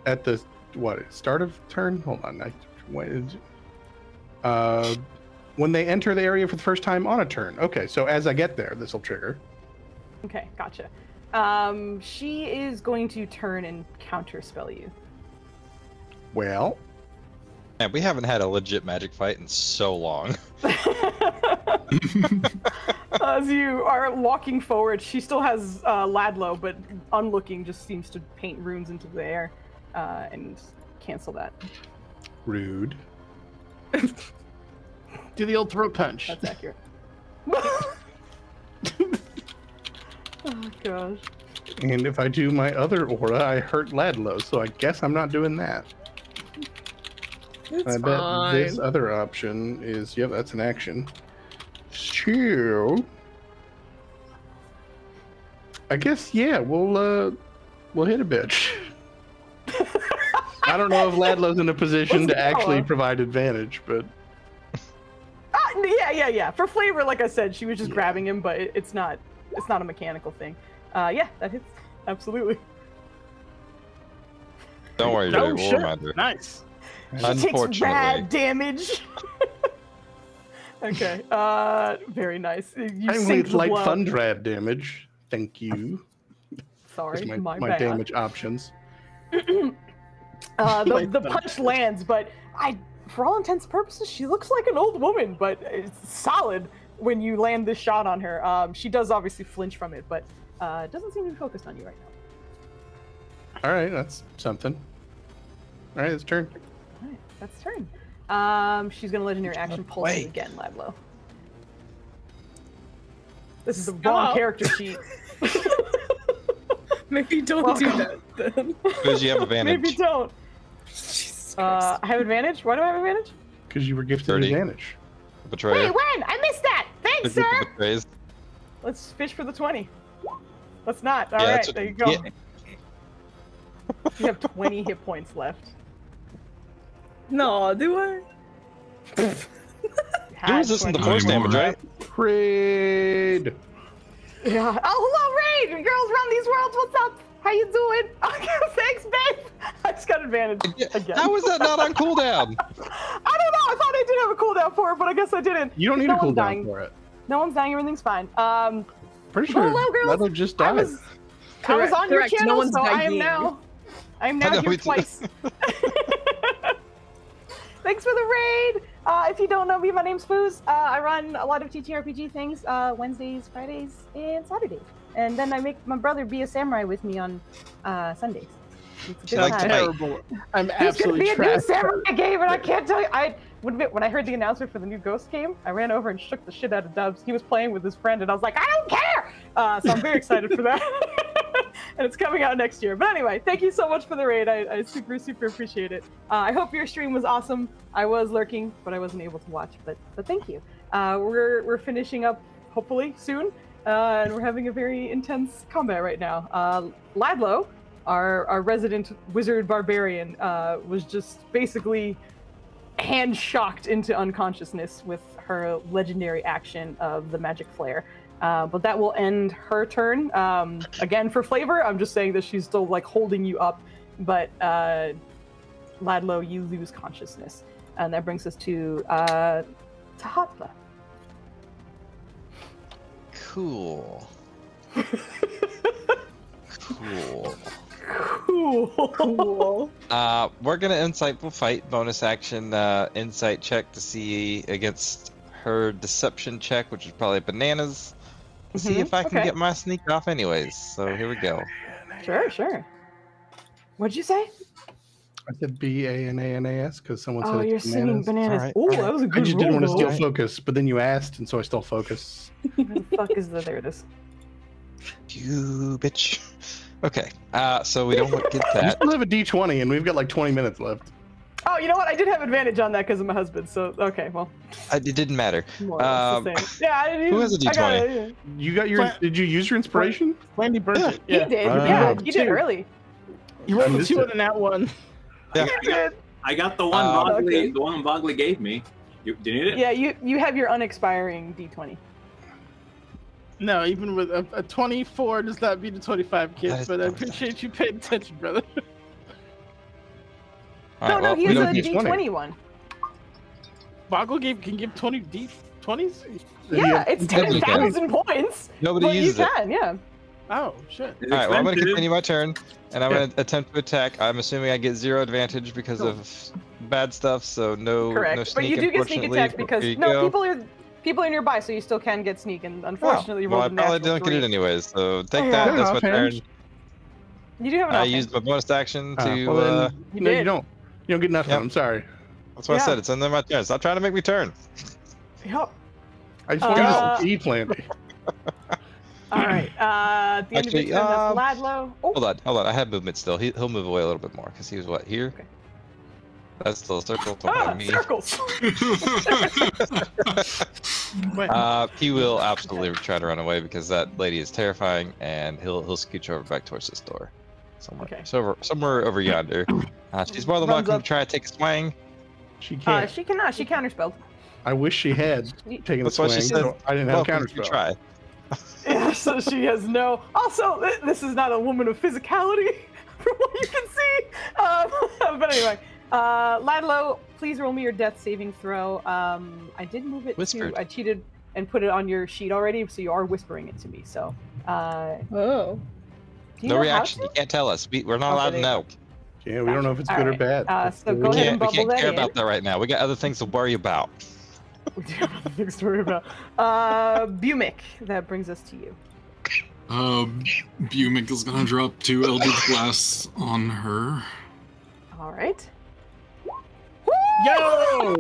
at the start of turn. Hold on. When they enter the area for the first time on a turn. Okay, so as I get there, this will trigger. Okay, gotcha. She is going to turn and counterspell you. Well, Man, we haven't had a legit magic fight in so long. As you are walking forward, she still has Ladlo, but unlooking just seems to paint runes into the air and cancel that. rude. Do the old throat punch. That's accurate. Oh gosh. And if I do my other aura, I hurt Ladlo, so I guess I'm not doing that. It's I bet fine. this other option is, yep, that's an action. So, I guess, yeah, we'll hit a bitch. I don't know if Ladlo's in a position to actually provide advantage, but Yeah. For flavor, like I said, she was just grabbing him, but it's not a mechanical thing. Yeah, that hits. Absolutely. Don't worry, No Jay, we'll shit. remind her. Nice. She takes rad damage. Okay. Very nice. You I sink with the light blow. Fundrad damage. Thank you. Sorry, That's my my bad. damage options. The punch lands, but for all intents and purposes, she looks like an old woman, but it's solid when you land this shot on her. She does obviously flinch from it, but doesn't seem to be focused on you right now. All right, that's something. All right, it's turn. All right, that's turn. She's gonna legendary action pulse you again, Ladlo. This is the wrong Stop. character sheet. Maybe don't do that then. Because you have advantage. Maybe don't. Jesus I have advantage. Why do I have advantage? Because you were gifted 30. advantage. Betrayer. Wait, when? I missed that. Thanks, The sir. betrays. Let's fish for the 20. Let's not. All Yeah, right, that's- there you go. yeah. You have 20 hit points left. No, do I? You You're had resistant to 20. force damage, right? Raid. Yeah. Oh, hello, Raid! Girls around these worlds, what's up? How you doing? Okay, thanks, babe. I just got advantage again. How is that not on cooldown? I don't know. I thought I did have a cooldown for it, but I guess I didn't. You don't need No a one's cooldown dying. for it. No one's dying. Everything's fine. Pretty sure hello, girls. Ladlo just I died. was Correct, on your correct. No channel, one's so I am dying. now I know, here it's- twice. Thanks for the raid. If you don't know me, my name's Foos. I run a lot of TTRPG things Wednesdays, Fridays, and Saturdays. And then I make my brother be a samurai with me on Sundays. It's a likes good to time. bite. Terrible. I'm There's gonna absolutely be a new trash. samurai game, and I can't tell you. I would admit, when I heard the announcement for the new Ghost game, I ran over and shook the shit out of Dubs. He was playing with his friend, and I was like, I don't care. So I'm very excited for that. And it's coming out next year. But anyway, thank you so much for the raid. I super appreciate it. I hope your stream was awesome. I was lurking, but I wasn't able to watch. But thank you. We're finishing up hopefully soon, and we're having a very intense combat right now. Ladlo, our resident wizard barbarian, was just basically hand shocked into unconsciousness with her legendary action of the magic flare. But that will end her turn. Again, for flavor, I'm just saying that she's still like holding you up, but Ladlo, you lose consciousness, and that brings us to Tahatla. Cool. Cool. Cool. We're gonna insightful fight bonus action insight check to see against her deception check, which is probably bananas. To see if I can get my sneak off anyways. So here we go. Sure. What'd you say? I said BANANAS because someone said Oh, you're it's singing bananas. All right, Oh, all right. that was a I good just didn't want to roll, steal though. focus, but then you asked, and so I stole focus. Where the fuck is the? There it is. You bitch. Okay. So we don't get You that. still have a D20, and we've got like 20 minutes left. Oh, you know what? I did have advantage on that because of my husband. So okay, well. It didn't matter. More or less the same. Yeah, who has a I got D20? it, You got your? Did you use your inspiration? Wendy burnt it. yeah. Yeah. He did. Ah. He did early. You rolled I a missed 2 it. on that one. Yeah. He did. I got the one okay. the one Bogley gave me. Do you need it? Yeah, you have your unexpiring D20. No, even with a 24 does not beat a 25, kid. That is But I not appreciate you paying attention, brother. All right, No, well, he we has a don't need- D20 one. Boggle can give 20 D20s. Yeah, it's Nobody can. 10,000 points. Nobody but uses you it. can, yeah. Oh shit. It's All right, well, I'm going to expensive. continue my turn, and I'm Yeah. going to attempt to attack. I'm assuming I get 0 advantage because Cool. of bad stuff, so no, Correct. no sneak, but you do get sneak unfortunately. attack because There you no go. people are nearby, so you still can get sneak. And Oh, unfortunately, you well, I rolled a probably natural don't get it 3. anyways, so take Yeah. that. Yeah, That's my offhand. turn. You do have an I offhand. used my bonus action to. Well, then, You no, you did. don't. You don't get nothing. Yep. I'm sorry. That's what I Yeah. said. It's under my turn. Stop trying to make me turn. Yep. I just want to Uh, use the E-plant. All right. At the end of Actually, your turn, that's Ladlo. Oh, Hold on. I have movement still. He'll move away a little bit more because he was what here. Okay. That's still a circle behind me. circles. He will absolutely try to run away because that lady is terrifying, and he'll scooch over back towards this door, somewhere. Okay. So somewhere over yonder. She's more than Runs welcome up. to try to take a swing. She can't. She cannot. She counterspelled. I wish she had taken the That's why swing. she said, so I didn't have a welcome to counterspell. try. Yeah, so she has no. Also, this is not a woman of physicality, from what you can see. But anyway, Ladlo, please roll me your death saving throw. I did move it Whispered. to. I cheated and put it on your sheet already, so you are whispering it to me. So. Oh. Do you No know how reaction. to? You can't tell us. We're not Okay, allowed to there you know. Yeah, we don't know if it's All good or right. bad. That's So the go rule. ahead and We bubble can't that care in. about that right now. We got other things to worry about. We do have other things to worry about. Bumic, that brings us to you. Bumic is gonna drop 2 Eldritch Blasts on her. All right. Yo!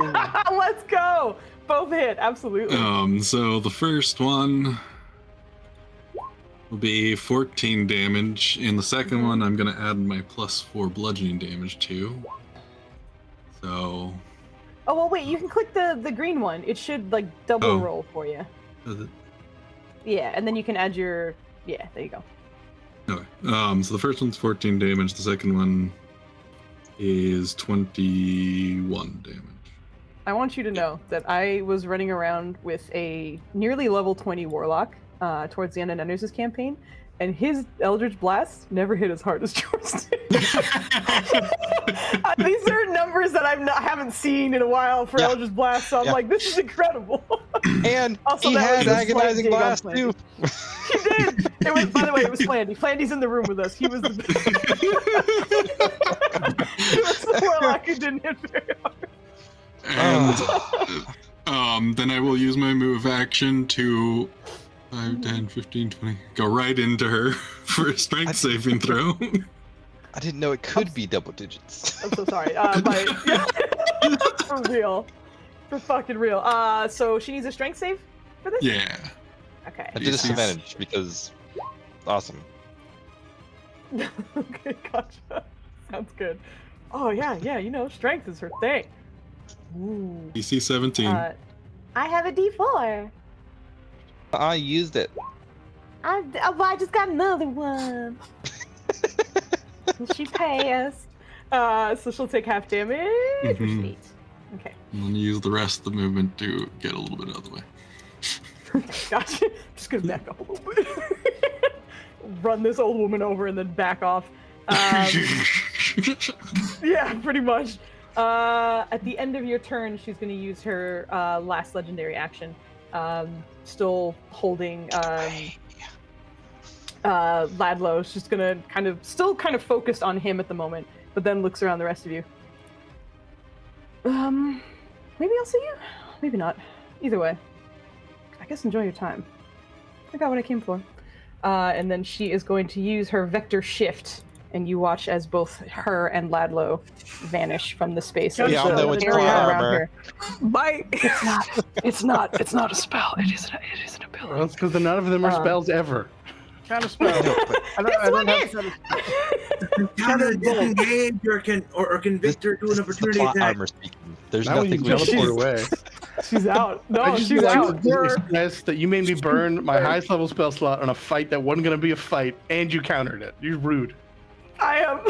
Let's go! Both hit, absolutely. So the first one will be 14 damage, and the second one I'm gonna add my +4 bludgeoning damage to. So. Oh, well, wait, you can click the green one. It should, like, double Oh. roll for you. Does it? Yeah, and then you can add your... Yeah, there you go. Okay. So the first one's 14 damage. The second one is 21 damage. I want you to know that I was running around with a nearly level 20 Warlock towards the end of Nenders' campaign, and his Eldritch Blast never hit as hard as yours did. These are numbers that I haven't seen in a while for Yeah. Eldritch Blast, so I'm Yeah. like, this is incredible. And Also, he that has was a slight agonizing dig on blast Flandy. too. He did. It was, by the way, it was Flandy. Flandy's in the room with us. He was the he was the Warlock who didn't hit very hard. And then I will use my move action to 5, 10, 15, 20. Go right into her for a strength saving throw. I didn't know it could be double digits. I'm so sorry. For real. For fucking real. So she needs a strength save for this? Yeah. Okay. I did disadvantage because awesome. Okay, gotcha. Sounds good. Oh yeah, you know, strength is her thing. Ooh. DC 17. I have a D4. I used it. I just got another one. She passed. So she'll take half damage. Mhm. Sweet. Okay. And then use the rest of the movement to get a little bit out of the way. Gotcha. Just gonna back up a little bit. Run this old woman over and then back off. Yeah, pretty much. At the end of your turn, she's gonna use her last legendary action. Still holding Ladlow. She's gonna still kind of focused on him at the moment, but then looks around the rest of you. Maybe I'll see you. Maybe not. Either way, I guess enjoy your time. I got what I came for. And then she is going to use her vector shift, and you watch as both her and Ladlow vanish from the space. Yeah, I'll know it's my armor. Bye. It's not a spell. It is an ability. Well, it's because none of them are spells ever. Kind of spell. This one is. Counter disengage or can Victor do an opportunity plot attack? armor speaking. There's Now when nothing you we can teleport do. away. She's out. No, I just she's like out. to express that you made me burn my highest level spell slot on a fight that wasn't going to be a fight, and you countered it. You're rude. I am.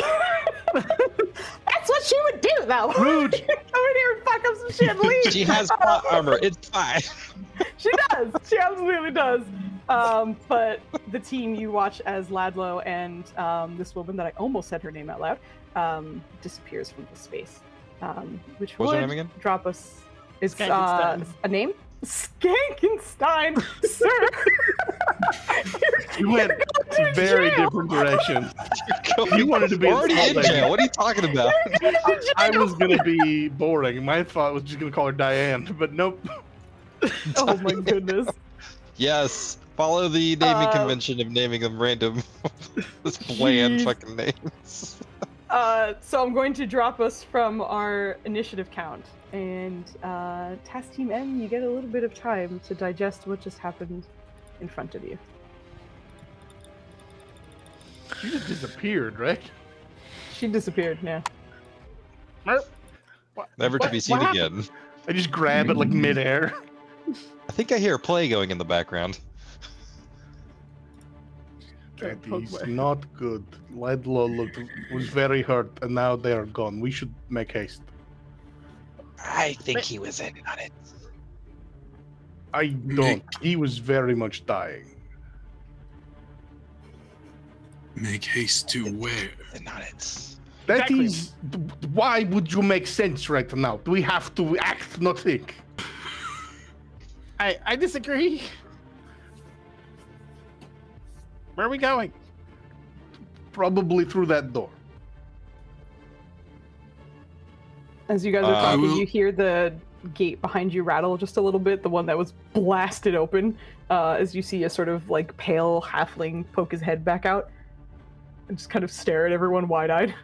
That's what she would do, though. Rude. Come in here and fuck up some shit and leave. She has plot armor. It's fine. She does. She absolutely does. But the team, you watch as Ladlow and this woman that I almost said her name out loud disappears from the space. Which What's would her name again? drop us. It's Skankenstein. a name? Skankenstein, sir. You went to very jail. different directions. You wanted to be in already Salt in Lake. jail. What are you talking about? I was going to be boring. My thought was just going to call her Diane, but nope. Oh my goodness. Yes. Follow the naming convention of naming them random, this bland Jeez. fucking names. So I'm going to drop us from our initiative count. And Task Team M, you get a little bit of time to digest what just happened in front of you. She just disappeared, right? She disappeared, yeah. Never to be seen again. I just grab it like midair. I think I hear a play going in the background. That is not good. Ladlow was very hurt, and now they are gone. We should make haste. I think he was in on it. I don't. He was very much dying. Make haste to where? In on it. That Exactly. is. Why would you make sense right now? Do we have to act, not think? I disagree. Where are we going? Probably through that door. As you guys are talking, will- you hear the gate behind you rattle just a little bit, the one that was blasted open, as you see a sort of like pale halfling poke his head back out and just kind of stare at everyone wide-eyed.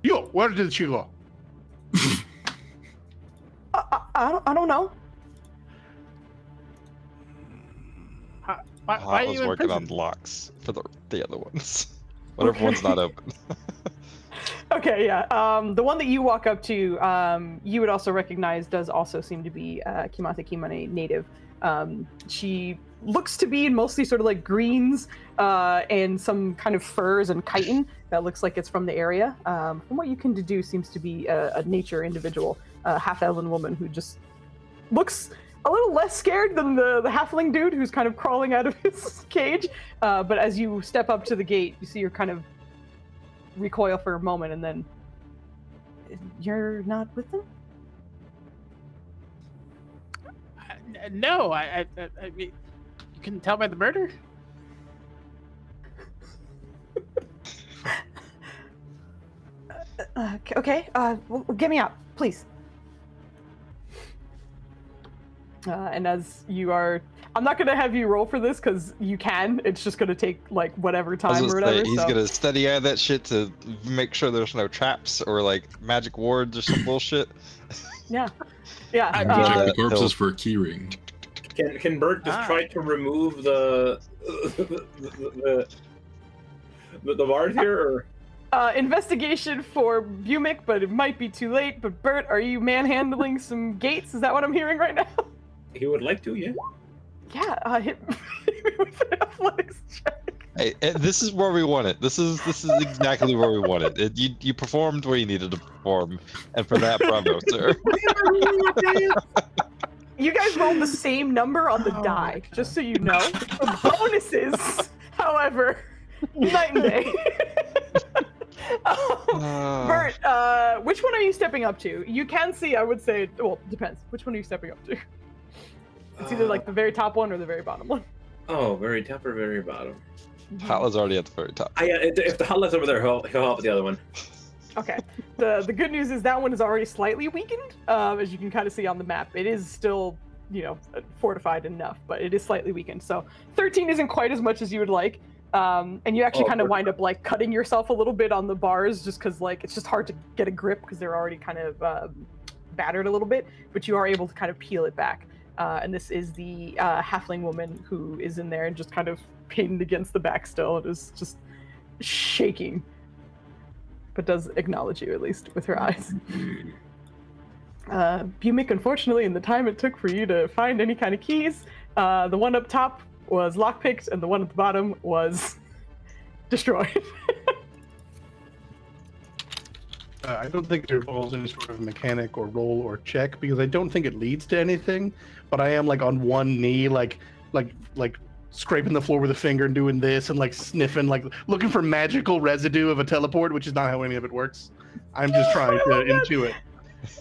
Yo, where did she go? I don't know. Why I are was you in working prison? on locks for the other ones. Whatever one's not open. Okay, yeah. The one that you walk up to, you would also recognize does also seem to be Kimata Kimane native. She looks to be in mostly sort of like greens and some kind of furs and chitin that looks like it's from the area. From what you can deduce, seems to be a nature individual, a half-elven woman who just looks a little less scared than the halfling dude who's kind of crawling out of his cage. But as you step up to the gate, you see her kind of recoil for a moment, and then you're not with them? No, I mean, you couldn't tell by the murder? Okay, well, get me out, please. And as you are, I'm not gonna have you roll for this because you can. It's just gonna take like whatever time or whatever. He's so. gonna steady eye that shit to make sure there's no traps or like magic wards or some bullshit. Yeah, yeah. I Uh, check the corpses he'll- for a key ring. Can Bert just try to remove the bard here? Or? Investigation for Bumic, but it might be too late. But Bert, are you manhandling some gates? Is that what I'm hearing right now? He would like to, yeah. Yeah, hit me with an athletics check. Hey, this is where we want it. This is exactly where we want it. You performed where you needed to perform, and for that, bravo, sir. You guys rolled the same number on the die, just so you know. The bonuses, however, night and day. Bert, which one are you stepping up to? You can see, I would say, well, depends. Which one are you stepping up to? It's either like the very top one or the very bottom one. Oh, very top or very bottom? Hatla's already at the very top. If the Hatla's over there, he'll help with the other one. Okay. The good news is that one is already slightly weakened, as you can kind of see on the map. It is still, you know, fortified enough, but it is slightly weakened. So 13 isn't quite as much as you would like. And you actually kind of wind up like cutting yourself a little bit on the bars just because like it's just hard to get a grip because they're already kind of battered a little bit, but you are able to kind of peel it back. And this is the halfling woman who is in there and just kind of pinned against the back still. It is just shaking, but does acknowledge you at least with her eyes. Bumic, unfortunately, in the time it took for you to find any kind of keys, the one up top was lockpicked and the one at the bottom was destroyed. I don't think there involves any sort of mechanic or roll or check because I don't think it leads to anything. But I am like on one knee, like scraping the floor with a finger and doing this and like sniffing, like looking for magical residue of a teleport, which is not how any of it works. I'm just trying to intuit.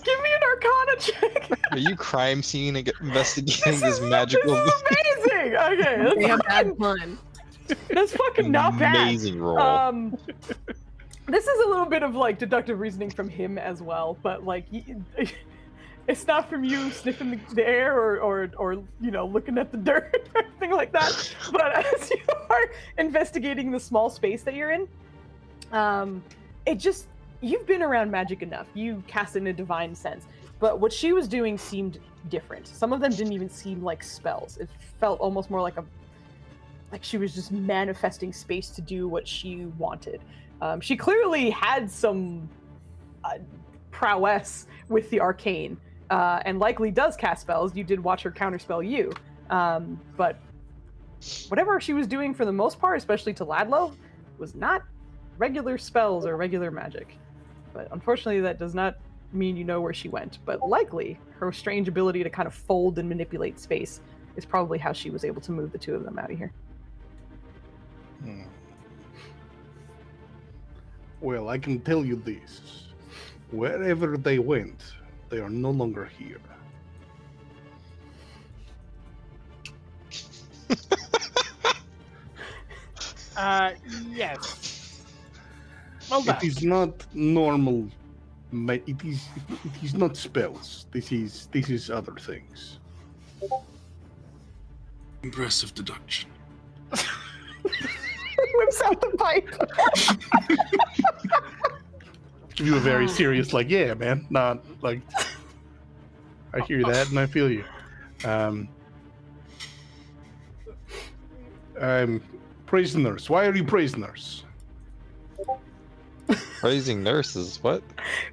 Give me an Arcana check. Are you crime scene investigating this magical? This is amazing. Okay, that's Damn bad fun. That's fucking not bad. Amazing roll. This is a little bit of like deductive reasoning from him as well, but like it's not from you sniffing the air or you know looking at the dirt or anything like that. But as you are investigating the small space that you're in, it just you've been around magic enough. You cast in a divine sense, but what she was doing seemed different. Some of them didn't even seem like spells. It felt almost more like she was just manifesting space to do what she wanted. She clearly had some prowess with the arcane, and likely does cast spells. You did watch her counterspell you, but whatever she was doing for the most part, especially to Ladlo, was not regular spells or regular magic. But unfortunately, that does not mean you know where she went. But likely, her strange ability to kind of fold and manipulate space is probably how she was able to move the two of them out of here. Well, I can tell you this. Wherever they went, they are no longer here. Yes. Well done. It is not normal. It is not spells. This is other things. Impressive deduction. Whips out the pipe. Give you a very serious, like, yeah, man. Not like. I hear that and I feel you. I'm praising nurse. Why are you praising nurse? Praising nurses, what?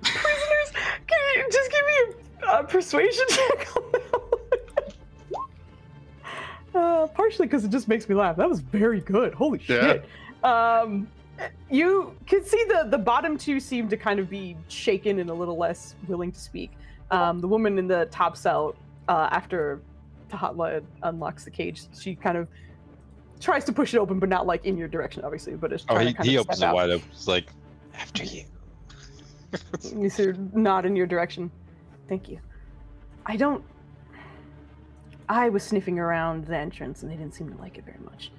Prisoners, can you just give me a persuasion check on that one? Partially because it just makes me laugh. That was very good. Holy shit. You can see the bottom two seem to kind of be shaken and a little less willing to speak. The woman in the top cell, after Tahatla unlocks the cage, she kind of tries to push it open, but not like in your direction, obviously. But it's trying to kind he of opens step it out. wide open. It's like, after you. You see her nod in your direction. Thank you. I was sniffing around the entrance and they didn't seem to like it very much.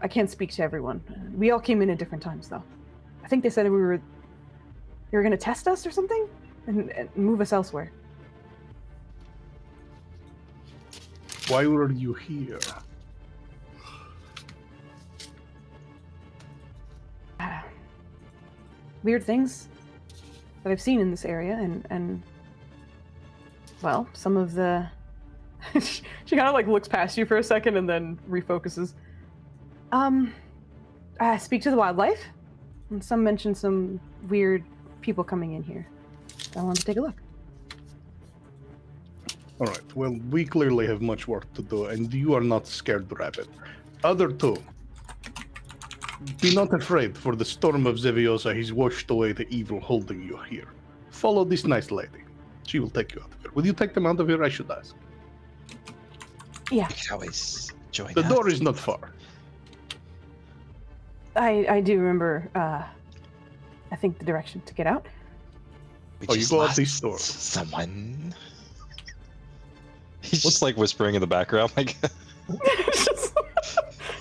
I can't speak to everyone. We all came in at different times, though. I think they said they were going to test us or something and move us elsewhere. Why were you here? Weird things that I've seen in this area, and well, some of the... she kind of like looks past you for a second and then refocuses. Speak to the wildlife. And some mentioned some weird people coming in here. I wanted to take a look. All right. Well, we clearly have much work to do, and you are not scared, Rabbit. Other two, be not afraid, for the storm of Zeviosa has washed away the evil holding you here. Follow this nice lady. She will take you out of here. Will you take them out of here, I should ask? Yeah. You can always join The us. door is not far. I do remember, I think the direction to get out. We Oh, you just go out lost this door. Someone. He's just like whispering in the background, like.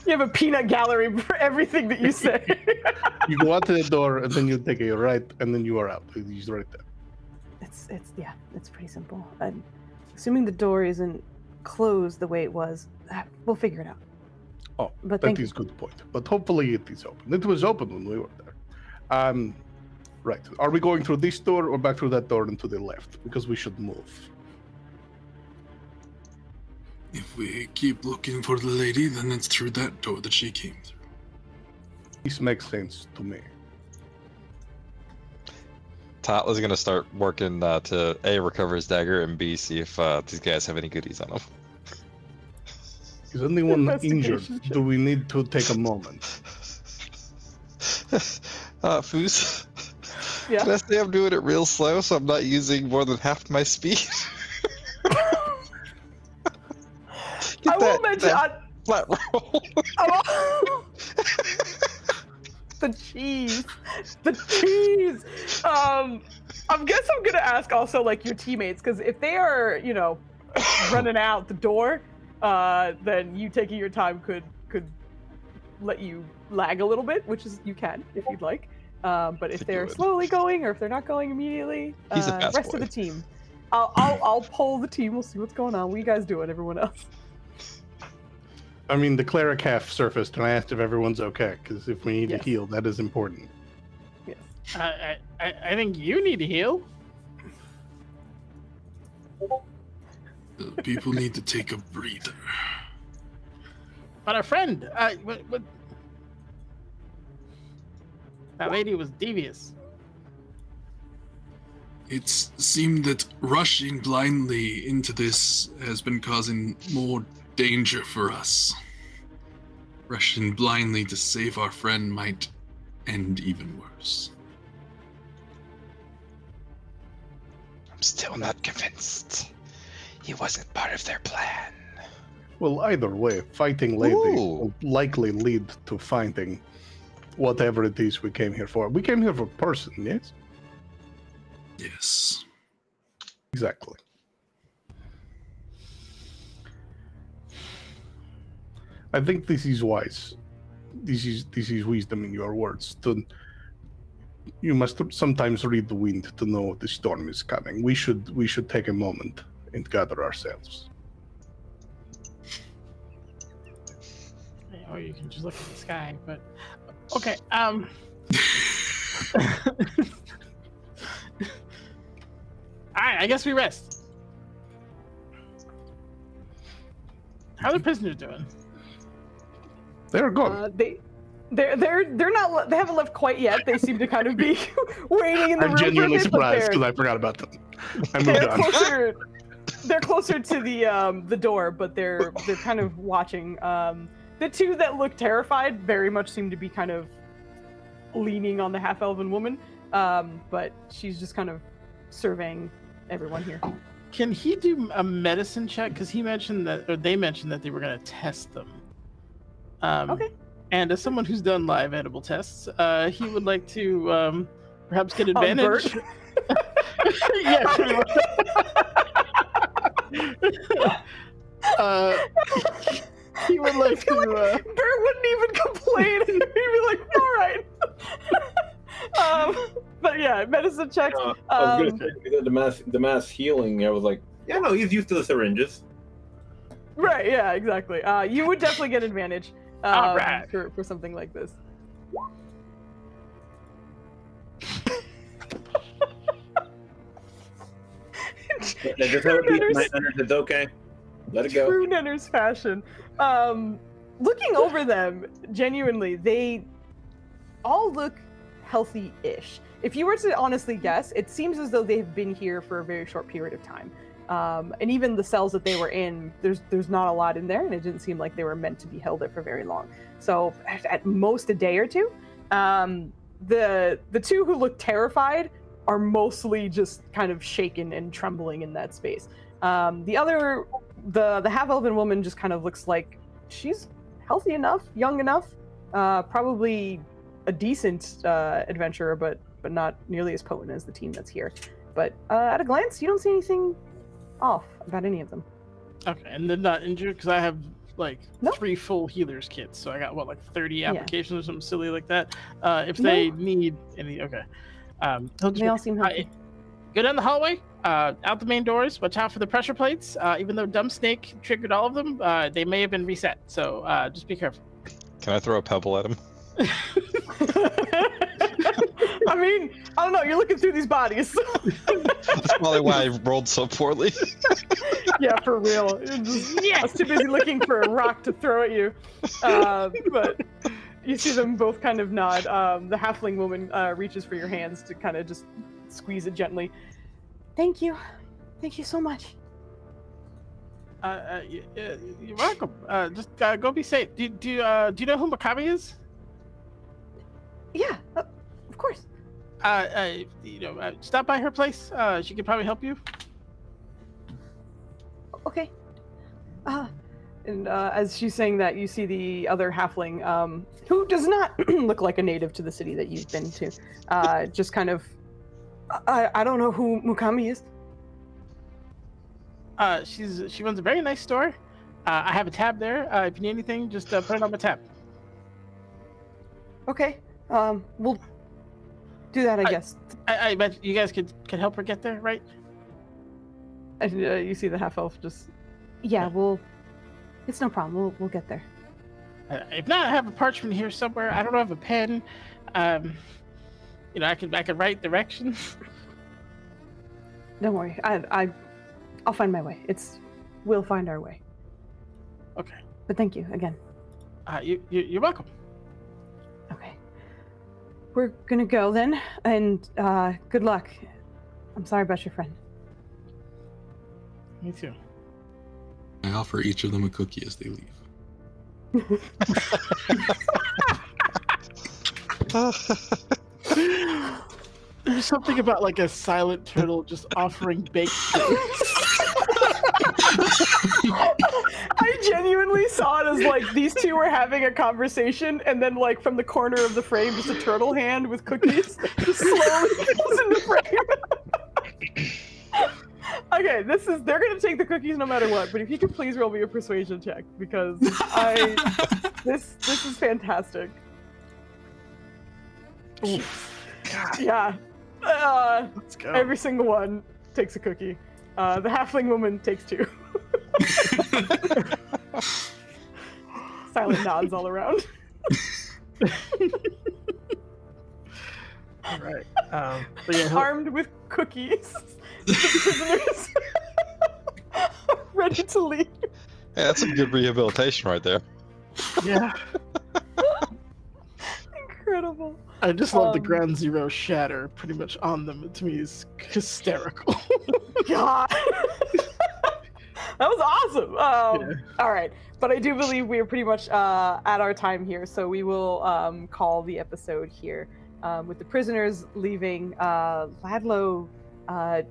You have a peanut gallery for everything that you say. You go out to the door, and then you take a right, and then you are out. He's right there. It's pretty simple. Assuming the door isn't closed the way it was, we'll figure it out. Oh, But that thank is good point. But hopefully it is open. It was open when we were there. Right. Are we going through this door or back through that door and to the left? Because we should move. If we keep looking for the lady, then it's through that door that she came through. This makes sense to me. Tatla's gonna start working to A, recover his dagger, and B, see if these guys have any goodies on them. Is anyone injured? Investigation check. Do we need to take a moment? Foos, Yeah. can I say I'm doing it real slow so I'm not using more than half my speed? I will mention flat roll. the cheese. I guess I'm gonna ask also like your teammates, because if they are, running out the door, then you taking your time could let you lag a little bit, which is you can if you'd like. But if they're slowly going, or if they're not going immediately, He's a fast rest boy. of the team. I'll poll the team. We'll see what's going on. What are you guys doing, everyone else? I mean, the cleric half surfaced, and I asked if everyone's okay, because if we need Yes. to heal, that is important. Yes. I think you need to heal. The people need to take a breather. But our friend, what? That lady was devious. It seemed that rushing blindly into this has been causing more danger for us. Rushing blindly to save our friend might end even worse. I'm still not convinced. He wasn't part of their plan. Well, either way, fighting lady Ooh. will likely lead to finding whatever it is we came here for. We came here for person, yes? Yes. Exactly. I think this is wise. This is wisdom in your words. You must sometimes read the wind to know the storm is coming. We should take a moment and gather ourselves. Or you can just look at the sky. But okay. All right. I guess we rest. How are the prisoners doing? They're gone. They're not. They haven't left quite yet. They seem to kind of be waiting in the room. I'm genuinely for a bit, but surprised because I forgot about them. I moved they're on. closer. They're closer to the door, but they're kind of watching. The two that look terrified very much seem to be kind of leaning on the half-elven woman, but she's just kind of surveying everyone here. Can he do a medicine check? Because he mentioned that, or they mentioned that they were going to test them. Okay. And as someone who's done live edible tests, he would like to perhaps get advantage. Bert? Yeah, pretty much. He would like to. Bert wouldn't even complain. He'd be like, "All right." But yeah, medicine checks. I was gonna say, because the mass healing, I was like, yeah, no, he's used to the syringes. Right, yeah, exactly. You would definitely get advantage Alright. for something like this. Just have it be my under. It's okay. Let it go. True Nenner's fashion. Looking over them, genuinely, they all look healthy-ish. If you were to honestly guess, it seems as though they've been here for a very short period of time. And even the cells that they were in, there's not a lot in there, and it didn't seem like they were meant to be held there for very long. So at most a day or two. The two who look terrified are mostly just kind of shaken and trembling in that space. The half-elven woman just kind of looks like she's healthy enough, young enough, probably a decent adventurer, but not nearly as potent as the team that's here. But at a glance, you don't see anything off about any of them. Okay, and they're not injured because I have like Nope. 3 full healers kits, so I got what, like 30 Yeah. applications or something silly like that. If they need any, okay. He'll just They all seem healthy. go down the hallway, out the main doors. Watch out for the pressure plates. Even though Dumb Snake triggered all of them, they may have been reset. So just be careful. Can I throw a pebble at him? I mean, I don't know. You're looking through these bodies. That's probably why I rolled so poorly. Yeah, for real. I was too busy looking for a rock to throw at you. But you see them both kind of nod. The halfling woman reaches for your hands to kind of just squeeze it gently. Thank you. Thank you so much. You're welcome. Just go be safe. Do you know who Makabe is? Yeah, of course. Stop by her place. She could probably help you. Okay. And as she's saying that, you see the other halfling, who does not look like a native to the city that you've been to, just kind of, I don't know who Mukami is. She runs a very nice store. I have a tab there. If you need anything, just put it on my tab. Okay. We'll do that, I guess. I bet you guys could help her get there, right? And you see the half elf just. Yeah, it's no problem. We'll get there. If not, I have a parchment here somewhere. I don't have a pen. I could write directions. Don't worry. I'll find my way. We'll find our way. Okay. But thank you again. You're welcome. Okay. We're gonna go then, and good luck. I'm sorry about your friend. Me too. I offer each of them a cookie as they leave. There's something about like a silent turtle just offering baked goods. I genuinely saw it as like these two were having a conversation, and then like from the corner of the frame, just a turtle hand with cookies just slowly goes into frame. Okay, they're gonna take the cookies no matter what, but if you could please roll me a persuasion check, because this is fantastic. Oof. God. Yeah. Let's go. Every single one takes a cookie. The halfling woman takes 2. Silent nods all around. All right. But yeah, Armed with cookies, the prisoners ready to leave. Yeah, that's some good rehabilitation right there. Yeah. Incredible. I just love the ground zero shatter pretty much on them. To me, is hysterical. God. That was awesome. Yeah. All right, but I do believe we are pretty much at our time here, so we will call the episode here with the prisoners leaving, Ladlo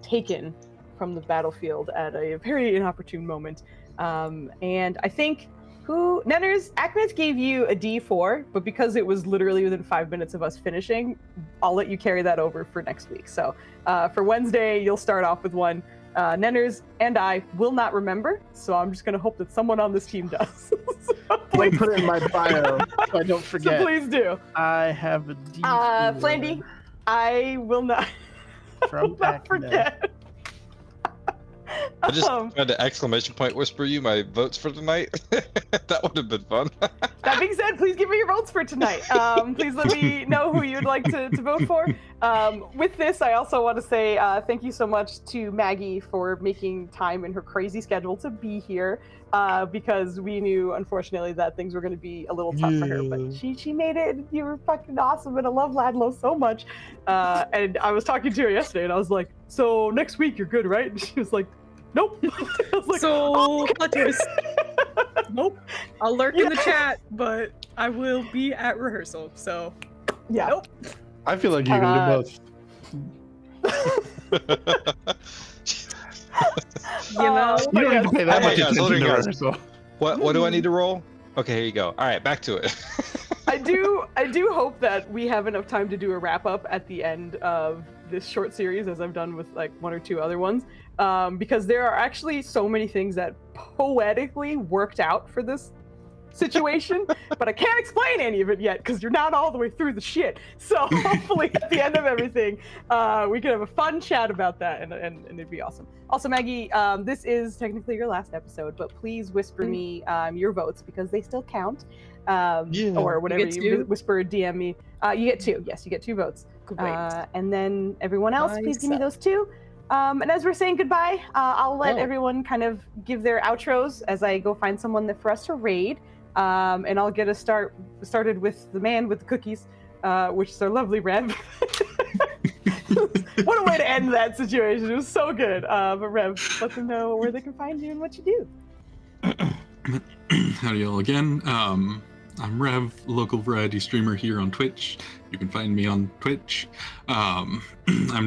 taken from the battlefield at a very inopportune moment, and I think Nenners, Akmith gave you a D4, but because it was literally within 5 minutes of us finishing, I'll let you carry that over for next week. So for Wednesday, you'll start off with 1. Nenners and I will not remember, so I'm just going to hope that someone on this team does. So Please put it in my bio so I don't forget. So please do. I have a D. Flandy, I will not, From will not forget. I just tried to exclamation point whisper you my votes for tonight. That would have been fun. That being said, please give me your votes for tonight. Please let me know who you'd like to vote for. With this, I also want to say thank you so much to Maggie for making time in her crazy schedule to be here, because we knew, unfortunately, that things were going to be a little tough for her. But she made it. You were fucking awesome, and I love Ladlo so much. And I was talking to her yesterday, and I was like, "So next week you're good, right?" And she was like, "Nope." I was like, so plot twist. Nope. I'll lurk in the chat, but I will be at rehearsal. So yeah. Nope. I feel like you can do both. You know, You don't need to pay that much guys, attention to guys. rehearsal. What do I need to roll? Okay, here you go. All right, back to it. I do hope that we have enough time to do a wrap up at the end of this short series, as I've done with like 1 or 2 other ones, because there are actually so many things that poetically worked out for this situation, but I can't explain any of it yet because you're not all the way through the shit. So hopefully at the end of everything, we can have a fun chat about that, and it'd be awesome. Also, Maggie, this is technically your last episode, but please whisper me your votes because they still count. Or whatever you whisper, DM me. You get 2. Yes, you get 2 votes. And then everyone else, please give me those 2. And as we're saying goodbye, I'll let everyone kind of give their outros as I go find someone for us to raid. And I'll get us started with the man with the cookies, which is our lovely Rev. What a way to end that situation. It was so good. But Rev, let them know where they can find you and what you do. Howdy y'all again. I'm Rev, local variety streamer here on Twitch. You can find me on Twitch. I'm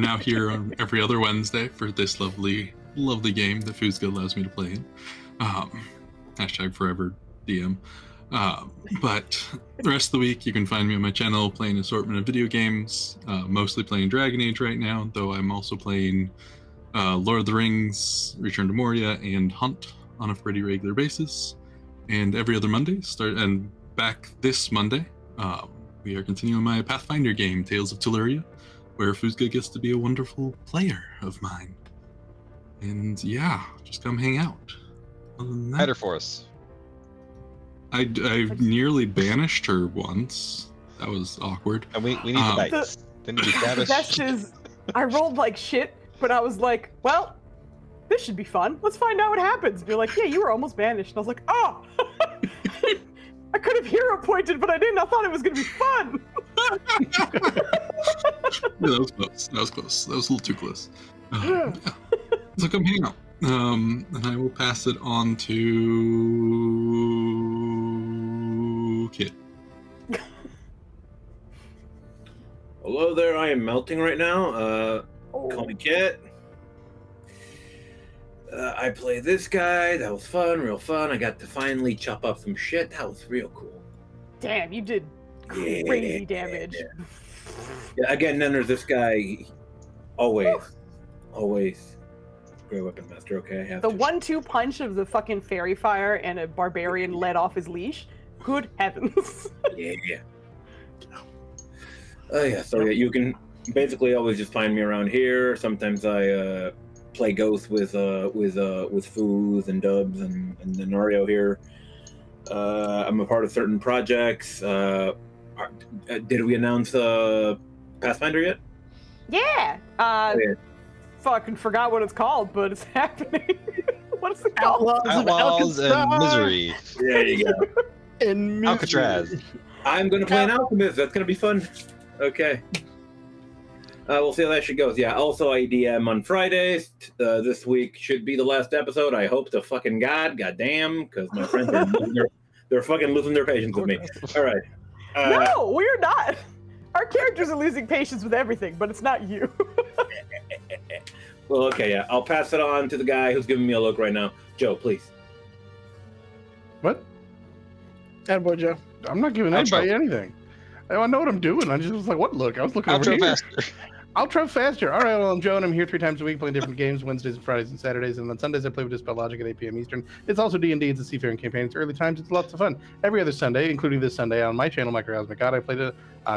now here on every other Wednesday for this lovely game that Foozca allows me to play in. Hashtag forever DM. But the rest of the week you can find me on my channel playing an assortment of video games, mostly playing Dragon Age right now, though I'm also playing Lord of the Rings, Return to Moria, and Hunt on a pretty regular basis. And every other Monday, and back this Monday, we are continuing my Pathfinder game, Tales of Telluria, where Foozca gets to be a wonderful player of mine. And yeah, just come hang out. Other than that, Header for us. I nearly banished her once. That was awkward. And we need the dice. They need to be The banished. best is, I rolled like shit, but I was like, well, this should be fun. Let's find out what happens. And you're like, yeah, you were almost banished. And I was like, oh! I could have hero pointed, but I didn't. I thought it was going to be fun. Yeah, that was close. That was close. That was a little too close. Yeah. So come hang out. And I will pass it on to Kit. Hello there, I am melting right now. Call me Kit. I play this guy. That was fun, real fun. I got to finally chop up some shit. That was real cool. Damn, you did crazy damage. Yeah, again, then there's this guy. Always. Great weapon master, okay? I have The to. 1-2 punch of the fucking fairy fire and a barbarian let off his leash. Good heavens. Yeah. Oh yeah, so yeah, you can basically always just find me around here. Sometimes I play Ghost with Foos and Dubs and then Mario here. I'm a part of certain projects. Did we announce Pathfinder yet? Yeah. Yeah. Fucking forgot what it's called, but it's happening. What's it called? Outlaws and Misery. There you go. And Alcatraz. I'm gonna play an alchemist. That's gonna be fun. Okay. We'll see how that shit goes. Yeah. Also, I DM on Fridays. This week should be the last episode. I hope to fucking goddamn, because my friends are they're fucking losing their patience with me. All right. No, we're not. Our characters are losing patience with everything, but it's not you. Well, okay, yeah. I'll pass it on to the guy who's giving me a look right now. Joe, please. What? Attaboy, Joe. I'm not giving Outro. anybody anything. I know what I'm doing. I just was like, what look? I was looking over Outro here. master. I'll try faster. All right, well, I'm Joe, and I'm here 3 times a week playing different games, Wednesdays and Fridays and Saturdays, and on Sundays I play with Dispel Logic at 8 p.m. Eastern. It's also D&D, it's a Seafaring campaign. It's early times, it's lots of fun. Every other Sunday, including this Sunday on my channel, Microcosmic God, I play the...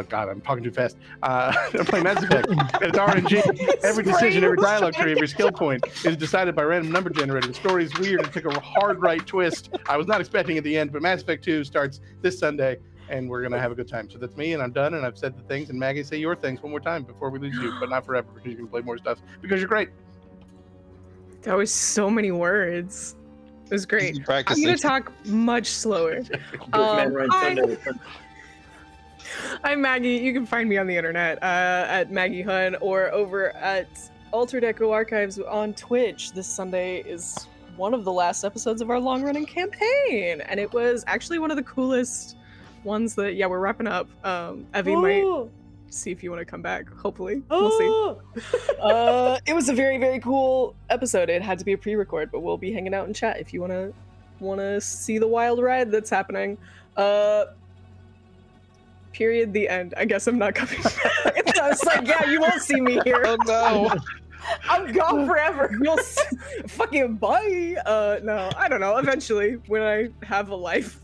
God, I'm talking too fast. I'm playing Mass Effect. It's RNG. Every decision, every dialogue tree, every skill point is decided by random number generator. The story is weird. It took a hard right twist. I was not expecting at the end, but Mass Effect 2 starts this Sunday, and we're going to have a good time. So that's me, and I'm done, and I've said the things. And Maggie, say your things one more time before we lose you, but not forever, because you can play more stuff, because you're great. That was so many words. It was great. I'm Practicing. going to talk much slower. I'm Maggie. You can find me on the internet at Maggie Hun or over at Altered Echo Archives on Twitch. This Sunday is one of the last episodes of our long-running campaign, and it was actually one of the coolest ones that, yeah, we're wrapping up. Evie might see if you want to come back, hopefully. We'll see. It was a very, very cool episode. It had to be a pre-record, but we'll be hanging out in chat if you want to see the wild ride that's happening. Period. The end. I guess I'm not coming back. I was like, yeah, you won't see me here. Oh no. I'm gone forever. You'll fucking bye. No, I don't know. Eventually, when I have a life.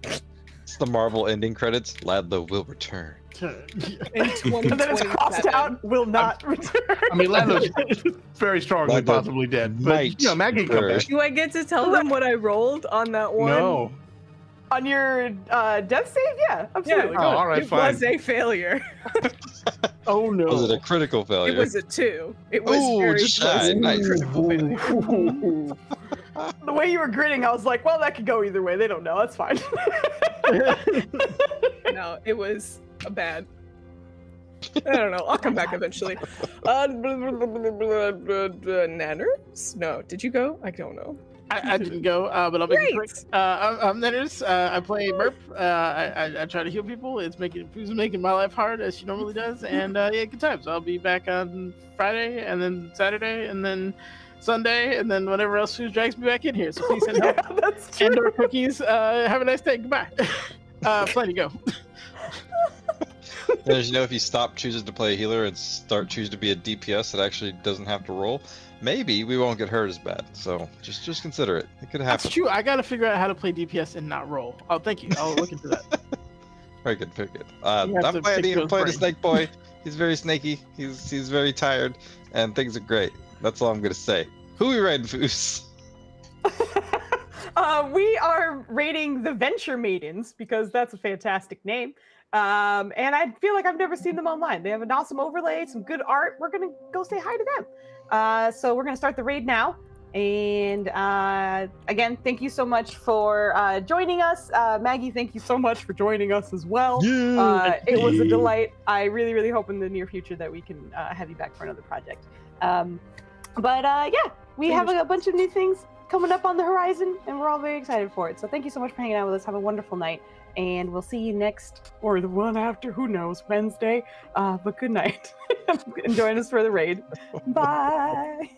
It's the Marvel ending credits. Ladlo will return. In And then it's crossed 2027. out, will not return. I mean, Lando's very strongly Lando possibly dead, might but, you know, Maggie can come back. Do I get to tell them what I rolled on that one? No. On your death save? Yeah, absolutely. Oh, all right, it fine. was a failure. Oh, no. Was it a critical failure? It was a 2. It was Ooh, very just close shy. to a Nice. critical failure. The way you were grinning, I was like, well, that could go either way. They don't know. That's fine. No, it was a bad. I don't know. I'll come back eventually. Nanners? No, did you go? I don't know. I didn't go, but I'll make it quick. Great. I'm Nanners. I play Merp. I try to heal people. It's making my life hard as she normally does, and yeah, good times. I'll be back on Friday, and then Saturday, and then Sunday, and then whatever else Fooz drags me back in here. So please send help That's true. and/or cookies. Have a nice day. Goodbye. Plenty go. And as you know, if you stop choosing to play a healer and start choosing to be a DPS that actually doesn't have to roll, maybe we won't get hurt as bad. So just consider it. It could happen. That's true. I gotta figure out how to play DPS and not roll. Oh, thank you. I'll look into that. Very good, very good. You have to I'm playing pick the those Snake Boy. He's very snaky. He's very tired, and things are great. That's all I'm gonna say. Who we riding, Foos? We are rating the Venture Maidens because that's a fantastic name. And I feel like I've never seen them online. They have an awesome overlay, some good art. We're gonna go say hi to them. So we're gonna start the raid now. And again, thank you so much for joining us. Maggie, thank you so much for joining us as well. It was a delight. I really, really hope in the near future that we can have you back for another project. But yeah, we have a bunch of new things coming up on the horizon, and we're all very excited for it. So thank you so much for hanging out with us. Have a wonderful night, and we'll see you next, or the one after, who knows, Wednesday. But good night. And join us for the raid. Bye.